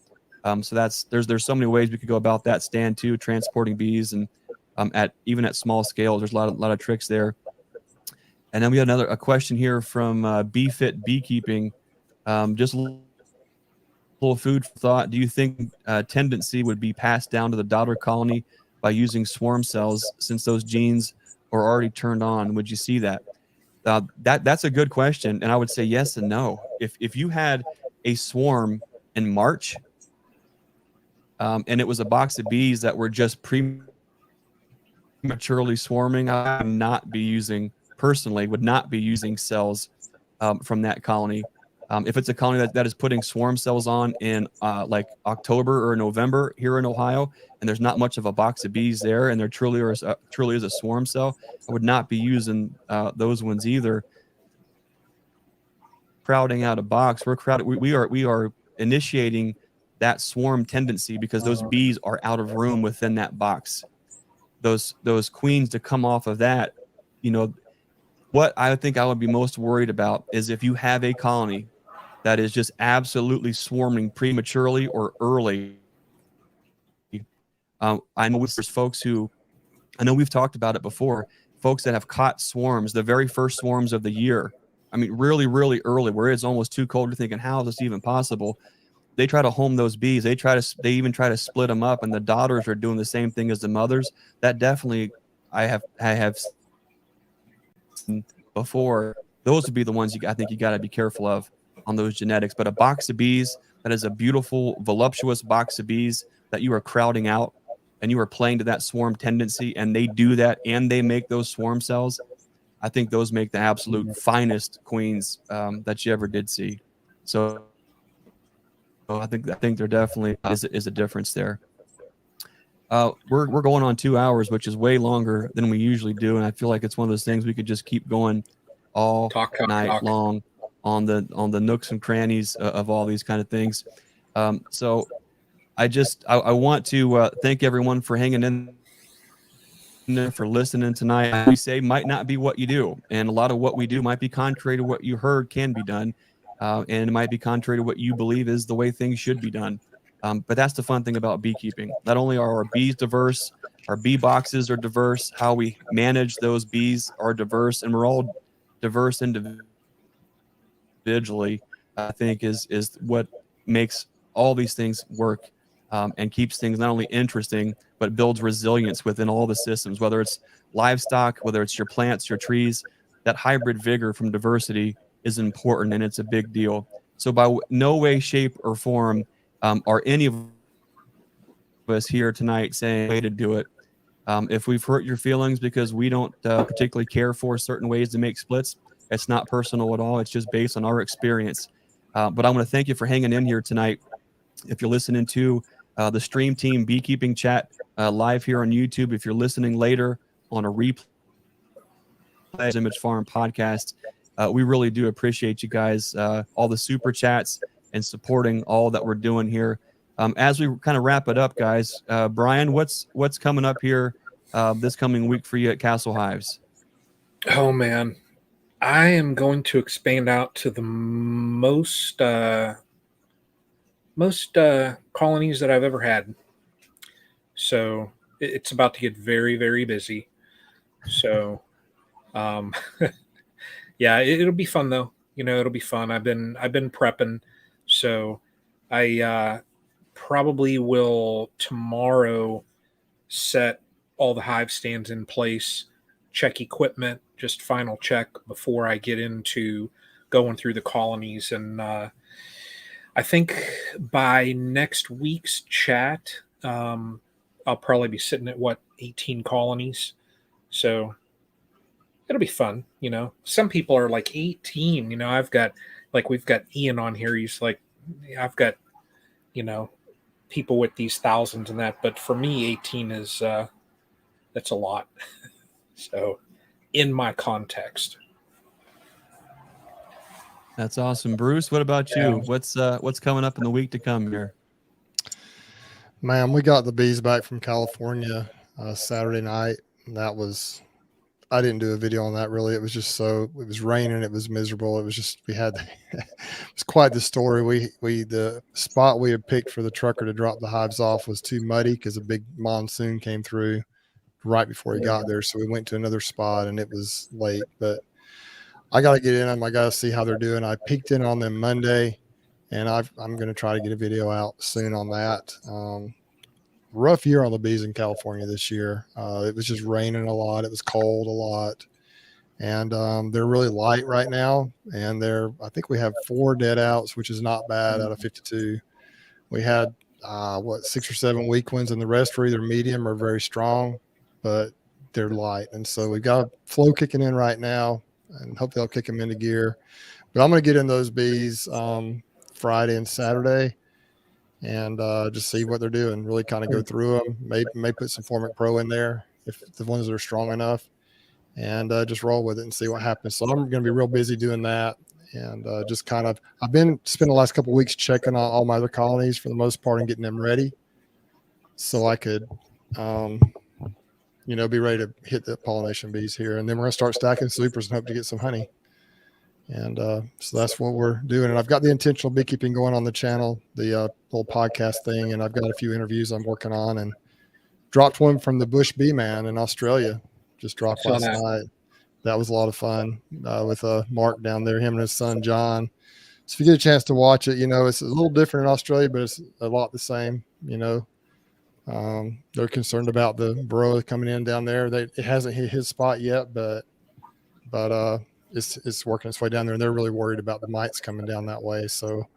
So there's so many ways we could go about that stand too, transporting bees, and even at small scale, there's a lot of tricks there. And then we had a question here from BeFit Beekeeping. Just a little food for thought. Do you think tendency would be passed down to the daughter colony by using swarm cells, since those genes are already turned on? Would you see that? That's a good question, and I would say yes and no. If you had a swarm in March, and it was a box of bees that were just prematurely swarming, I would not be using cells from that colony. If it's a colony that is putting swarm cells on in like October or November here in Ohio, and there's not much of a box of bees there, and there truly is a swarm cell, I would not be using those ones either. Crowding out a box, we are initiating that swarm tendency because those bees are out of room within that box. Those queens to come off of that, what I think I would be most worried about is if you have a colony that is just absolutely swarming prematurely or early. I know there's folks we've talked about it before, folks that have caught swarms, the very first swarms of the year. Really, really early, where it's almost too cold. You're thinking, how is this even possible? They try to home those bees. They even try to split them up, and the daughters are doing the same thing as the mothers. That definitely, I have seen before. Those would be the ones I think you got to be careful of on those genetics. But a box of bees that is a beautiful, voluptuous box of bees that you are crowding out, and you are playing to that swarm tendency, and they do that, and they make those swarm cells, I think those make the absolute finest queens that you ever did see. So I think there definitely is a difference there. We're going on 2 hours, which is way longer than we usually do, and I feel like it's one of those things we could just keep going all night long on the nooks and crannies of all these kind of things. So I want to thank everyone for hanging in there, for listening tonight. We say might not be what you do, and a lot of what we do might be contrary to what you heard can be done, and it might be contrary to what you believe is the way things should be done. But that's the fun thing about beekeeping. Not only are our bees diverse, our bee boxes are diverse, how we manage those bees are diverse, and we're all diverse individually, I think is what makes all these things work. and keeps things not only interesting, but builds resilience within all the systems, whether it's livestock, whether it's your plants, your trees. That hybrid vigor from diversity is important, and it's a big deal. So by no way, shape, or form are any of us here tonight saying way to do it. If we've hurt your feelings because we don't particularly care for certain ways to make splits, it's not personal at all. It's just based on our experience. But I want to thank you for hanging in here tonight. If you're listening to the Stream Team Beekeeping Chat live here on YouTube, if you're listening later on a replay, Image Farm podcast, we really do appreciate you guys, all the super chats and supporting all that we're doing here. As we kind of wrap it up, guys, Brian, what's coming up here this coming week for you at Castle Hives? Oh man, I am going to expand out to the most colonies that I've ever had. So it's about to get very, very busy. So, yeah, it'll be fun though. It'll be fun. I've been prepping, so I probably will tomorrow set all the hive stands in place, check equipment, just final check before I get into going through the colonies. And I think by next week's chat, I'll probably be sitting at 18 colonies. So it'll be fun. Some people are like 18, we've got Ian on here. He's like, I've got, people with these thousands and that, but for me, 18 is, that's a lot. So in my context. That's awesome. Bruce, what about you? What's coming up in the week to come here? Man, we got the bees back from California Saturday night. I didn't do a video on that really. It was raining. It was miserable. It was quite the story. The spot we had picked for the trucker to drop the hives off was too muddy because a big monsoon came through right before he got there. So we went to another spot and it was late, but I got to get in them. I got to see how they're doing. I peeked in on them Monday and I'm going to try to get a video out soon on that. Rough year on the bees in California this year. It was just raining a lot. It was cold a lot. And they're really light right now. And I think we have 4 dead outs, which is not bad out of 52. We had, 6 or 7 weak ones, and the rest are either medium or very strong, but they're light. And so we've got a flow kicking in right now, and hopefully I'll kick them into gear. But I'm going to get in those bees Friday and Saturday. And just see what they're doing, really kind of go through them, may put some Formic Pro in there if the ones that are strong enough, and just roll with it and see what happens. So I'm going to be real busy doing that, and just kind of I've been spending the last couple of weeks checking on all my other colonies for the most part and getting them ready so I could be ready to hit the pollination bees here. And then we're going to start stacking supers and hope to get some honey. And so that's what we're doing. And I've got the intentional beekeeping going on the channel, the little podcast thing. And I've got a few interviews I'm working on, and dropped one from the Bush Bee Man in Australia. Just dropped last night. That was a lot of fun with Mark down there, him and his son, John. So if you get a chance to watch it, it's a little different in Australia, but it's a lot the same, They're concerned about the burrow coming in down there. It hasn't hit his spot yet, but it's working its way down there, and they're really worried about the mites coming down that way. So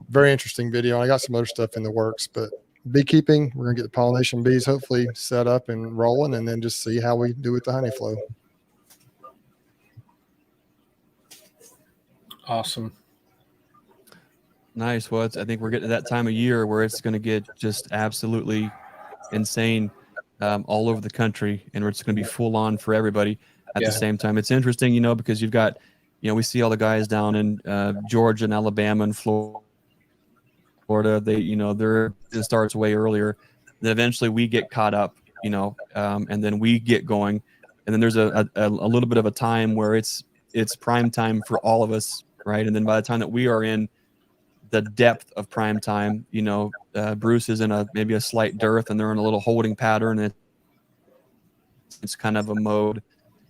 very interesting video. I got some other stuff in the works, but beekeeping, we're going to get the pollination bees hopefully set up and rolling, and then just see how we do with the honey flow. Awesome. Nice. Well, I think we're getting to that time of year where it's going to get just absolutely insane all over the country, and it's going to be full on for everybody at the same time. It's interesting, because you've got, we see all the guys down in Georgia and Alabama and Florida. It starts way earlier. Then eventually we get caught up, and then we get going. And then there's a little bit of a time where it's prime time for all of us, right? And then by the time that we are in the depth of prime time, Bruce is in maybe a slight dearth, and they're in a little holding pattern. And it's kind of a mode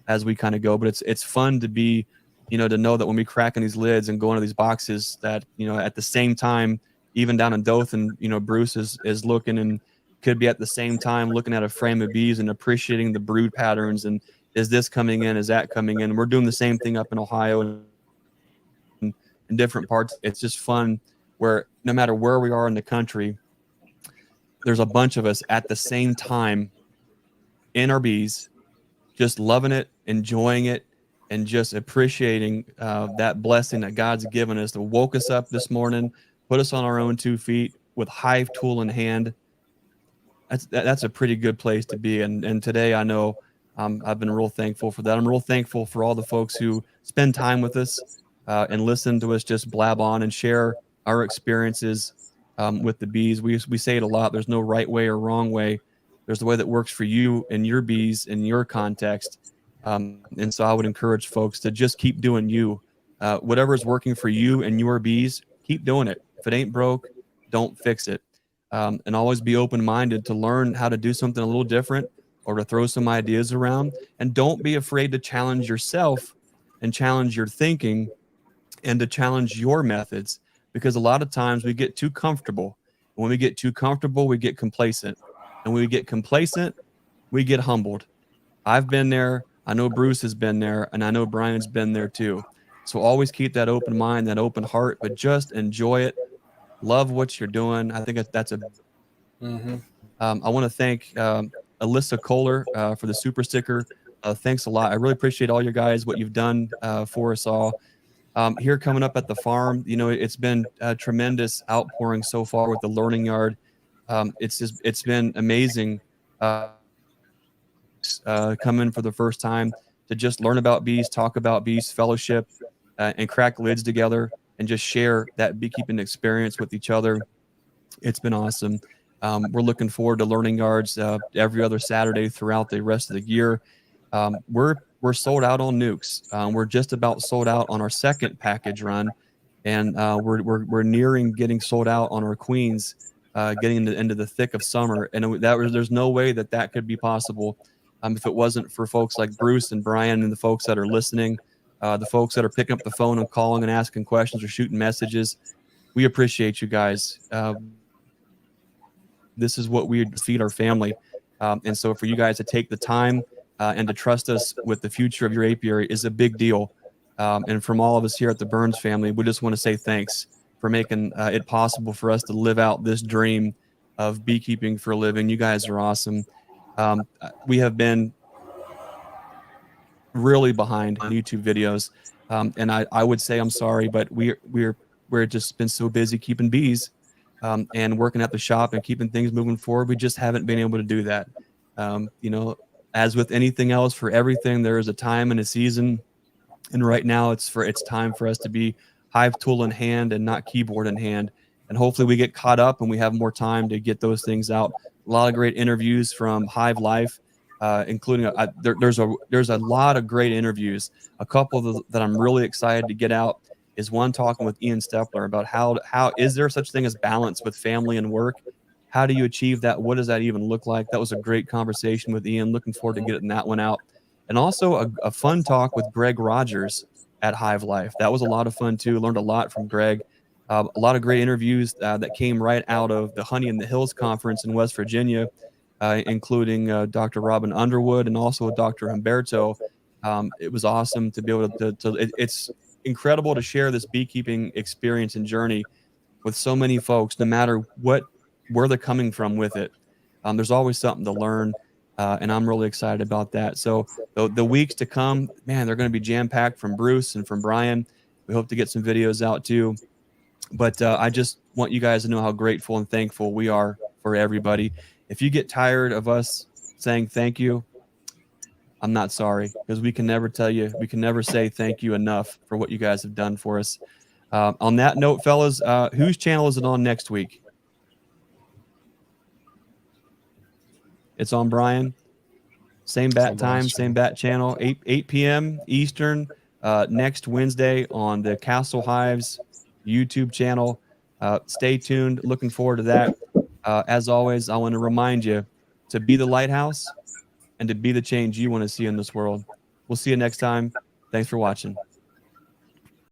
as we kind of go, but it's fun to be, to know that when we crack in these lids and go into these boxes that, at the same time even down in Dothan, you know, Bruce is looking and could be at the same time looking at a frame of bees and appreciating the brood patterns and is this coming in, is that coming in. We're doing the same thing up in Ohio and in different parts. It's just fun where no matter where we are in the country, there's a bunch of us at the same time in our bees, just loving it, enjoying it, and just appreciating that blessing that God's given us to woke us up this morning, put us on our own 2 feet with hive tool in hand. That's a pretty good place to be. And today I know I've been real thankful for that. I'm real thankful for all the folks who spend time with us and listen to us just blab on and share our experiences with the bees. We say it a lot. There's no right way or wrong way. There's the way that works for you and your bees in your context. And so I would encourage folks to just keep doing you. Whatever is working for you and your bees, keep doing it. If it ain't broke, don't fix it. And always be open-minded to learn how to do something a little different or to throw some ideas around. And don't be afraid to challenge yourself and challenge your thinking and to challenge your methods, because a lot of times we get too comfortable. When we get too comfortable, we get complacent. And when we get complacent, we get humbled. I've been there. I know Bruce has been there, and I know Brian's been there too. So always keep that open mind, that open heart, but just enjoy it. Love what you're doing. I think that's a. I want to thank Alyssa Kohler for the super sticker. Thanks a lot. I really appreciate all you guys, what you've done for us all. Here coming up at the farm, you know, it's been a tremendous outpouring so far with the learning yard. It's been amazing coming for the first time to just learn about bees, talk about bees, fellowship, and crack lids together and just share that beekeeping experience with each other. It's been awesome. We're looking forward to learning yards every other Saturday throughout the rest of the year. We're sold out on nukes. We're just about sold out on our second package run, and we're nearing getting sold out on our queens, getting into the thick of summer. And there's no way that could be possible if it wasn't for folks like Bruce and Brian and the folks that are listening, the folks that are picking up the phone and calling and asking questions or shooting messages. We appreciate you guys. This is what we feed our family. And so for you guys to take the time and to trust us with the future of your apiary is a big deal. And from all of us here at the Burns family, we just want to say thanks for making it possible for us to live out this dream of beekeeping for a living. You guys are awesome. We have been really behind on YouTube videos. And I would say I'm sorry, but we're just been so busy keeping bees and working at the shop and keeping things moving forward. We just haven't been able to do that. You know, as with anything else, for everything, there is a time and a season. And right now it's time for us to be hive tool in hand and not keyboard in hand. And hopefully we get caught up and we have more time to get those things out. A lot of great interviews from Hive Life, including there's a lot of great interviews. A couple that I'm really excited to get out is one talking with Ian Stepler about how is there such thing as balance with family and work? How do you achieve that? What does that even look like? That was a great conversation with Ian. Looking forward to getting that one out. And also a fun talk with Greg Rogers at Hive Life. That was a lot of fun too. Learned a lot from Greg. A lot of great interviews that came right out of the Honey in the Hills conference in West Virginia, including Dr. Robin Underwood and also Dr. Humberto. It was awesome to be able to it's incredible to share this beekeeping experience and journey with so many folks, no matter where they're coming from with it. There's always something to learn, and I'm really excited about that. So the weeks to come, man, they're going to be jam-packed from Bruce and from Brian. We hope to get some videos out too. But I just want you guys to know how grateful and thankful we are for everybody. If you get tired of us saying thank you, I'm not sorry, because we can never say thank you enough for what you guys have done for us. On that note, fellas, whose channel is it on next week? It's on Brian. Same bat time, same bat channel, 8 p.m. Eastern, next Wednesday on the Castle Hives YouTube channel. Stay tuned. Looking forward to that. As always, I want to remind you to be the lighthouse and to be the change you want to see in this world. We'll see you next time. Thanks for watching.